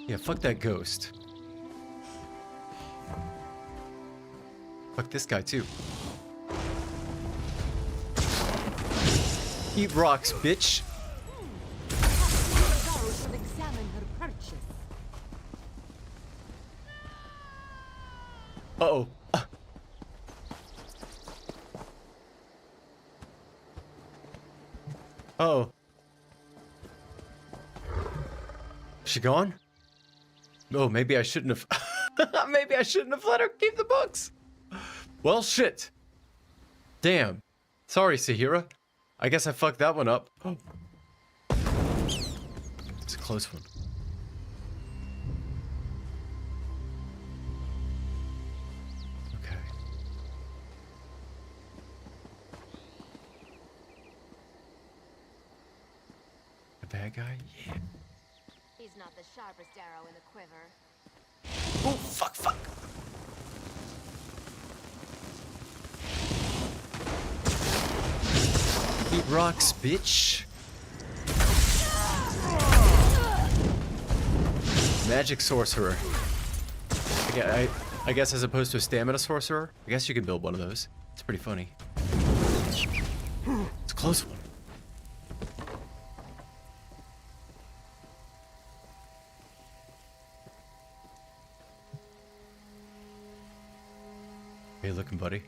Speaker 1: Yeah, fuck that ghost. Fuck this guy too. Eat rocks, bitch.
Speaker 15: Should examine her purchase.
Speaker 1: Uh-oh. Uh-oh. She gone? Oh, maybe I shouldn't have. Maybe I shouldn't have let her keep the books. Well, shit. Damn. Sorry, Sahira. I guess I fucked that one up. It's a close one. Okay. The bad guy? Yeah.
Speaker 16: He's not the sharpest arrow in the quiver.
Speaker 1: Oh, fuck, fuck. Eat rocks, bitch. Magic sorcerer. I guess as opposed to a stamina sorcerer, I guess you can build one of those. It's pretty funny. It's a close one. How you looking, buddy?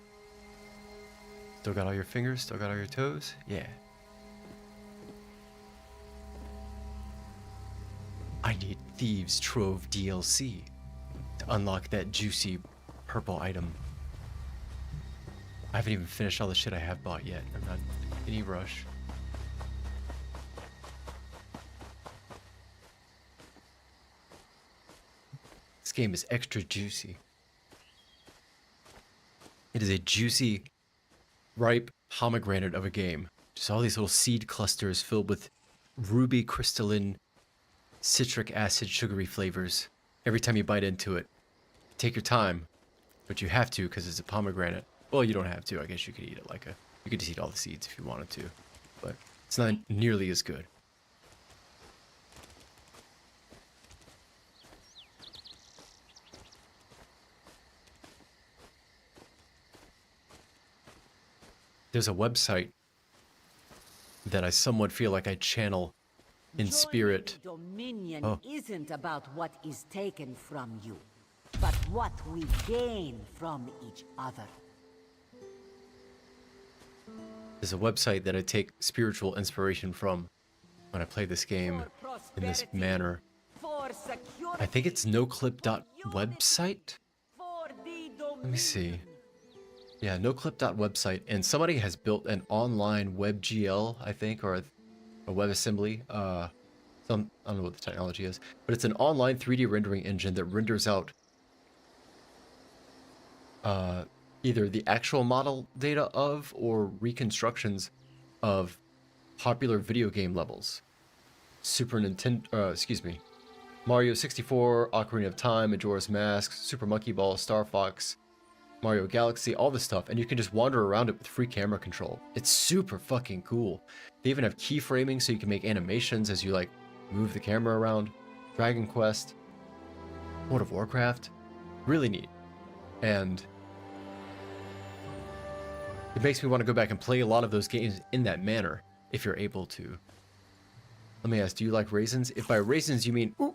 Speaker 1: Still got all your fingers? Still got all your toes? Yeah. I need Thieves' Trove DLC to unlock that juicy purple item. I haven't even finished all the shit I have bought yet. I'm not in any rush. This game is extra juicy. It is a juicy, ripe pomegranate of a game. Just all these little seed clusters filled with ruby crystalline citric acid sugary flavors. Every time you bite into it, take your time, but you have to because it's a pomegranate. Well, you don't have to. I guess you could eat it like a... You could just eat all the seeds if you wanted to, but it's not nearly as good. There's a website that I somewhat feel like I channel in spirit.
Speaker 17: Dominion isn't about what is taken from you, but what we gain from each other.
Speaker 1: There's a website that I take spiritual inspiration from when I play this game in this manner. I think it's noclip.website? Let me see. Yeah, noclip.website, and somebody has built an online WebGL, I think, or a WebAssembly. I don't know what the technology is, but it's an online 3D rendering engine that renders out either the actual model data of or reconstructions of popular video game levels. Super Nintendo, excuse me, Mario 64, Ocarina of Time, Majora's Mask, Super Monkey Ball, Star Fox, Mario Galaxy, all this stuff, and you can just wander around it with free camera control. It's super fucking cool. They even have keyframing so you can make animations as you like move the camera around. Dragon Quest, World of Warcraft, really neat. And it makes me want to go back and play a lot of those games in that manner, if you're able to. Let me ask, do you like raisins? If by raisins you mean... Ooh.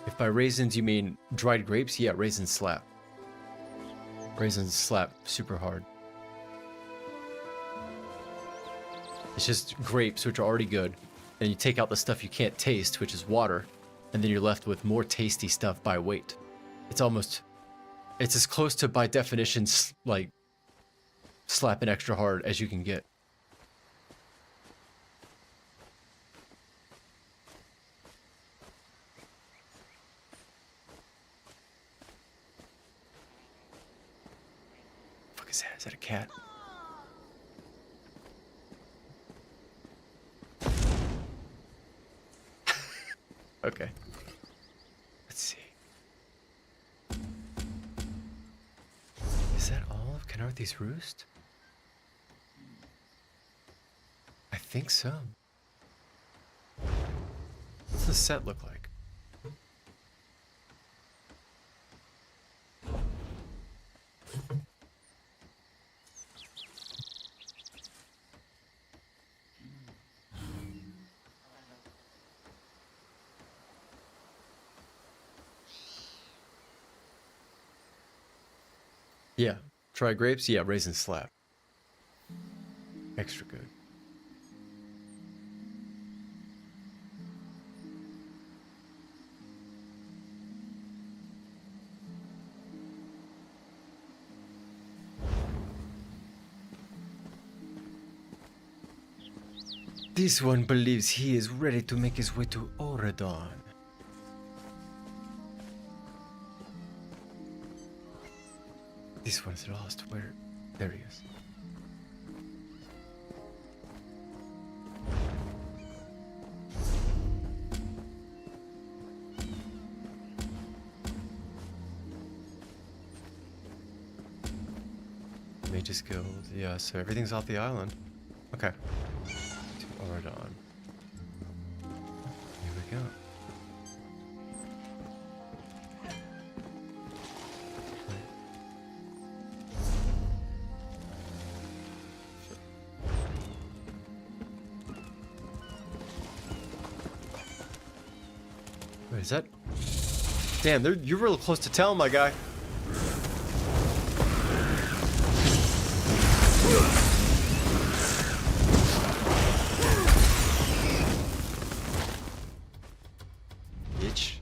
Speaker 1: If by raisins you mean dried grapes, yeah, raisins slap. Raisins slap super hard. It's just grapes, which are already good, and you take out the stuff you can't taste, which is water, and then you're left with more tasty stuff by weight. It's as close to, by definition, like, slapping extra hard as you can get. What the fuck is that? Is that a cat? Okay. Let's see. Is that all of Khenarthi's Roost? I think so. What's the set look like? Yeah. Try grapes? Yeah, raisin slap. Extra good. This one believes he is ready to make his way to Oredon. This one's lost. Where? There he is. Mage's Guild. Yeah, so everything's off the island. Okay. To Oredon. Here we go. Wait, is that? Damn, you're real close to town, my guy. Bitch.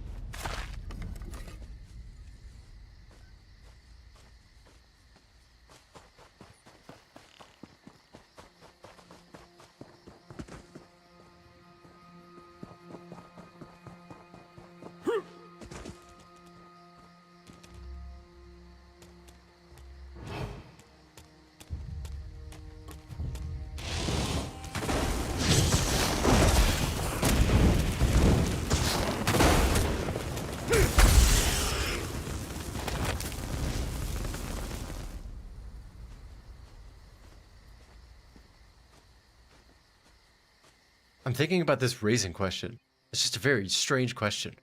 Speaker 1: I'm thinking about this raisin question. It's just a very strange question.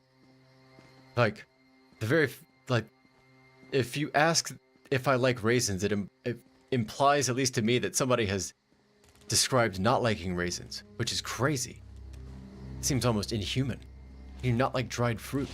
Speaker 1: Like, if you ask if I like raisins, it implies, at least to me, that somebody has described not liking raisins, which is crazy. It seems almost inhuman. You not like dried fruit.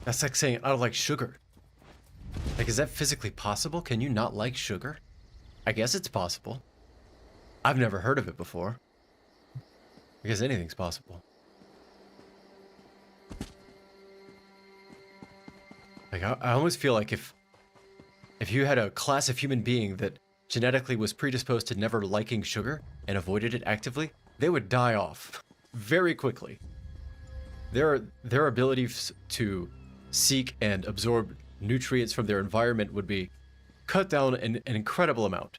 Speaker 1: That's like saying I don't like sugar. Like, is that physically possible? Can you not like sugar? I guess it's possible. I've never heard of it before. I guess anything's possible. Like, I almost feel like if you had a class of human being that genetically was predisposed to never liking sugar and avoided it actively, they would die off very quickly. Their abilities to seek and absorb nutrients from their environment would be cut down an incredible amount.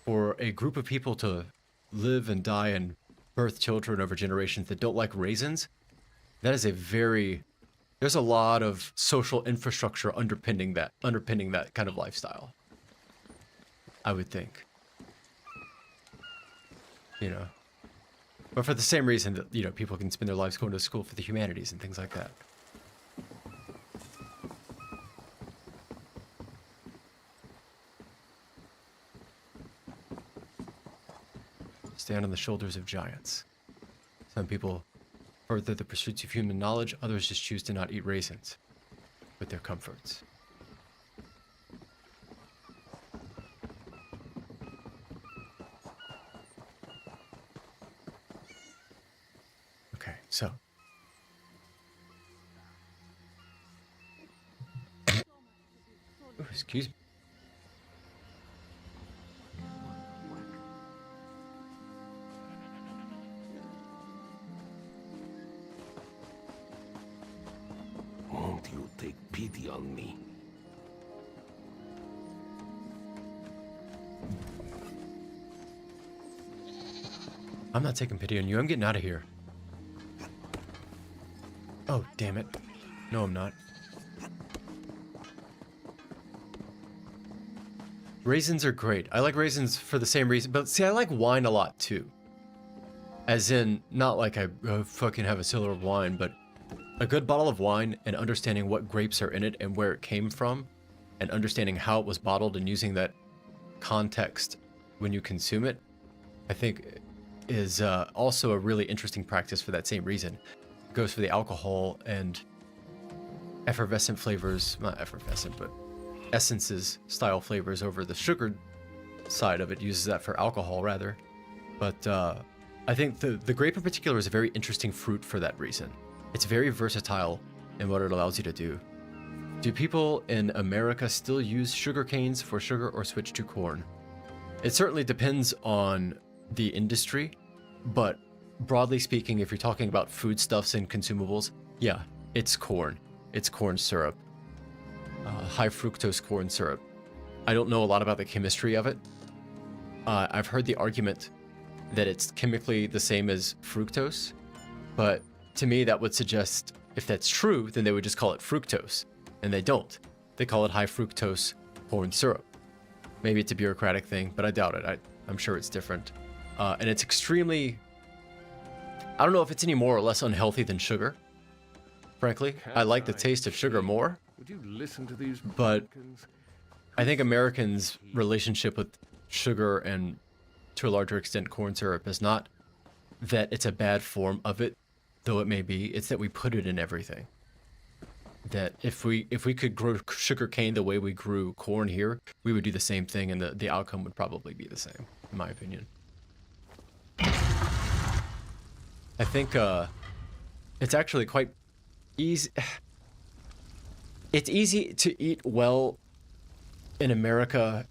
Speaker 1: For a group of people to live and die and birth children over generations that don't like raisins, that is there's a lot of social infrastructure underpinning that kind of lifestyle, I would think. You know. But for the same reason that, you know, people can spend their lives going to school for the humanities and things like that. Stand on the shoulders of giants. Some people further the pursuits of human knowledge, others just choose to not eat raisins with their comforts. Okay, so. Ooh, excuse me.
Speaker 18: Won't you take pity on me?
Speaker 1: I'm not taking pity on you. I'm getting out of here. Oh, damn it. No, I'm not. Raisins are great. I like raisins for the same reason, but see, I like wine a lot too. As in, not like I fucking have a cellar of wine, but a good bottle of wine and understanding what grapes are in it and where it came from, and understanding how it was bottled and using that context when you consume it, I think is also a really interesting practice for that same reason. It goes for the alcohol and effervescent flavors, not effervescent, but essences style flavors over the sugar side of it, uses that for alcohol rather. But I think the grape in particular is a very interesting fruit for that reason. It's very versatile in what it allows you to do. Do people in America still use sugar canes for sugar or switch to corn? It certainly depends on the industry, but broadly speaking, if you're talking about foodstuffs and consumables, yeah, it's corn. It's corn syrup. High fructose corn syrup. I don't know a lot about the chemistry of it. I've heard the argument that it's chemically the same as fructose, but to me that would suggest if that's true, then they would just call it fructose, and they don't. They call it high fructose corn syrup. Maybe it's a bureaucratic thing, but I doubt it. I'm sure it's different. And it's extremely... I don't know if it's any more or less unhealthy than sugar. Frankly, I like the taste of sugar more.
Speaker 8: Would you listen to these
Speaker 1: but I think Americans' relationship with sugar and to a larger extent corn syrup is not that it's a bad form of it, though it may be. It's that we put it in everything. That if we could grow sugar cane the way we grew corn here, we would do the same thing, and the outcome would probably be the same, in my opinion. I think it's actually quite easy. It's easy to eat well in America.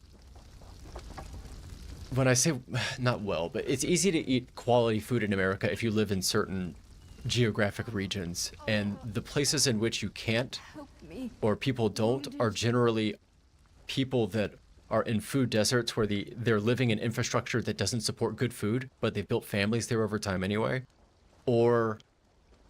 Speaker 1: When I say not well, but it's easy to eat quality food in America if you live in certain geographic regions, and the places in which you can't or people don't are generally people that are in food deserts where they're living in infrastructure that doesn't support good food, but they've built families there over time anyway, or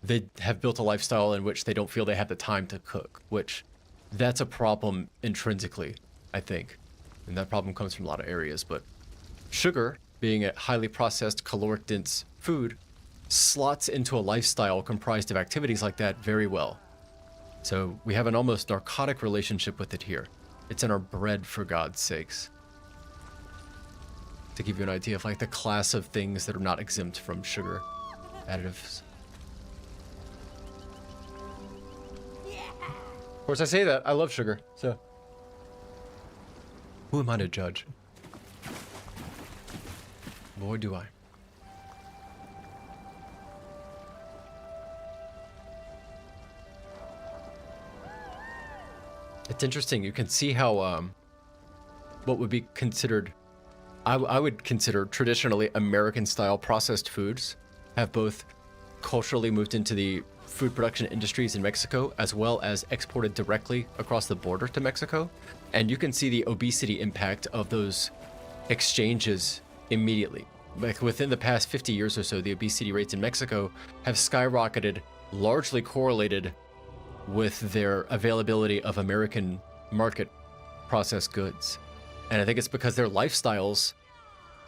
Speaker 1: they have built a lifestyle in which they don't feel they have the time to cook, which that's a problem intrinsically, I think. And that problem comes from a lot of areas, but sugar, being a highly processed, caloric-dense food, slots into a lifestyle comprised of activities like that very well. So we have an almost narcotic relationship with it here. It's in our bread, for God's sakes. To give you an idea of like the class of things that are not exempt from sugar additives. Of course, I say that. I love sugar, so who am I to judge? Boy, do I. It's interesting. You can see how what would be considered, I would consider traditionally American-style processed foods have both culturally moved into the food production industries in Mexico, as well as exported directly across the border to Mexico. And you can see the obesity impact of those exchanges immediately. Like within the past 50 years or so, the obesity rates in Mexico have skyrocketed, largely correlated with their availability of American market processed goods. And I think it's because their lifestyles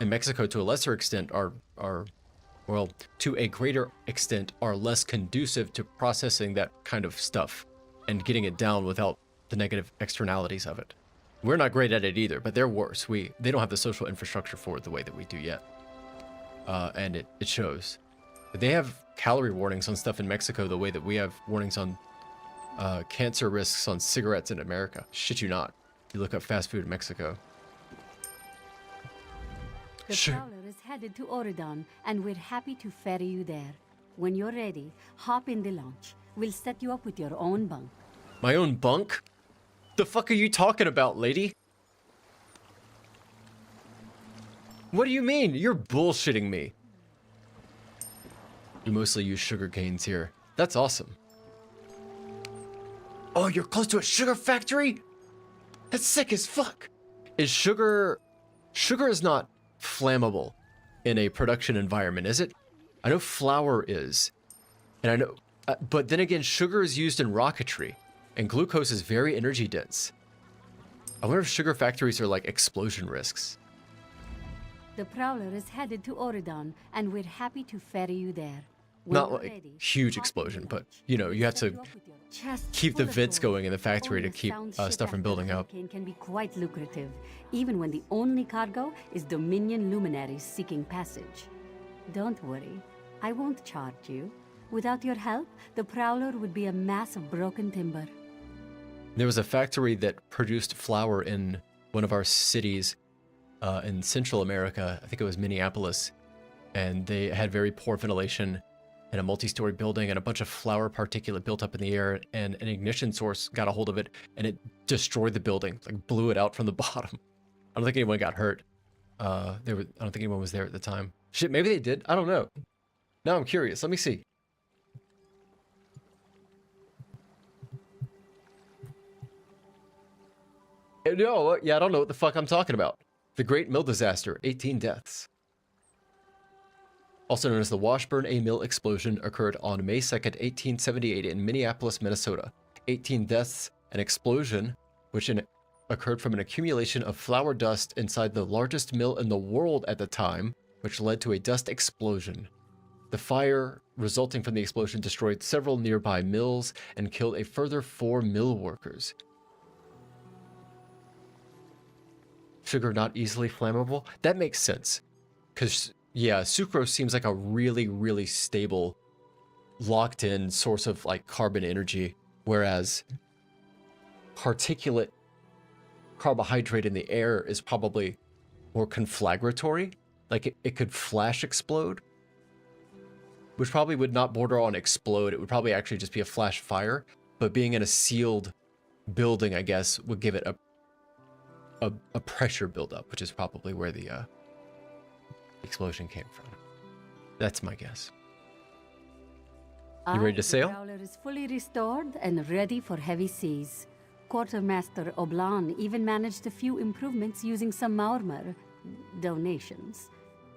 Speaker 1: in Mexico to a lesser extent are well, to a greater extent are less conducive to processing that kind of stuff and getting it down without the negative externalities of it. We're not great at it either, but they're worse. They don't have the social infrastructure for it the way that we do yet. And it shows. They have calorie warnings on stuff in Mexico the way that we have warnings on cancer risks on cigarettes in America. Shit you not. You look up fast food in Mexico.
Speaker 9: The Prowler is headed to Oridon, and we're happy to ferry you there. When you're ready, hop in the launch. We'll set you up with your own bunk.
Speaker 1: My own bunk? The fuck are you talking about, lady? What do you mean? You're bullshitting me. You mostly use sugar canes here. That's awesome. Oh, you're close to a sugar factory? That's sick as fuck. Is sugar... Sugar is not flammable. in a production environment, is it? I know flour is, and I know, but then again, sugar is used in rocketry, and glucose is very energy dense. I wonder if sugar factories are like explosion risks.
Speaker 9: The Prowler is headed to Oridon, and we're happy to ferry you there.
Speaker 1: Not like huge explosion, but you know, you have to keep the vents going in the factory to keep stuff from building up.
Speaker 9: Can be quite lucrative, even when the only cargo is Dominion luminaries seeking passage. Don't worry, I won't charge you. Without your help, the Prowler would be a mass of broken timber.
Speaker 1: There was a factory that produced flour in one of our cities in Central America. I think it was Minneapolis, and they had very poor ventilation and a multi-story building, and a bunch of flour particulate built up in the air, and an ignition source got a hold of it, and it destroyed the building, like blew it out from the bottom. I don't think anyone got hurt. I don't think anyone was there at the time. Shit, maybe they did. I don't know. Now I'm curious. Let me see. No, yeah, I don't know what the fuck I'm talking about. The Great Mill Disaster, 18 deaths. Also known as the Washburn A Mill Explosion, occurred on May 2nd, 1878 in Minneapolis, Minnesota. 18 deaths, an explosion, which occurred from an accumulation of flour dust inside the largest mill in the world at the time, which led to a dust explosion. The fire resulting from the explosion destroyed several nearby mills and killed a further 4 mill workers. Sugar not easily flammable? That makes sense. Because, yeah, sucrose seems like a really, really stable, locked-in source of, like, carbon energy, whereas particulate carbohydrate in the air is probably more conflagratory. Like, it could flash explode, which probably would not border on explode. It would probably actually just be a flash fire, but being in a sealed building, I guess, would give it a pressure buildup, which is probably where the explosion came from. That's my guess. You ready to sail?
Speaker 9: The Prowler is fully restored and ready for heavy seas. Quartermaster Oblan even managed a few improvements using some Maomer donations.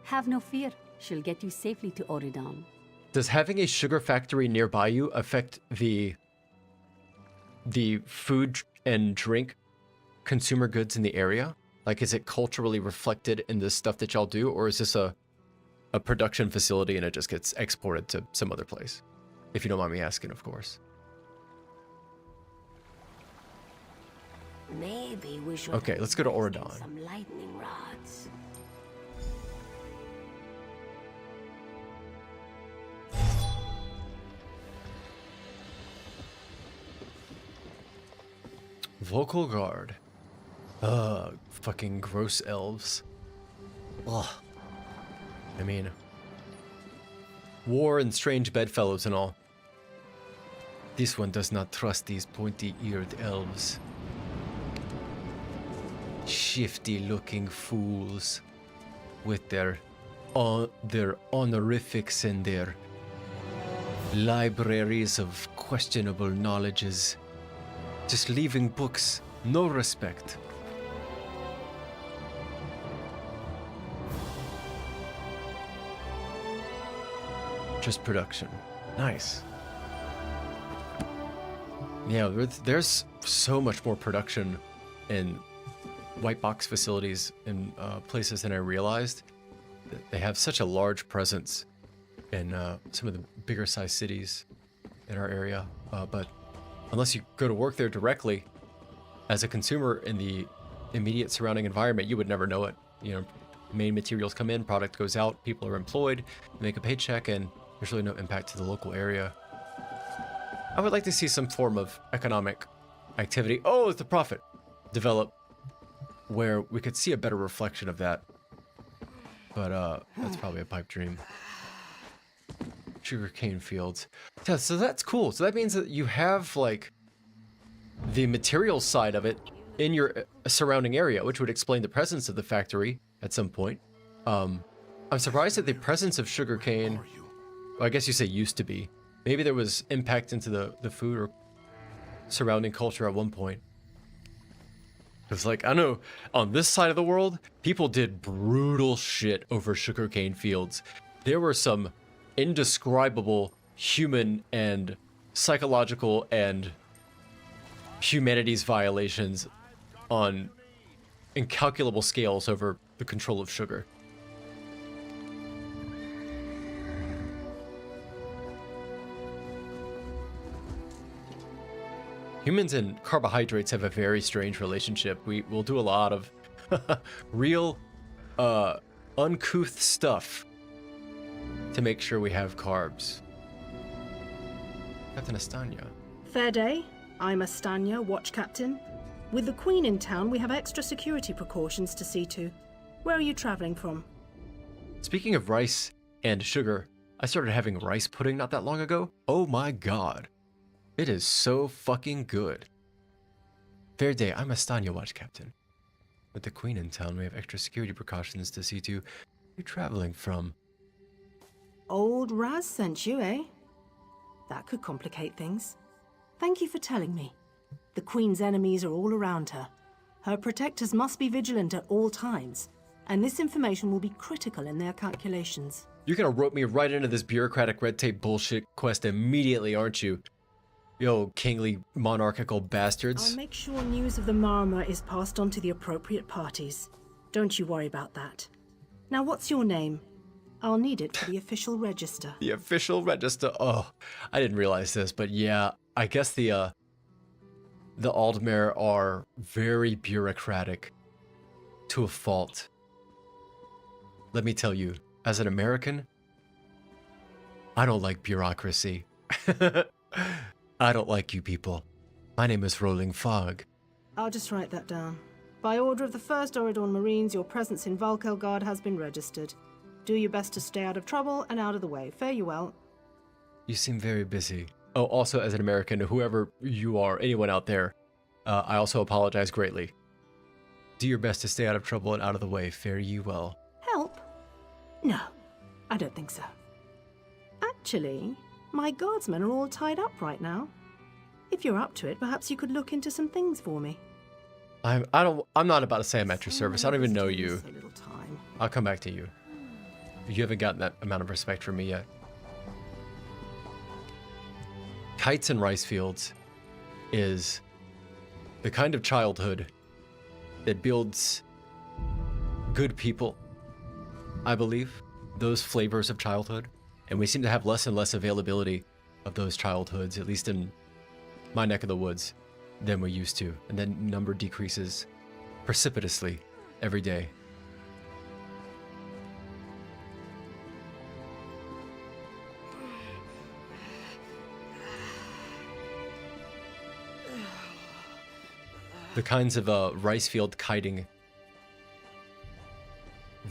Speaker 9: Have no fear, she'll get you safely to Oridon.
Speaker 1: Does having a sugar factory nearby you affect the food and drink consumer goods in the area? Like, is it culturally reflected in the stuff that y'all do, or is this a production facility and it just gets exported to some other place? If you don't mind me asking, of course.
Speaker 11: Maybe we should.
Speaker 1: Okay, let's go to Oridon.
Speaker 11: Some lightning rods.
Speaker 1: Vocal guard. Fucking gross elves. Ugh. I mean, war and strange bedfellows and all. This one does not trust these pointy-eared elves. Shifty-looking fools with their honorifics and their libraries of questionable knowledges. Just leaving books, no respect. Just production. Nice. Yeah, there's so much more production in white box facilities in places than I realized. They have such a large presence in some of the bigger sized cities in our area. But unless you go to work there directly as a consumer in the immediate surrounding environment, you would never know it. You know, main materials come in, product goes out, people are employed, make a paycheck, and there's really no impact to the local area. I would like to see some form of economic activity. Oh, it's the profit. Develop where we could see a better reflection of that. But that's probably a pipe dream. Sugarcane fields. Yeah, so that's cool. So that means that you have like the material side of it in your surrounding area, which would explain the presence of the factory at some point. I'm surprised at the presence of sugarcane. Well, I guess you say used to be. Maybe there was impact into the food or surrounding culture at one point. Because, like, I know on this side of the world, people did brutal shit over sugarcane fields. There were some indescribable human and psychological and humanities violations on incalculable scales over the control of sugar. Humans and carbohydrates have a very strange relationship. We will do a lot of real uncouth stuff to make sure we have carbs. Captain Astanya.
Speaker 19: Fair day. I'm Astanya, watch captain. With the Queen in town, we have extra security precautions to see to. Where are you traveling from?
Speaker 1: Speaking of rice and sugar, I started having rice pudding not that long ago. Oh my god. It is so fucking good. Fair day, I'm Astanya, watch captain. With the Queen in town, we have extra security precautions to see to. Where are you traveling from?
Speaker 19: Old Raz sent you, eh? That could complicate things. Thank you for telling me. The Queen's enemies are all around her. Her protectors must be vigilant at all times, and this information will be critical in their calculations.
Speaker 1: You're gonna rope me right into this bureaucratic red tape bullshit quest immediately, aren't you? Yo, kingly monarchical bastards.
Speaker 19: I'll make sure news of the Maomer is passed on to the appropriate parties. Don't you worry about that. Now, what's your name? I'll need it for the official register.
Speaker 1: The official register. Oh, I didn't realize this, but yeah, I guess the Aldmere are very bureaucratic to a fault. Let me tell you, as an American, I don't like bureaucracy. I don't like you people. My name is Rolling Fog.
Speaker 19: I'll just write that down. By order of the 1st Oridorn Marines, your presence in Valkelgard has been registered. Do your best to stay out of trouble and out of the way. Fare you well.
Speaker 1: You seem very busy. Oh, also as an American, whoever you are, anyone out there, I also apologize greatly. Do your best to stay out of trouble and out of the way. Fare you well.
Speaker 19: Help? No, I don't think so. Actually, my guardsmen are all tied up right now. If you're up to it, perhaps you could look into some things for me.
Speaker 1: I'm not about to say I'm at your service. I don't even know you. I'll come back to you. You haven't gotten that amount of respect from me yet. Kites and rice fields is the kind of childhood that builds good people, I believe. Those flavors of childhood. And we seem to have less and less availability of those childhoods, at least in my neck of the woods, than we used to. And then number decreases precipitously every day. The kinds of rice field kiting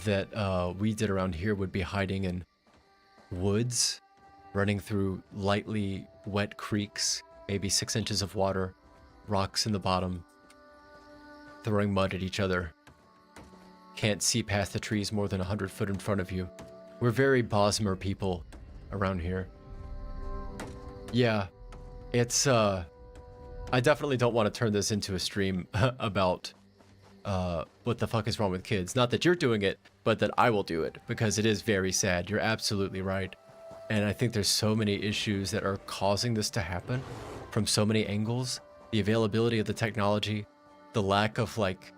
Speaker 1: that we did around here would be hiding in woods, running through lightly wet creeks, maybe 6 inches of water, rocks in the bottom, throwing mud at each other. Can't see past the trees more than 100 foot in front of you. We're very Bosmer people around here. Yeah, it's I definitely don't want to turn this into a stream about what the fuck is wrong with kids. Not that you're doing it, but that I will do it, because it is very sad. You're absolutely right. And I think there's so many issues that are causing this to happen from so many angles. The availability of the technology, the lack of, like,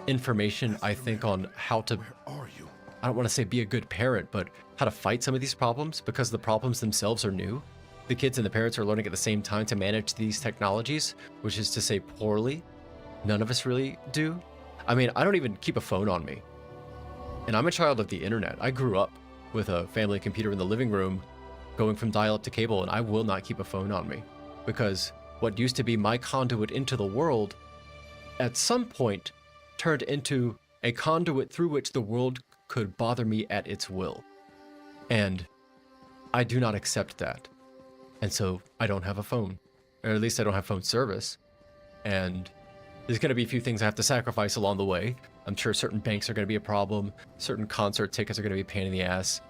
Speaker 1: information, I think, on how to... I don't want to say be a good parent, but how to fight some of these problems, because the problems themselves are new. The kids and the parents are learning at the same time to manage these technologies, which is to say poorly. None of us really do. I mean, I don't even keep a phone on me. And I'm a child of the internet. I grew up with a family computer in the living room, going from dial-up to cable, and I will not keep a phone on me. Because what used to be my conduit into the world, at some point, turned into a conduit through which the world could bother me at its will. And I do not accept that. And so I don't have a phone, or at least I don't have phone service. And there's going to be a few things I have to sacrifice along the way. I'm sure certain banks are going to be a problem. Certain concert tickets are going to be a pain in the ass.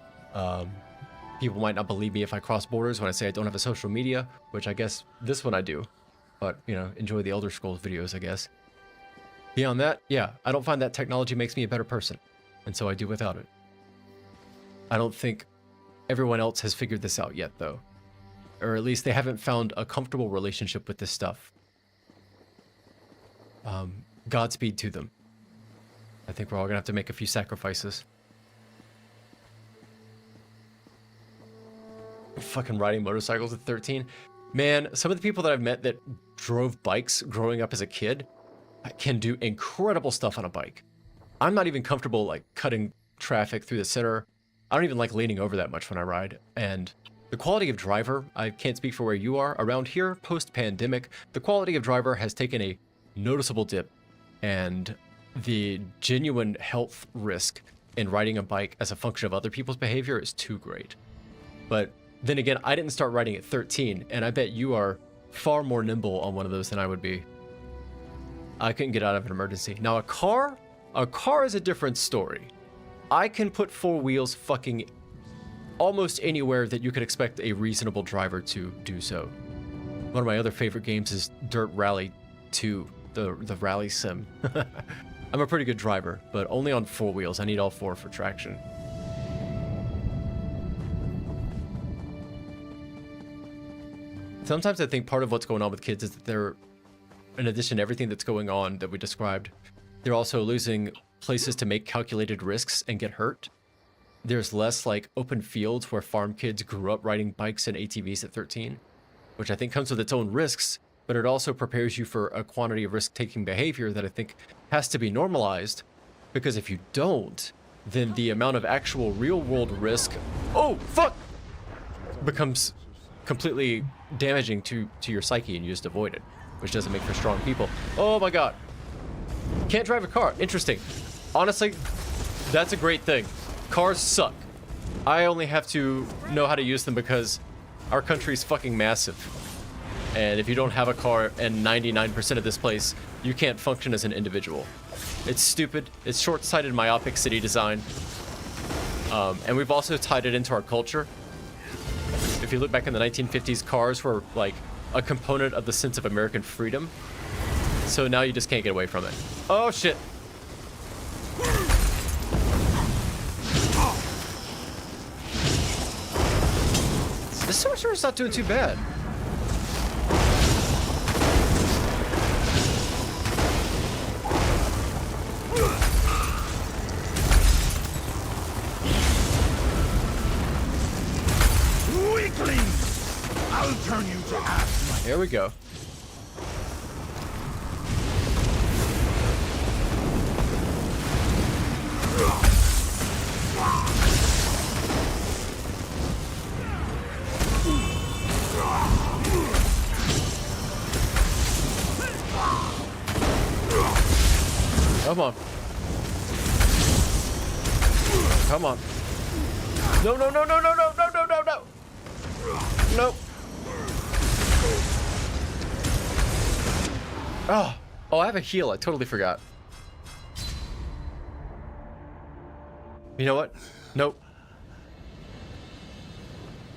Speaker 1: People might not believe me if I cross borders when I say I don't have a social media, which I guess this one I do. But, you know, enjoy the Elder Scrolls videos, I guess. Beyond that, yeah, I don't find that technology makes me a better person, and so I do without it. I don't think everyone else has figured this out yet, though. Or at least they haven't found a comfortable relationship with this stuff. Godspeed to them. I think we're all gonna have to make a few sacrifices. Fucking riding motorcycles at 13. Man, some of the people that I've met that drove bikes growing up as a kid can do incredible stuff on a bike. I'm not even comfortable like cutting traffic through the center. I don't even like leaning over that much when I ride. And the quality of driver, I can't speak for where you are. Around here, post-pandemic, the quality of driver has taken a noticeable dip. And the genuine health risk in riding a bike as a function of other people's behavior is too great. But then again, I didn't start riding at 13, and I bet you are far more nimble on one of those than I would be. I couldn't get out of an emergency. Now a car is a different story. I can put four wheels fucking almost anywhere that you could expect a reasonable driver to do so. One of my other favorite games is Dirt Rally 2, the rally sim. I'm a pretty good driver, but only on four wheels. I need all four for traction. Sometimes I think part of what's going on with kids is that they're, in addition to everything that's going on that we described, they're also losing places to make calculated risks and get hurt. There's less like open fields where farm kids grew up riding bikes and ATVs at 13, which I think comes with its own risks, but it also prepares you for a quantity of risk-taking behavior that I think has to be normalized, because if you don't, then the amount of actual real-world risk, oh, fuck, becomes completely damaging to your psyche, and you just avoid it, which doesn't make for strong people. Oh my god. Can't drive a car. Interesting. Honestly, that's a great thing. Cars suck. I only have to know how to use them because our country's fucking massive. And if you don't have a car in 99% of this place, you can't function as an individual. It's stupid. It's short-sighted, myopic city design. And we've also tied it into our culture. If you look back in the 1950s, cars were like a component of the sense of American freedom. So now you just can't get away from it. Oh shit. This sorcerer's not doing too bad.
Speaker 10: I'll turn you to ash.
Speaker 1: Here we go. Come on. Come on. No, no, no, no, no, no, no, no, no, no. Nope. Oh, I have a heal. I totally forgot. You know what? Nope.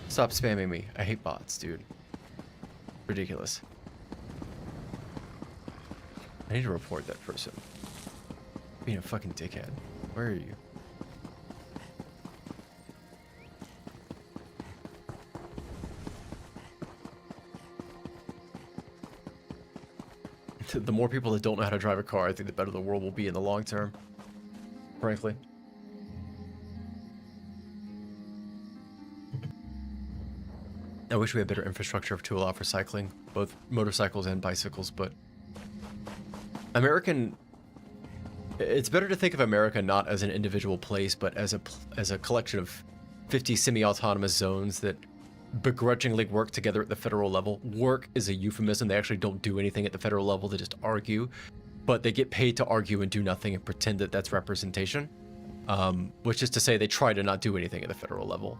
Speaker 1: Stop spamming me. I hate bots, dude. Ridiculous. I need to report that person. Being a fucking dickhead. Where are you? The more people that don't know how to drive a car, I think the better the world will be in the long term. Frankly. I wish we had better infrastructure to allow for cycling, both motorcycles and bicycles, but it's better to think of America not as an individual place, but as a collection of 50 semi-autonomous zones that begrudgingly work together at the federal level. Work is a euphemism. They actually don't do anything at the federal level. They just argue, but they get paid to argue and do nothing and pretend that that's representation, which is to say they try to not do anything at the federal level.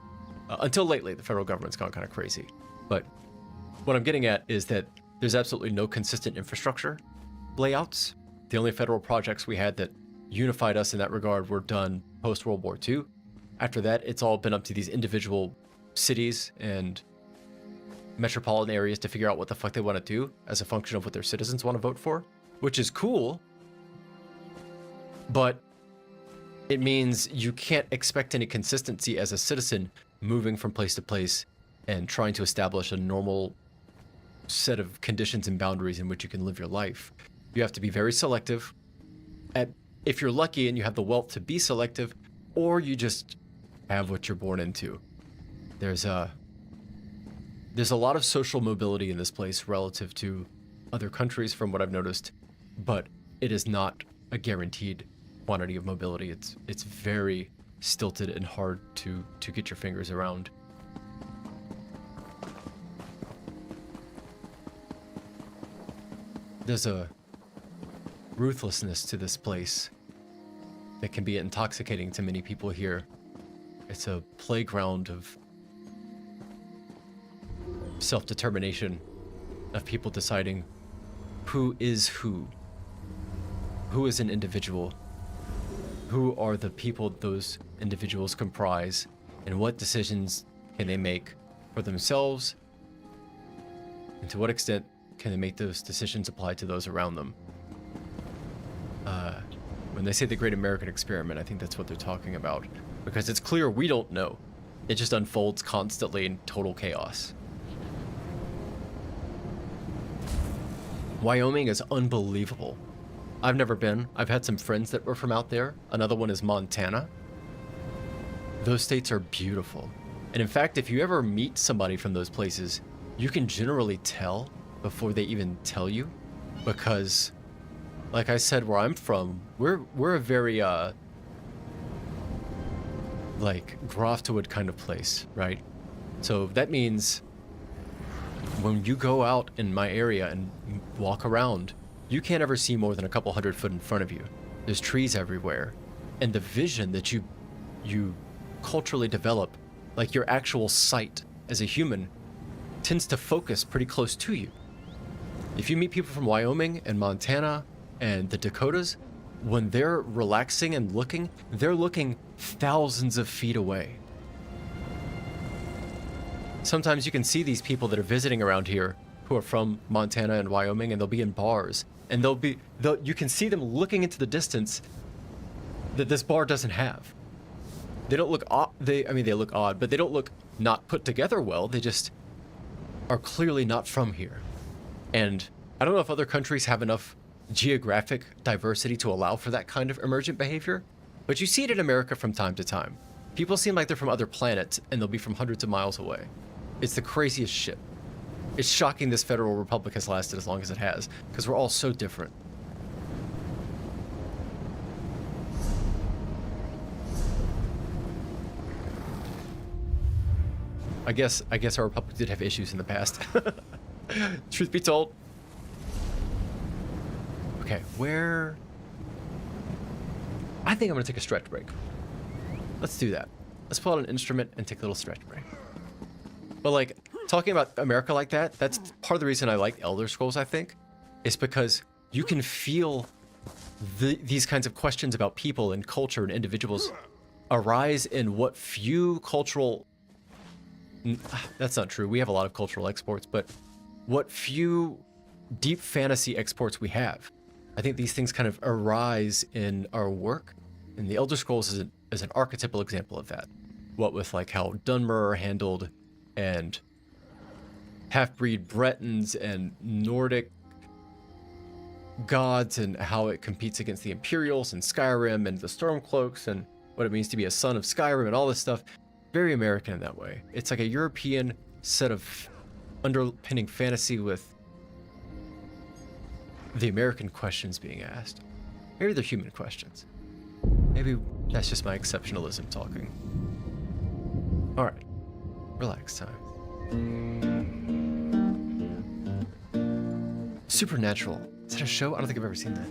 Speaker 1: Until lately, the federal government's gone kind of crazy. But what I'm getting at is that there's absolutely no consistent infrastructure layouts. The only federal projects we had that unified us in that regard were done post-World War II. After that, it's all been up to these individual cities and metropolitan areas to figure out what the fuck they want to do as a function of what their citizens want to vote for, which is cool, but it means you can't expect any consistency as a citizen moving from place to place and trying to establish a normal set of conditions and boundaries in which you can live your life. You have to be very selective. If you're lucky and you have the wealth to be selective, or you just have what you're born into. There's a lot of social mobility in this place relative to other countries from what I've noticed, but it is not a guaranteed quantity of mobility. It's very stilted and hard to get your fingers around. There's a ruthlessness to this place that can be intoxicating to many people here. It's a playground of self-determination, of people deciding who is who is an individual, who are the people those individuals comprise, and what decisions can they make for themselves, and to what extent can they make those decisions apply to those around them. When they say the Great American Experiment, I think that's what they're talking about, because it's clear we don't know. It just unfolds constantly in total chaos. Wyoming is unbelievable. I've never been. I've had some friends that were from out there. Another one is Montana. Those states are beautiful. And in fact, if you ever meet somebody from those places, you can generally tell before they even tell you, because like I said, where I'm from, we're a very like Groftowood kind of place, right? So that means when you go out in my area and walk around, you can't ever see more than a couple 100 foot in front of you. There's trees everywhere, and the vision that you culturally develop, like your actual sight as a human, tends to focus pretty close to you. If you meet people from Wyoming and Montana and the Dakotas, when they're relaxing and looking, they're looking thousands of feet away. Sometimes you can see these people that are visiting around here who are from Montana and Wyoming, and they'll be in bars, and you can see them looking into the distance that this bar doesn't have. They don't look odd. They look odd, but they don't look not put together well. They just are clearly not from here. And I don't know if other countries have enough geographic diversity to allow for that kind of emergent behavior, but you see it in America from time to time. People seem like they're from other planets, and they'll be from hundreds of miles away. It's the craziest shit. It's shocking this federal republic has lasted as long as it has, because we're all so different. I guess our republic did have issues in the past. Truth be told. Okay, where? I think I'm gonna take a stretch break. Let's do that. Let's pull out an instrument and take a little stretch break. But like, talking about America like that, that's part of the reason I like Elder Scrolls, I think, is because you can feel these kinds of questions about people and culture and individuals arise in what few cultural... That's not true. We have a lot of cultural exports, but what few deep fantasy exports we have. I think these things kind of arise in our work, and the Elder Scrolls is an archetypal example of that. What with like how Dunmer are handled, and half-breed Bretons and Nordic gods, and how it competes against the Imperials and Skyrim and the Stormcloaks, and what it means to be a son of Skyrim and all this stuff. Very American in that way. It's like a European set of underpinning fantasy with the American questions being asked. Maybe they're human questions. Maybe that's just my exceptionalism talking. All right, relax time. Supernatural. Is that a show? I don't think I've ever seen that.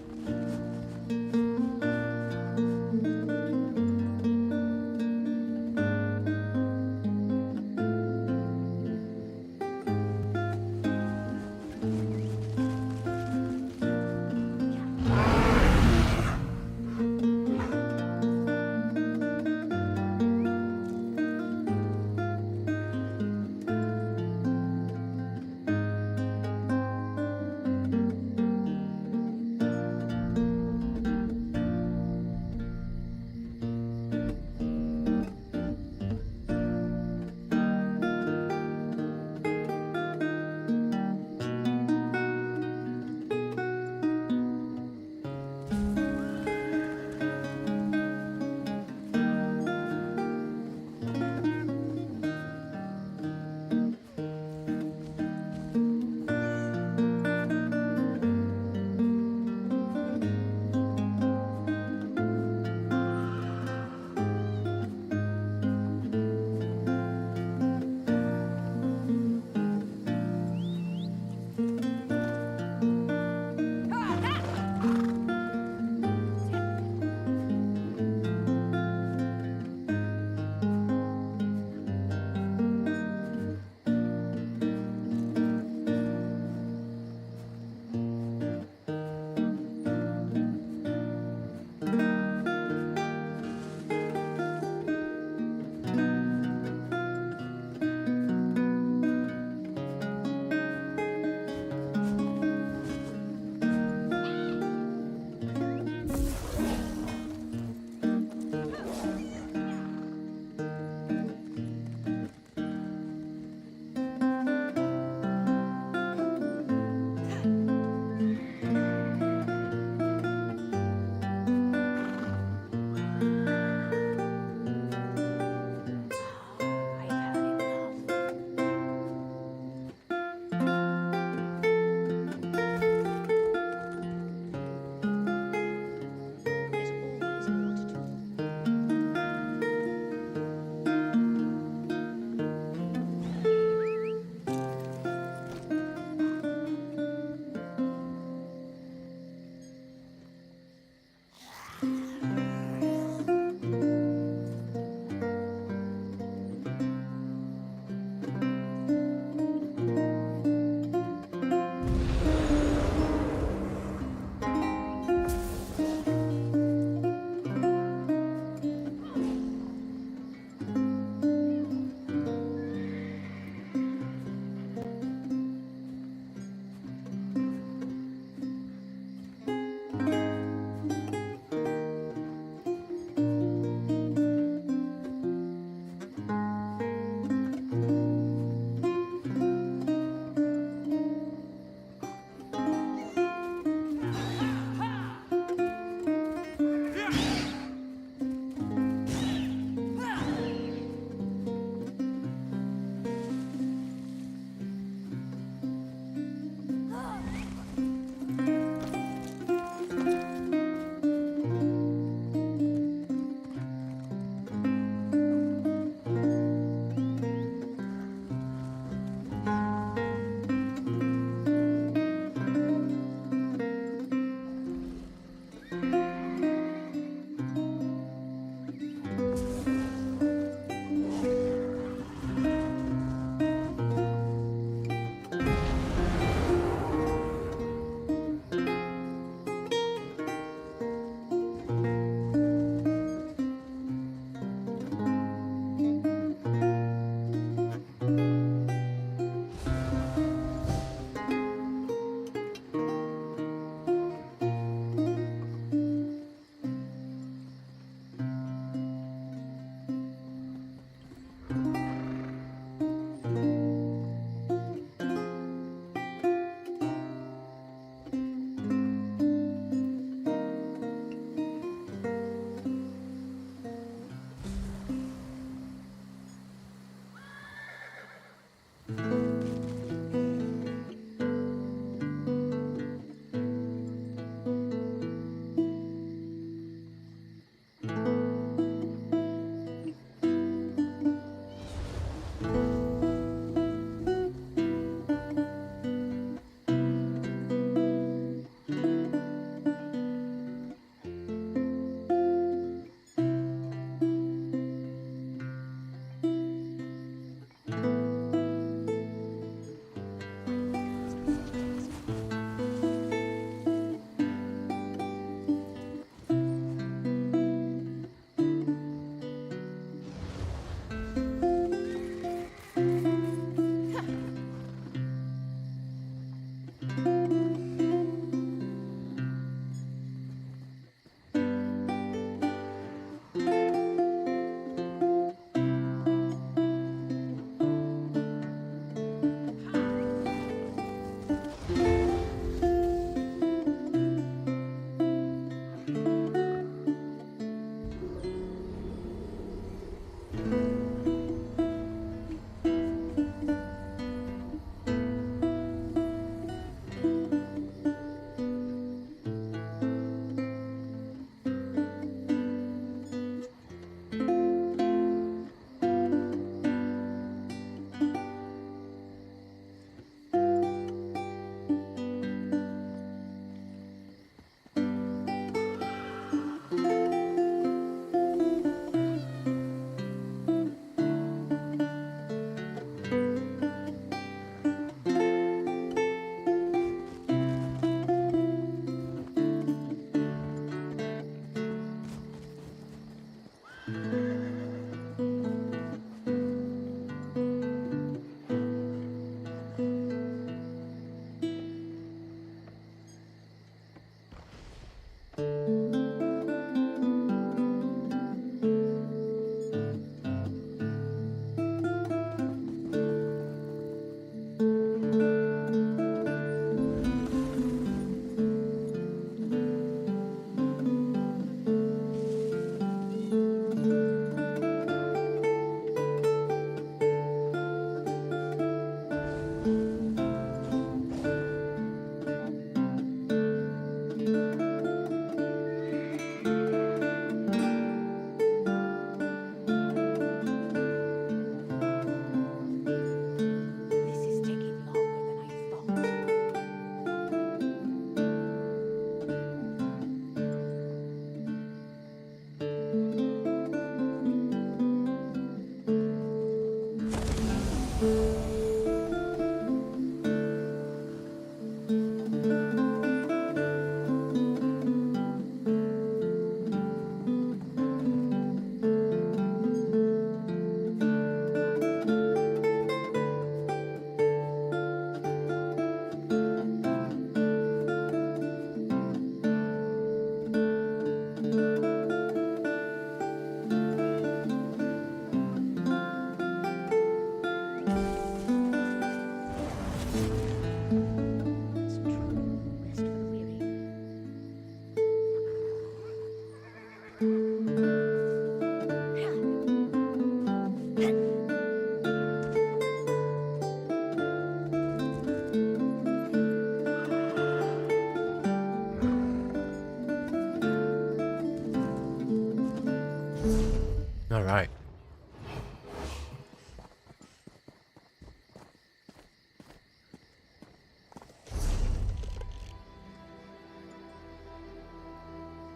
Speaker 1: All right.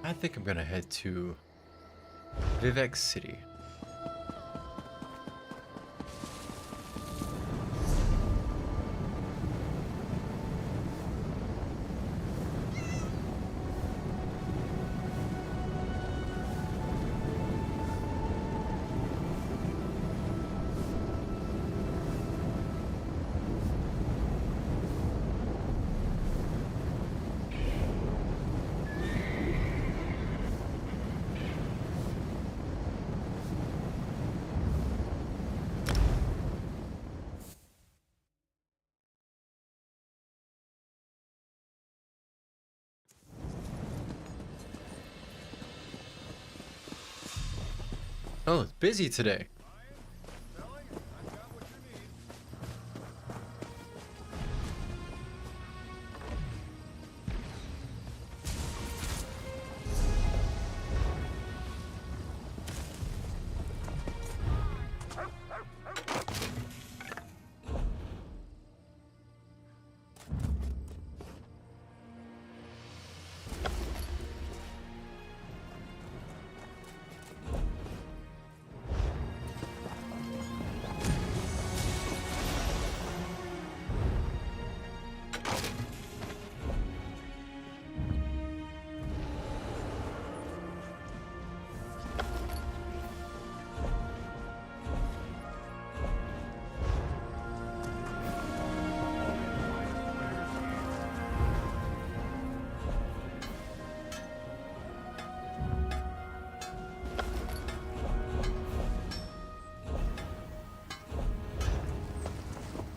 Speaker 1: I think I'm gonna head to Vivek City. Oh, it's busy today.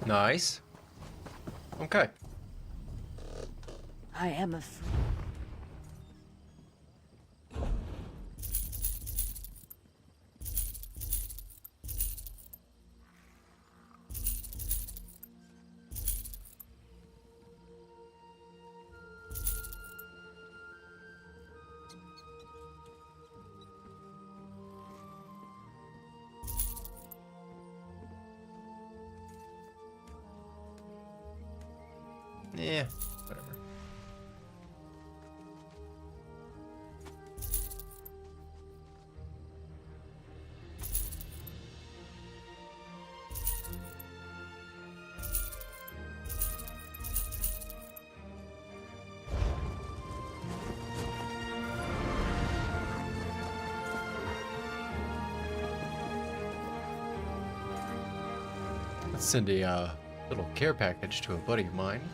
Speaker 1: Nice. Okay.
Speaker 17: I am afraid.
Speaker 1: Yeah, whatever. Let's send a little care package to a buddy of mine.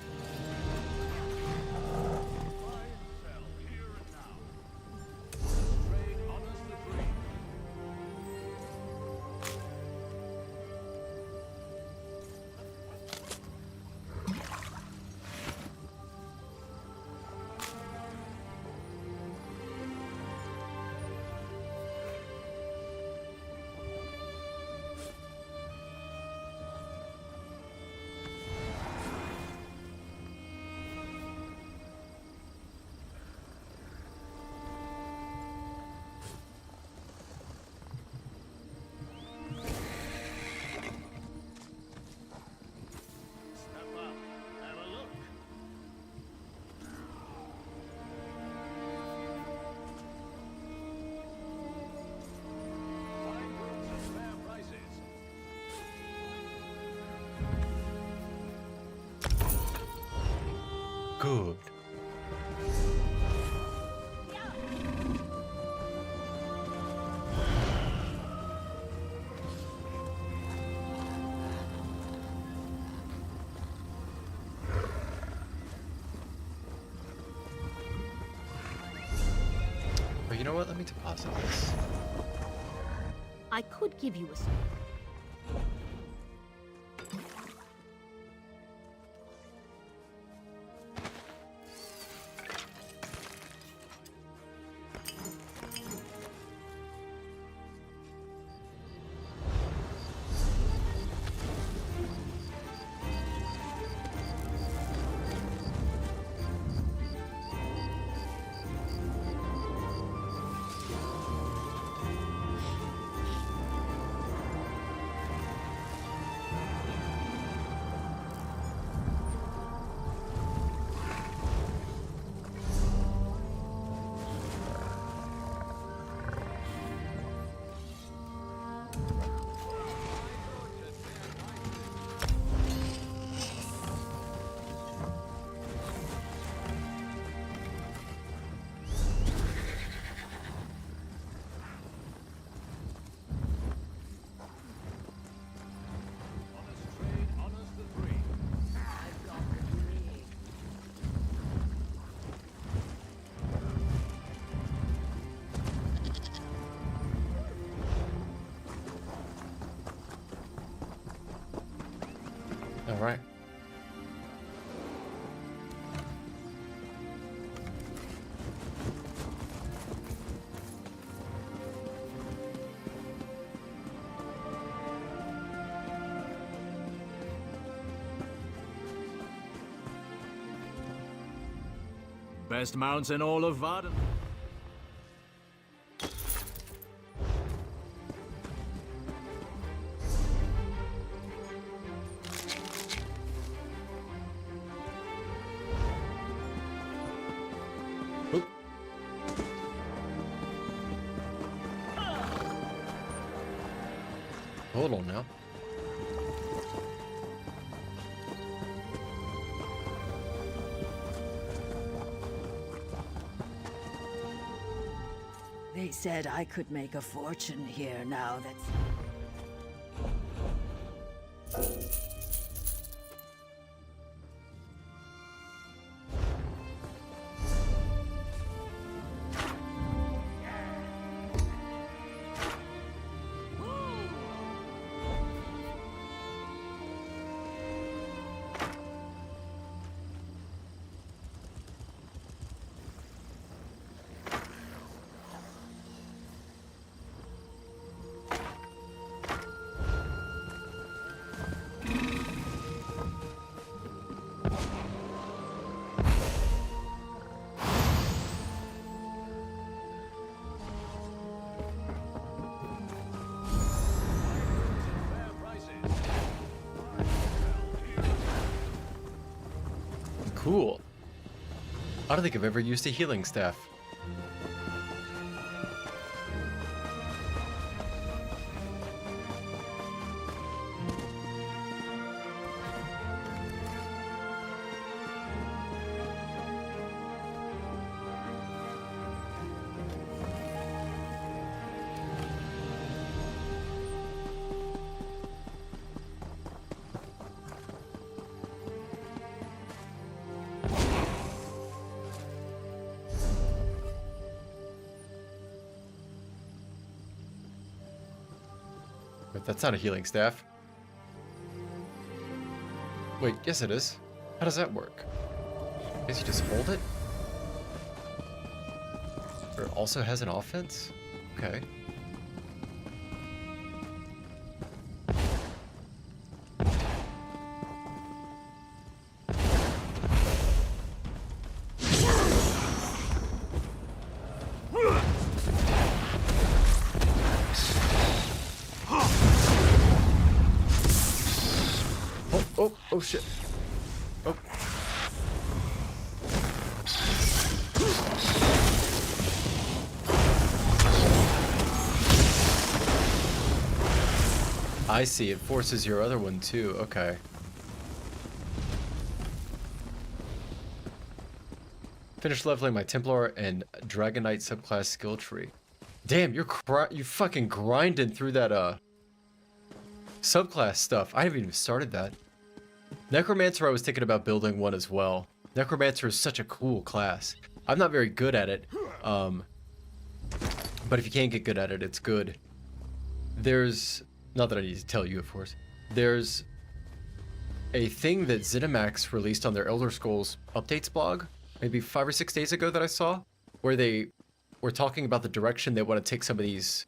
Speaker 1: Good. But you know what? Let me deposit this.
Speaker 2: I could give you a...
Speaker 1: All right.
Speaker 20: Best mounts in all of Varden.
Speaker 1: Hold on now.
Speaker 17: They said I could make a fortune here now that's...
Speaker 1: Cool. I don't think I've ever used a healing staff. Wait, that's not a healing staff. Wait, yes it is. How does that work? I guess you just hold it? Or it also has an offense? Okay. Oh shit. Oh. I see, it forces your other one too, okay. Finish leveling my Templar and Dragonite subclass skill tree. Damn, you fucking grinding through that subclass stuff. I haven't even started that. Necromancer, I was thinking about building one as well. Necromancer is such a cool class. I'm not very good at it, but if you can't get good at it, it's good. There's, not that I need to tell you, of course, there's a thing that ZeniMax released on their Elder Scrolls updates blog, maybe 5 or 6 days ago that I saw, where they were talking about the direction they want to take some of these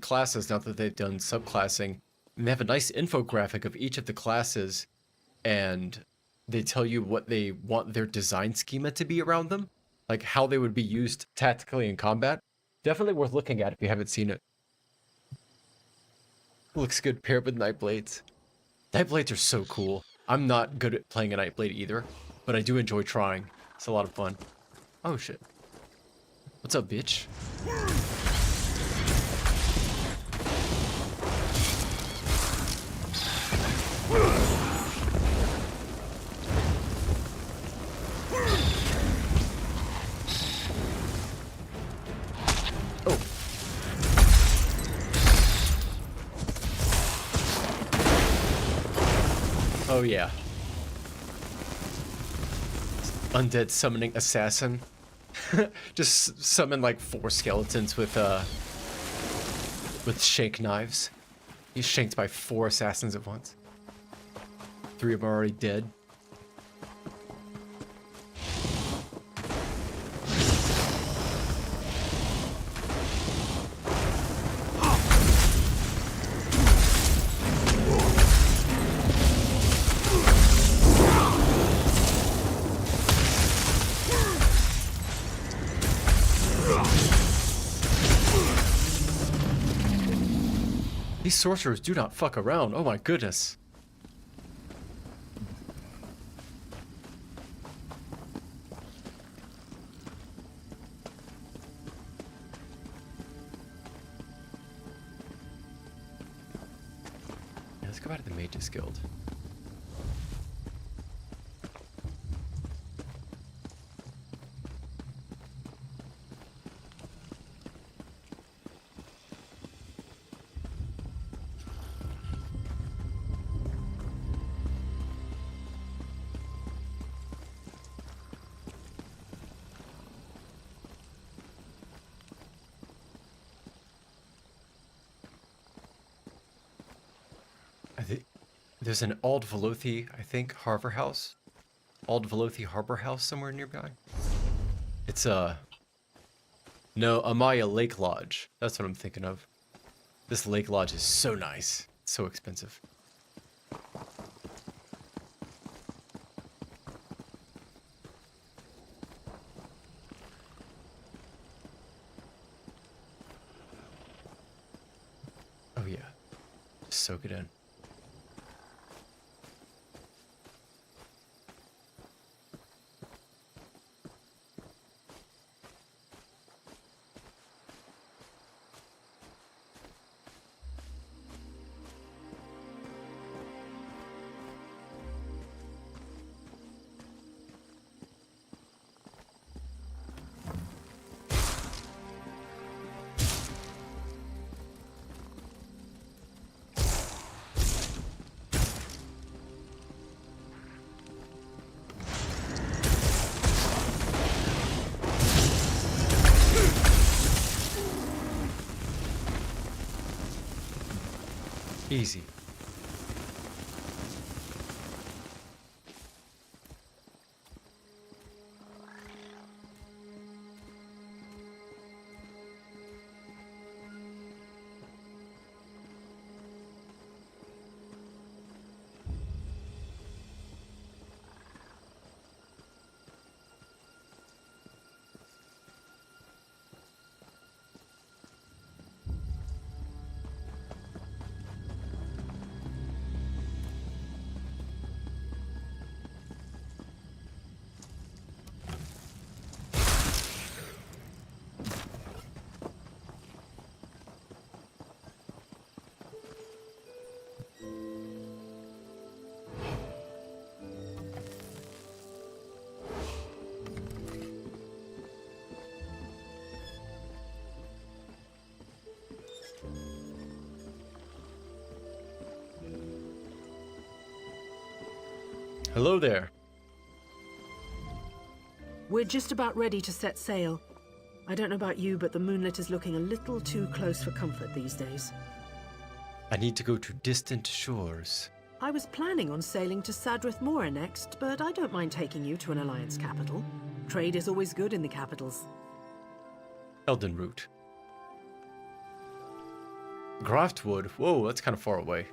Speaker 1: classes now that they've done subclassing. And they have a nice infographic of each of the classes, and they tell you what they want their design schema to be around them, like how they would be used tactically in combat. Definitely worth looking at if you haven't seen it. Looks good paired with Nightblades. Nightblades are so cool. I'm not good at playing a Nightblade either, but I do enjoy trying. It's a lot of fun. Oh shit. What's up, bitch? Oh yeah. Undead summoning assassin. Just summon like 4 skeletons with shank knives. He's shanked by 4 assassins at once. 3 of them are already dead. These sorcerers do not fuck around. Oh my goodness. Yeah, let's go back to the Mages Guild. There's an Ald Velothi, I think, Harbor House. Ald Velothi Harbor House somewhere nearby. It's no, Amaya Lake Lodge. That's what I'm thinking of. This Lake Lodge is so nice. It's so expensive. Oh yeah. Just soak it in. Easy. Hello there.
Speaker 19: We're just about ready to set sail. I don't know about you, but the moonlit is looking a little too close for comfort these days.
Speaker 1: I need to go to distant shores.
Speaker 19: I was planning on sailing to Sadrith Mora next, but I don't mind taking you to an Alliance capital. Trade is always good in the capitals.
Speaker 1: Elden Root. Graftwood. Whoa, that's kind of far away.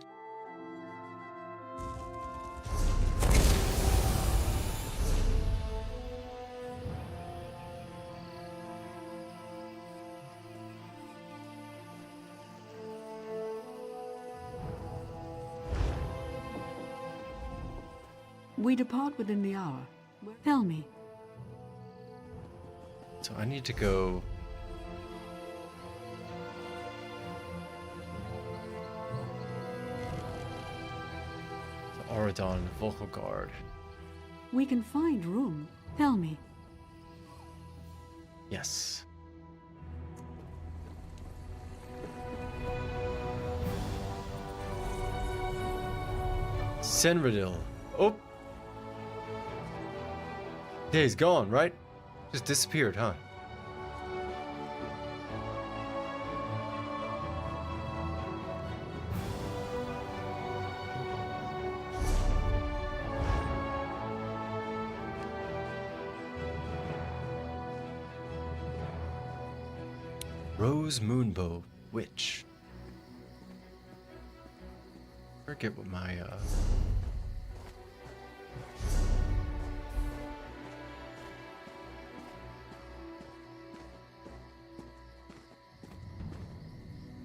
Speaker 21: We depart within the hour. Tell me.
Speaker 1: So I need to go... to Auradon, Vocal Guard.
Speaker 21: We can find room. Tell me.
Speaker 1: Yes. Senradil. Oh! Yeah, he's gone, right? Just disappeared, huh? Rose Moonbow, Witch. Forget what my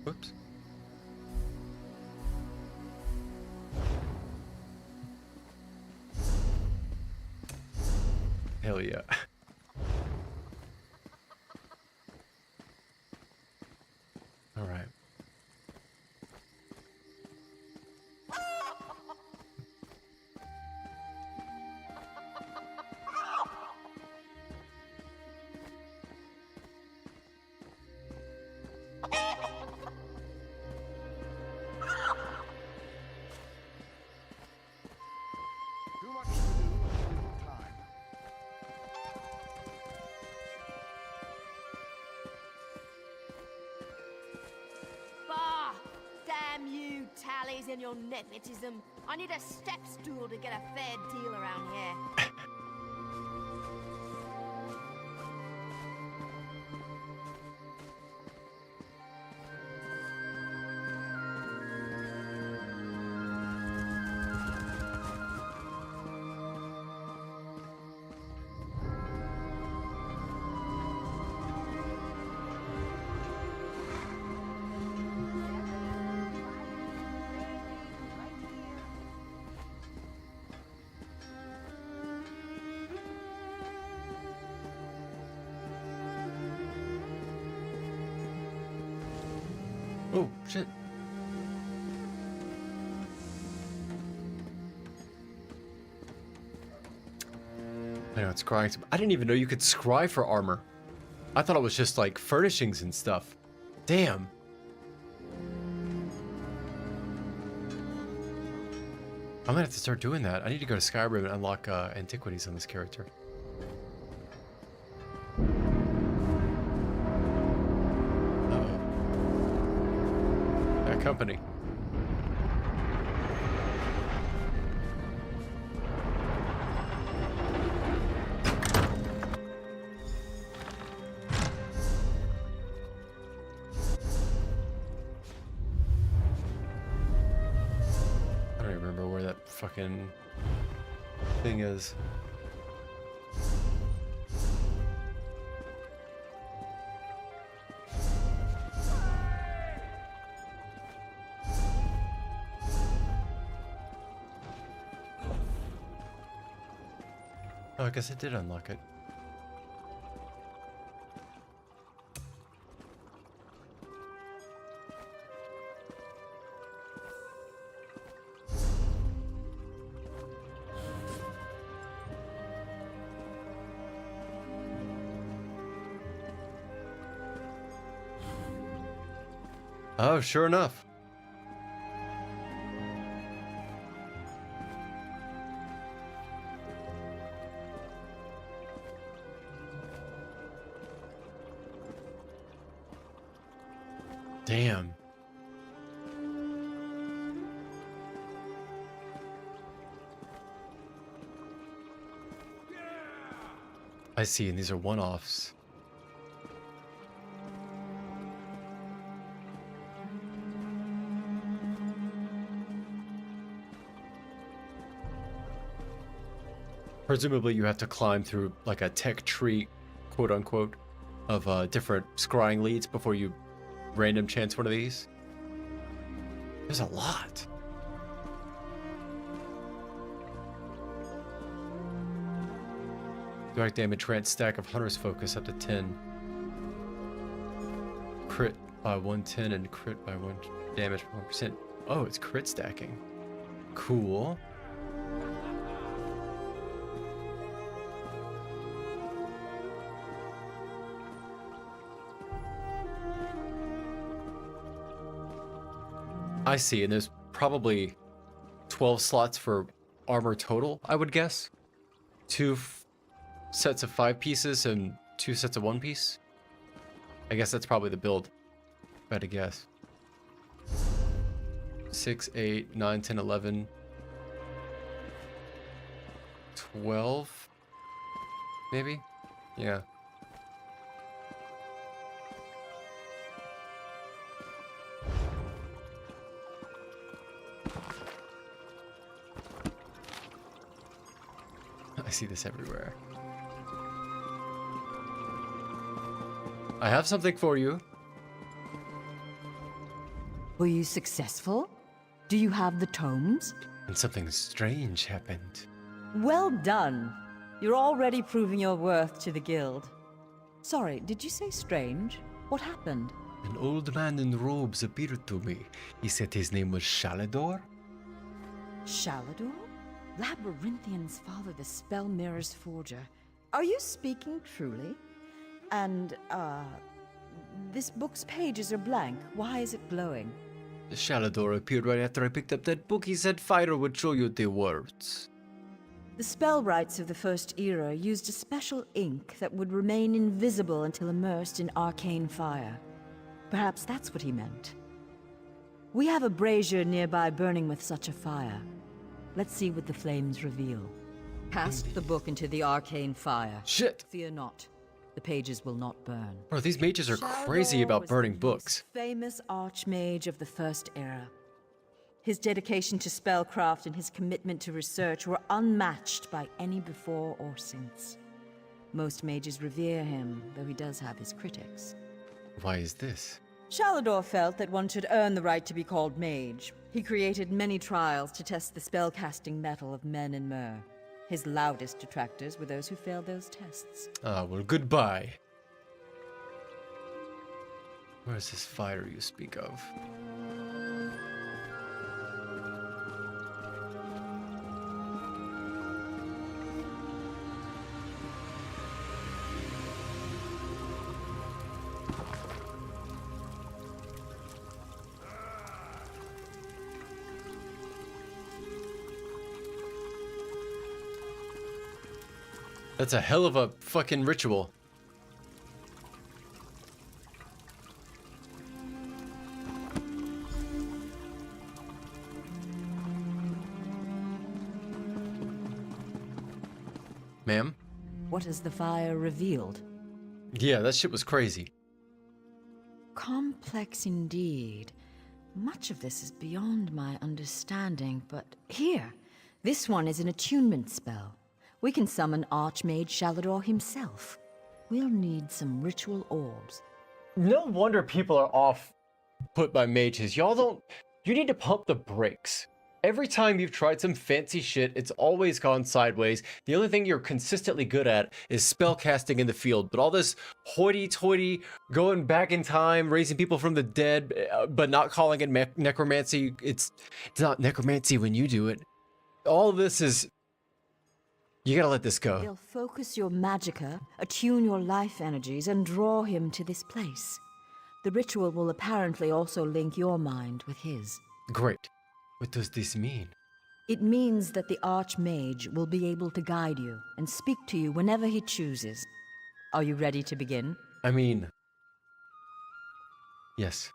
Speaker 1: whoops. Hell yeah. All right.
Speaker 4: Bah! Damn you, tallies and your nepotism. I need a step stool to get a fair deal around here.
Speaker 1: Oh, shit. I know, it's scrying. I didn't even know you could scry for armor. I thought it was just like furnishings and stuff. Damn. I'm gonna have to start doing that. I need to go to Skyrim and unlock antiquities on this character. Uh-oh. That company. fucking thing is. Oh, I guess it did unlock it. Oh, sure enough. Damn. I see, and these are one-offs. Presumably you have to climb through like a tech tree, quote unquote, of different scrying leads before you random chance one of these. There's a lot. Direct damage rant stack of Hunter's Focus up to 10. Crit by 110 and crit by 1 damage 1%. Oh, it's crit stacking. Cool. I see, and there's probably 12 slots for armor total, I would guess. 2 sets of 5 pieces and 2 sets of 1 piece. I guess that's probably the build, if I had to guess. 6, 8, 9, 10, 11, 12, maybe? Yeah. I see this everywhere. I have something for you.
Speaker 17: Were you successful? Do you have the tomes?
Speaker 1: And something strange happened.
Speaker 17: Well done. You're already proving your worth to the guild. Sorry, did you say strange? What happened?
Speaker 1: An old man in robes appeared to me. He said his name was Shalador.
Speaker 17: Shalador? Labyrinthian's father, the Spell Mirror's forger. Are you speaking truly? And, this book's pages are blank. Why is it glowing?
Speaker 1: Shalador appeared right after I picked up that book. He said fire would show you the words.
Speaker 17: The spellwrights of the First Era used a special ink that would remain invisible until immersed in arcane fire. Perhaps that's what he meant. We have a brazier nearby burning with such a fire. Let's see what the flames reveal. Cast the book into the arcane fire.
Speaker 1: Shit!
Speaker 17: Fear not. The pages will not burn.
Speaker 1: Bro, these mages are crazy about burning books.
Speaker 17: Famous archmage of the First Era. His dedication to spellcraft and his commitment to research were unmatched by any before or since. Most mages revere him, though he does have his critics.
Speaker 1: Why is this?
Speaker 17: Shalador felt that one should earn the right to be called mage. He created many trials to test the spellcasting mettle of men in Myr. His loudest detractors were those who failed those tests.
Speaker 1: Ah, well, goodbye. Where's this fire you speak of? That's a hell of a fucking ritual. Ma'am?
Speaker 17: What has the fire revealed?
Speaker 1: Yeah, that shit was crazy.
Speaker 17: Complex indeed. Much of this is beyond my understanding, but here, This one is an attunement spell. We can summon Archmage Shalador himself. We'll need some ritual orbs.
Speaker 1: No wonder people are off put by mages. Y'all don't... You need to pump the brakes. Every time you've tried some fancy shit, it's always gone sideways. The only thing you're consistently good at is spell casting in the field. But all this hoity-toity, going back in time, raising people from the dead, but not calling it necromancy. It's not necromancy when you do it. All of this is... You gotta let this go.
Speaker 17: They'll focus your magicka, attune your life energies, and draw him to this place. The ritual will apparently also link your mind with his.
Speaker 1: Great. What does this mean?
Speaker 17: It means that the Archmage will be able to guide you and speak to you whenever he chooses. Are you ready to begin?
Speaker 1: I mean... Yes.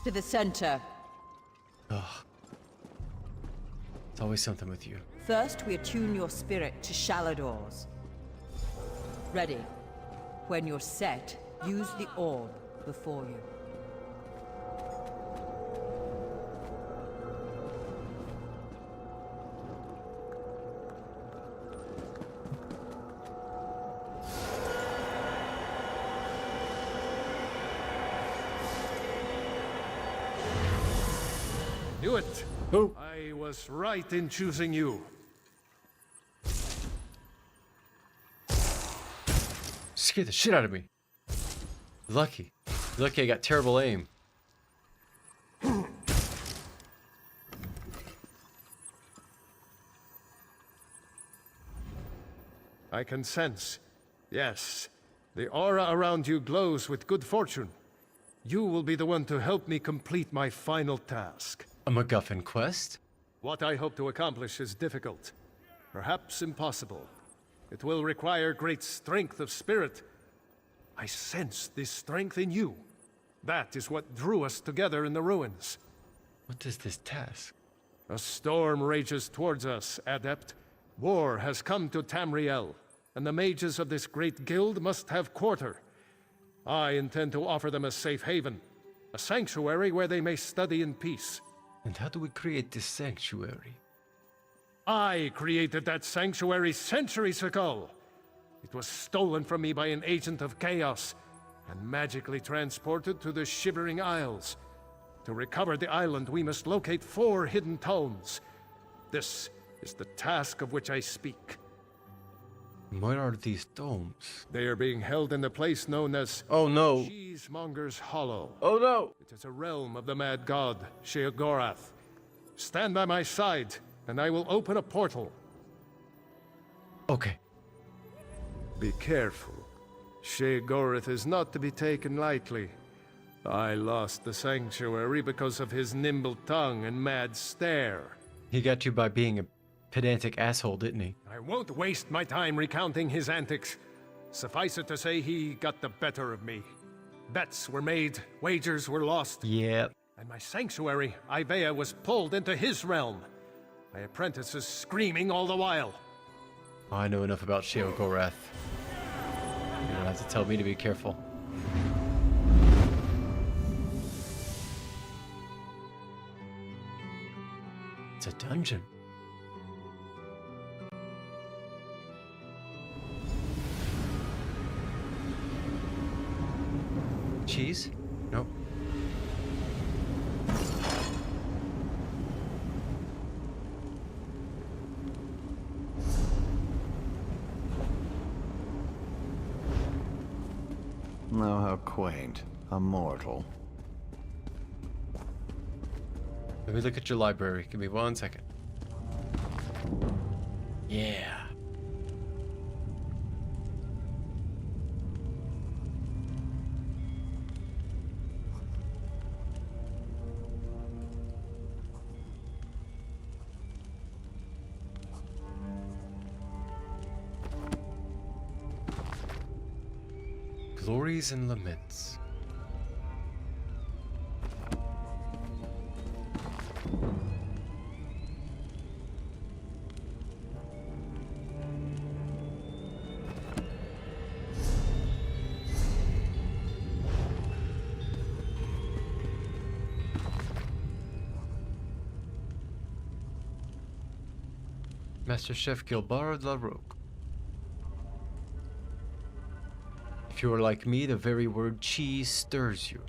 Speaker 17: To the center.
Speaker 1: Ugh. It's always something with you.
Speaker 17: First, we attune your spirit to Shalador's. Ready. When you're set, use the orb before you.
Speaker 5: Knew it.
Speaker 1: Who?
Speaker 5: I was right in choosing you.
Speaker 1: Scared the shit out of me. Lucky. Lucky I got terrible aim.
Speaker 5: I can sense. Yes. The aura around you glows with good fortune. You will be the one to help me complete my final task.
Speaker 1: A MacGuffin quest?
Speaker 5: What I hope to accomplish is difficult. Perhaps impossible. It will require great strength of spirit. I sense this strength in you. That is what drew us together in the ruins.
Speaker 1: What is this task?
Speaker 5: A storm rages towards us, Adept. War has come to Tamriel, and the mages of this great guild must have quarter. I intend to offer them a safe haven, a sanctuary where they may study in peace.
Speaker 1: And how do we create this sanctuary?
Speaker 5: I created that sanctuary centuries ago. It was stolen from me by an agent of chaos and magically transported to the Shivering Isles. To recover the island, we must locate 4 hidden tomes. This is the task of which I speak.
Speaker 1: What are these tomes?
Speaker 5: They are being held in the place known as...
Speaker 1: Oh no!
Speaker 5: Cheesemonger's Hollow.
Speaker 1: Oh no!
Speaker 5: It is a realm of the mad god, Sheogorath. Stand by my side, and I will open a portal.
Speaker 1: Okay.
Speaker 5: Be careful. Sheogorath is not to be taken lightly. I lost the sanctuary because of his nimble tongue and mad stare.
Speaker 1: He got you by being a pedantic asshole, didn't he?
Speaker 5: I won't waste my time recounting his antics. Suffice it to say, he got the better of me. Bets were made, wagers were lost.
Speaker 1: Yep.
Speaker 5: And my sanctuary, Ivea, was pulled into his realm. My apprentices screaming all the while.
Speaker 1: I know enough about Sheogorath. You don't have to tell me to be careful. It's a dungeon. Cheese? Nope.
Speaker 22: Oh, how quaint. A mortal.
Speaker 1: Let me look at your library. Give me 1 second. Yeah. Glories and Laments. Master Chef Gilbert Larocque. If you are like me, the very word cheese stirs you.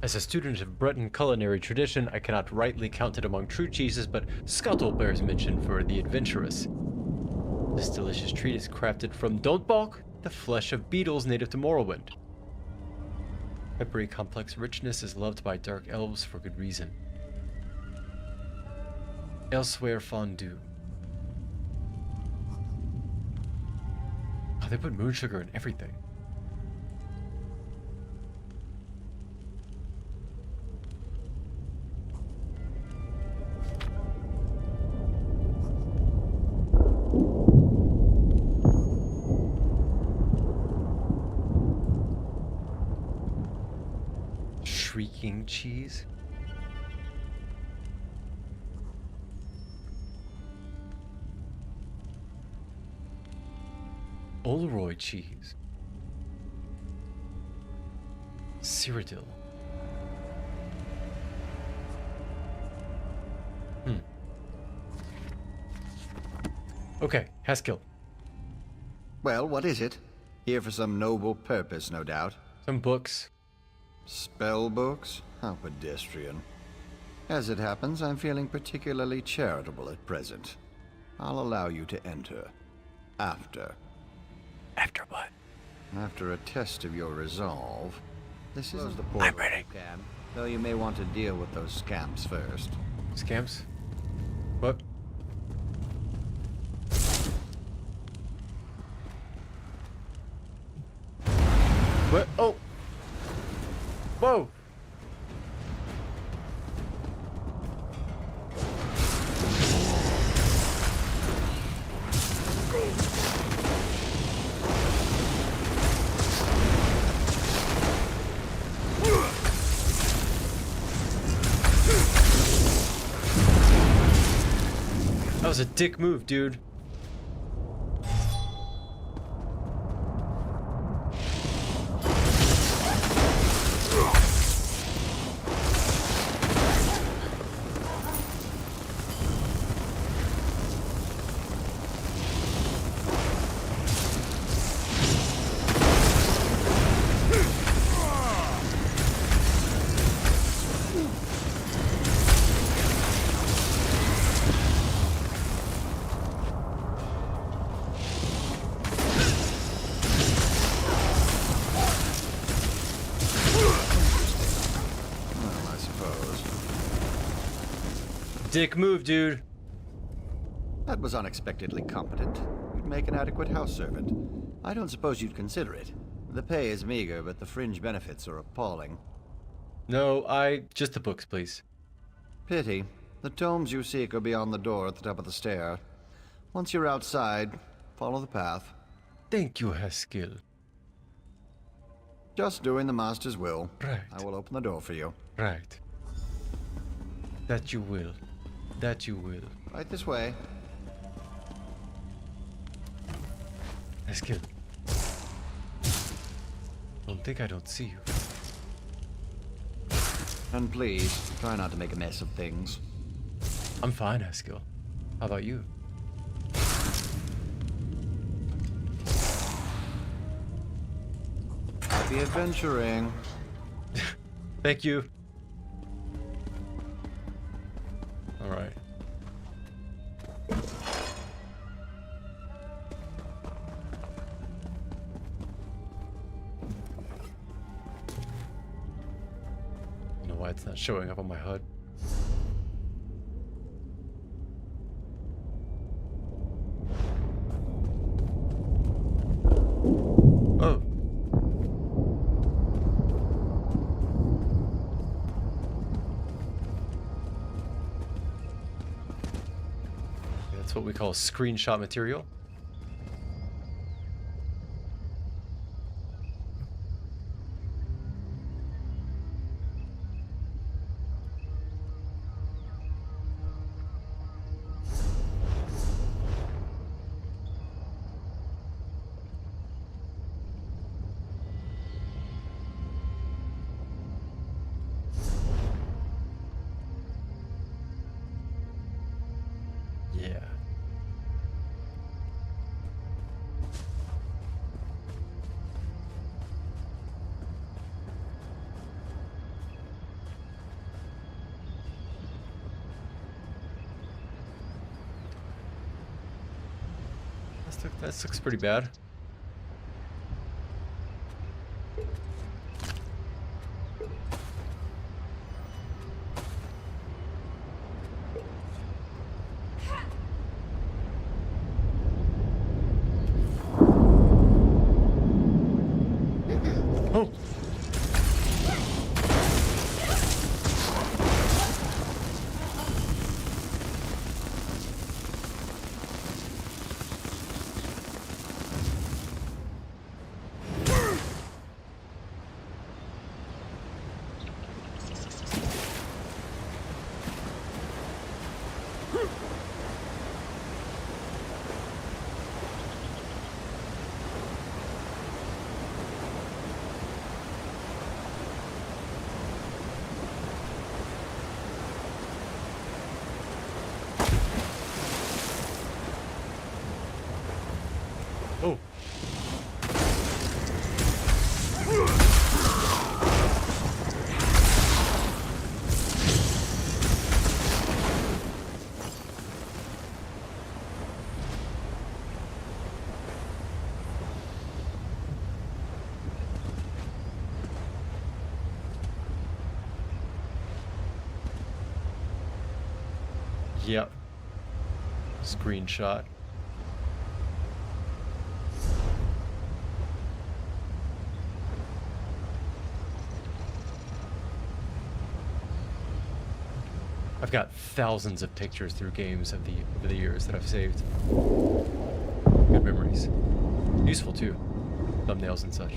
Speaker 1: As a student of Breton culinary tradition, I cannot rightly count it among true cheeses, but Scuttle bears mention for the adventurous. This delicious treat is crafted from, don't balk, the flesh of beetles native to Morrowind. Peppery complex richness is loved by dark elves for good reason. Elsewhere fondue. Oh, they put moon sugar in everything. Shrieking cheese. Olroy cheese. Cyrodiil. Okay, Haskill.
Speaker 22: Well, what is it? Here for some noble purpose, no doubt.
Speaker 1: Some books.
Speaker 22: Spell books? How pedestrian. As it happens, I'm feeling particularly charitable at present. I'll allow you to enter. After.
Speaker 1: After what?
Speaker 22: After a test of your resolve. This isn't the portal.
Speaker 1: I'm ready.
Speaker 22: Though you may want to deal with those scamps first.
Speaker 1: Scamps? What? What? Oh! Whoa! That was a dick move, dude. Dick move, dude.
Speaker 22: That was unexpectedly competent. You'd make an adequate house servant. I don't suppose you'd consider it. The pay is meager, but the fringe benefits are appalling.
Speaker 1: No, just the books, please.
Speaker 22: Pity. The tomes you seek are beyond the door at the top of the stair. Once you're outside, follow the path.
Speaker 1: Thank you, Haskill.
Speaker 22: Just doing the Master's will.
Speaker 1: Right.
Speaker 22: I will open the door for you.
Speaker 1: Right. That you will. That you will.
Speaker 22: Right this way.
Speaker 1: Haskill. Don't think I don't see you.
Speaker 22: And please, try not to make a mess of things.
Speaker 1: I'm fine, Haskill. How about you?
Speaker 22: Happy adventuring.
Speaker 1: Thank you. All right. I don't know why it's not showing up on my HUD. Oh. That's what we call screenshot material. That looks pretty bad. Oh. Oh. Yep. Screenshot. I've got thousands of pictures through games of over the years that I've saved. Good memories. Useful too. Thumbnails and such.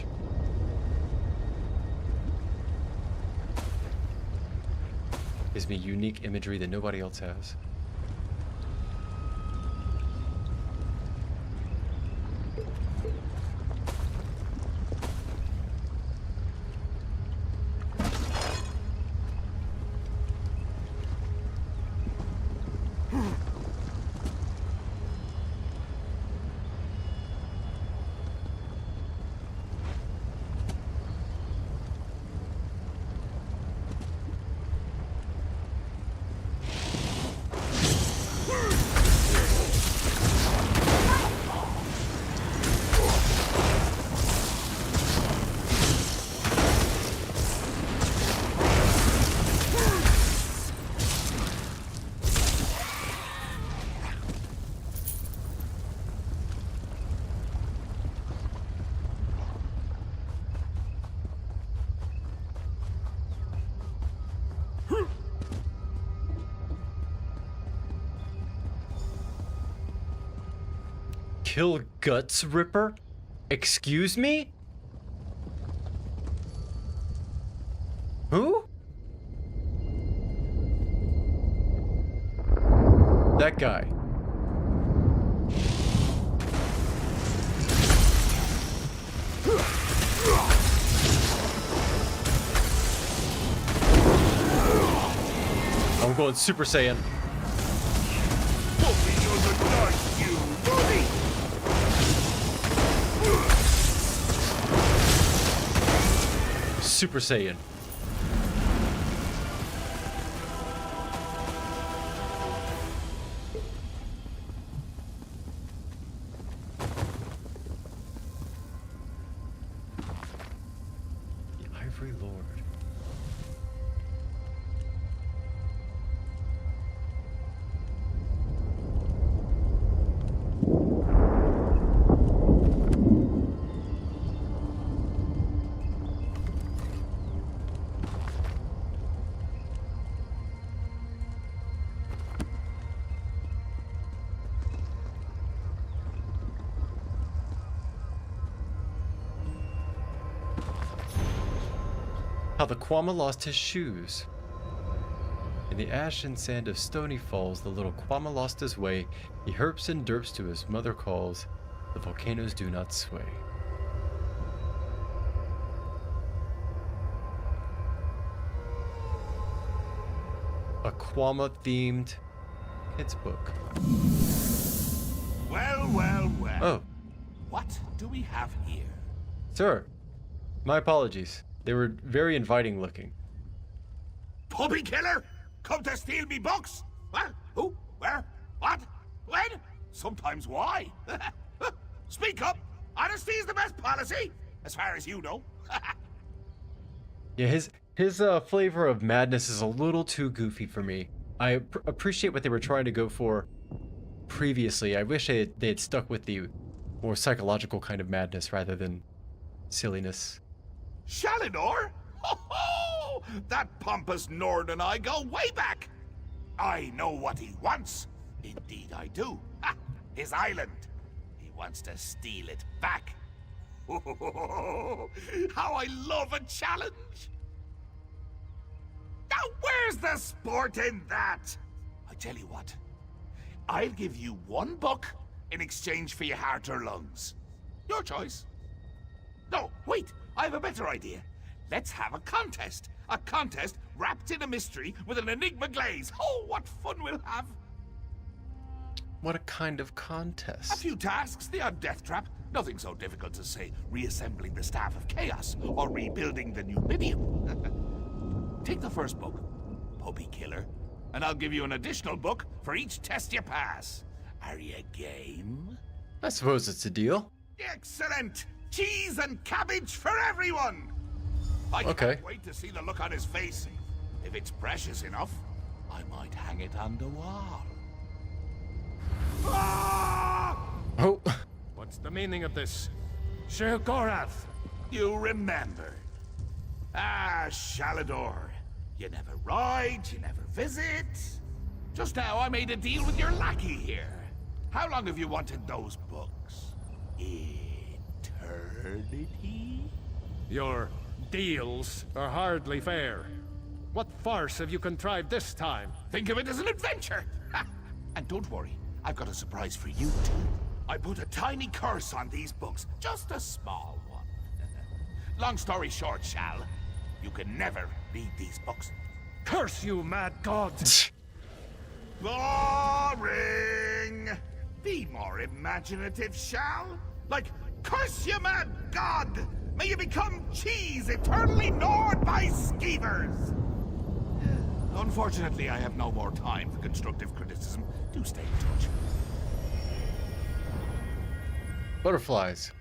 Speaker 1: Gives me unique imagery that nobody else has. Kill Guts Ripper? Excuse me? Who? That guy. I'm going Super Saiyan. Super Saiyan. The Ivory Lord. How the Kwama lost his shoes. In the ash and sand of Stony Falls, the little Kwama lost his way. He herps and derps to his mother calls. The volcanoes do not sway. A Kwama-themed kids book.
Speaker 6: Well, well, well.
Speaker 1: Oh.
Speaker 6: What do we have here?
Speaker 1: Sir, my apologies. They were very inviting looking.
Speaker 6: Puppy killer? Come to steal me books? What? Who? Where? What? When? Sometimes why? Speak up! Honesty is the best policy, as far as you know.
Speaker 1: Yeah, his flavor of madness is a little too goofy for me. I appreciate what they were trying to go for previously. I wish they had stuck with the more psychological kind of madness rather than silliness.
Speaker 6: Shalidor? Ho ho! That pompous Nord and I go way back. I know what he wants. Indeed I do. Ha! His island. He wants to steal it back. How I love a challenge! Now where's the sport in that? I tell you what, I'll give you one book in exchange for your heart or lungs. Your choice. No, wait, I have a better idea. Let's have a contest. A contest wrapped in a mystery with an enigma glaze. Oh, what fun we'll have!
Speaker 1: What a kind of contest?
Speaker 6: A few tasks, the odd death trap. Nothing so difficult as, say, reassembling the Staff of Chaos or rebuilding the Numidium. Take the first book, Puppy Killer, and I'll give you an additional book for each test you pass. Are you game?
Speaker 1: I suppose it's a deal.
Speaker 6: Excellent! Cheese and cabbage for everyone! I can't wait to see the look on his face. If it's precious enough, I might hang it on the wall. Ah!
Speaker 1: Oh.
Speaker 5: What's the meaning of this? Sheogorath!
Speaker 6: You remember. Ah, Shalidor. You never ride, you never visit. Just now I made a deal with your lackey here. How long have you wanted those books? Eternity?
Speaker 5: Your deals are hardly fair. What farce have you contrived this time?
Speaker 6: Think of it as an adventure! Ha! And don't worry, I've got a surprise for you too. I put a tiny curse on these books, just a small one. Long story short, Shal, you can never read these books.
Speaker 5: Curse you, mad god!
Speaker 6: Boring! Be more imaginative, Shal. Like, curse you, mad god! May you become cheese eternally gnawed by skeevers! Unfortunately, I have no more time for constructive criticism. Do stay in touch.
Speaker 1: Butterflies.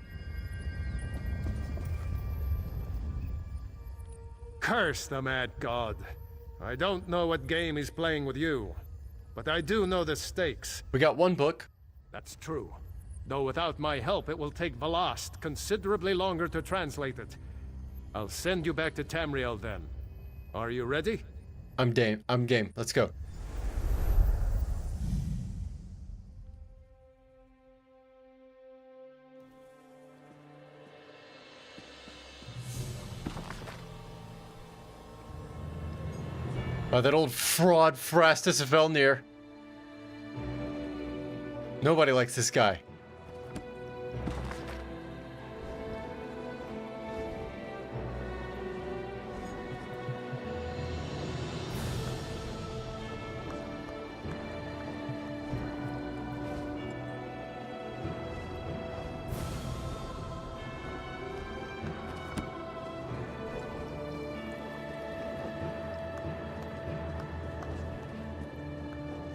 Speaker 5: Curse the mad god. I don't know what game he's playing with you, but I do know the stakes.
Speaker 1: We got one book.
Speaker 5: That's true. Though without my help, it will take Velast considerably longer to translate it. I'll send you back to Tamriel then. Are you ready?
Speaker 1: I'm game. Let's go. Oh, that old fraud Phrastus of Elnir. Nobody likes this guy.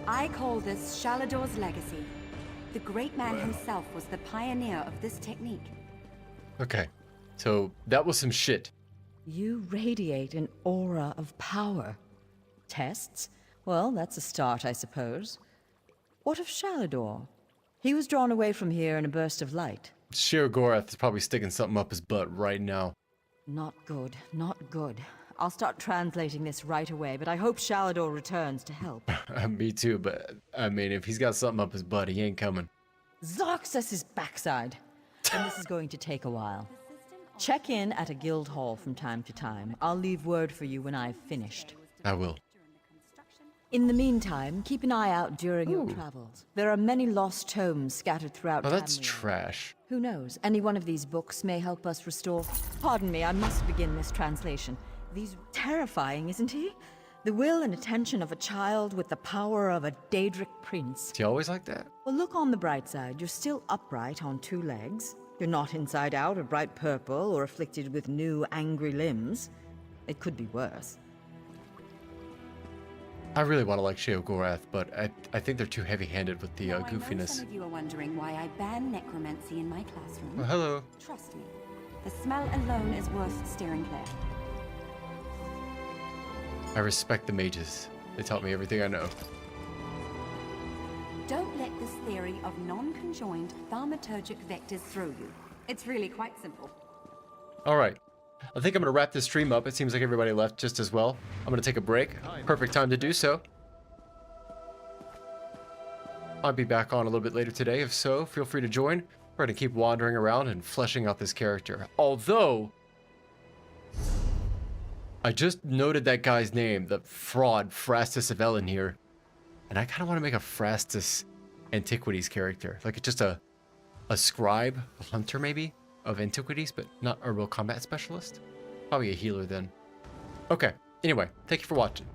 Speaker 3: I call this Shalidor's legacy. The great man himself was the pioneer of this technique.
Speaker 1: Okay, so that was some shit.
Speaker 17: You radiate an aura of power. Tests? Well, that's a start, I suppose. What of Shalidor? He was drawn away from here in a burst of light.
Speaker 1: Sheogorath is probably sticking something up his butt right now.
Speaker 17: Not good, not good. I'll start translating this right away, but I hope Shalidor returns to help.
Speaker 1: Me too, but I mean, if he's got something up his butt, he ain't coming.
Speaker 17: Zarxus' backside. And this is going to take a while. Check in at a guild hall from time to time. I'll leave word for you when I've finished.
Speaker 1: I will.
Speaker 17: In the meantime, keep an eye out during your travels. There are many lost tomes scattered throughout
Speaker 1: Oh, that's
Speaker 17: Tamriel.
Speaker 1: trash.
Speaker 17: Who knows? Any one of these books may help us restore... Pardon me, I must begin this translation. These... Terrifying, isn't he? The will and attention of a child with the power of a Daedric prince.
Speaker 1: Is he always like that?
Speaker 17: Well, look on the bright side. You're still upright on two legs. You're not inside out or bright purple or afflicted with new angry limbs. It could be worse.
Speaker 1: I really want to like Sheogorath, but I think they're too heavy-handed with the
Speaker 3: Now, I know
Speaker 1: goofiness.
Speaker 3: some of you are wondering why I ban necromancy in my classroom.
Speaker 1: Well, hello.
Speaker 3: Trust me, the smell alone is worth steering clear.
Speaker 1: I respect the mages. They taught me everything I know.
Speaker 3: Don't let this theory of non-conjoined thaumaturgic vectors throw you. It's really quite simple.
Speaker 1: All right. I think I'm going to wrap this stream up. It seems like everybody left just as well. I'm going to take a break. Perfect time to do so. I'll be back on a little bit later today. If so, feel free to join. We're going to keep wandering around and fleshing out this character. Although, I just noted that guy's name, the fraud Phrastus of Ellen here. And I kind of want to make a Phrastus Antiquities character. Like just a scribe, a hunter maybe, of antiquities, but not a real combat specialist. Probably a healer then. Okay, anyway, thank you for watching.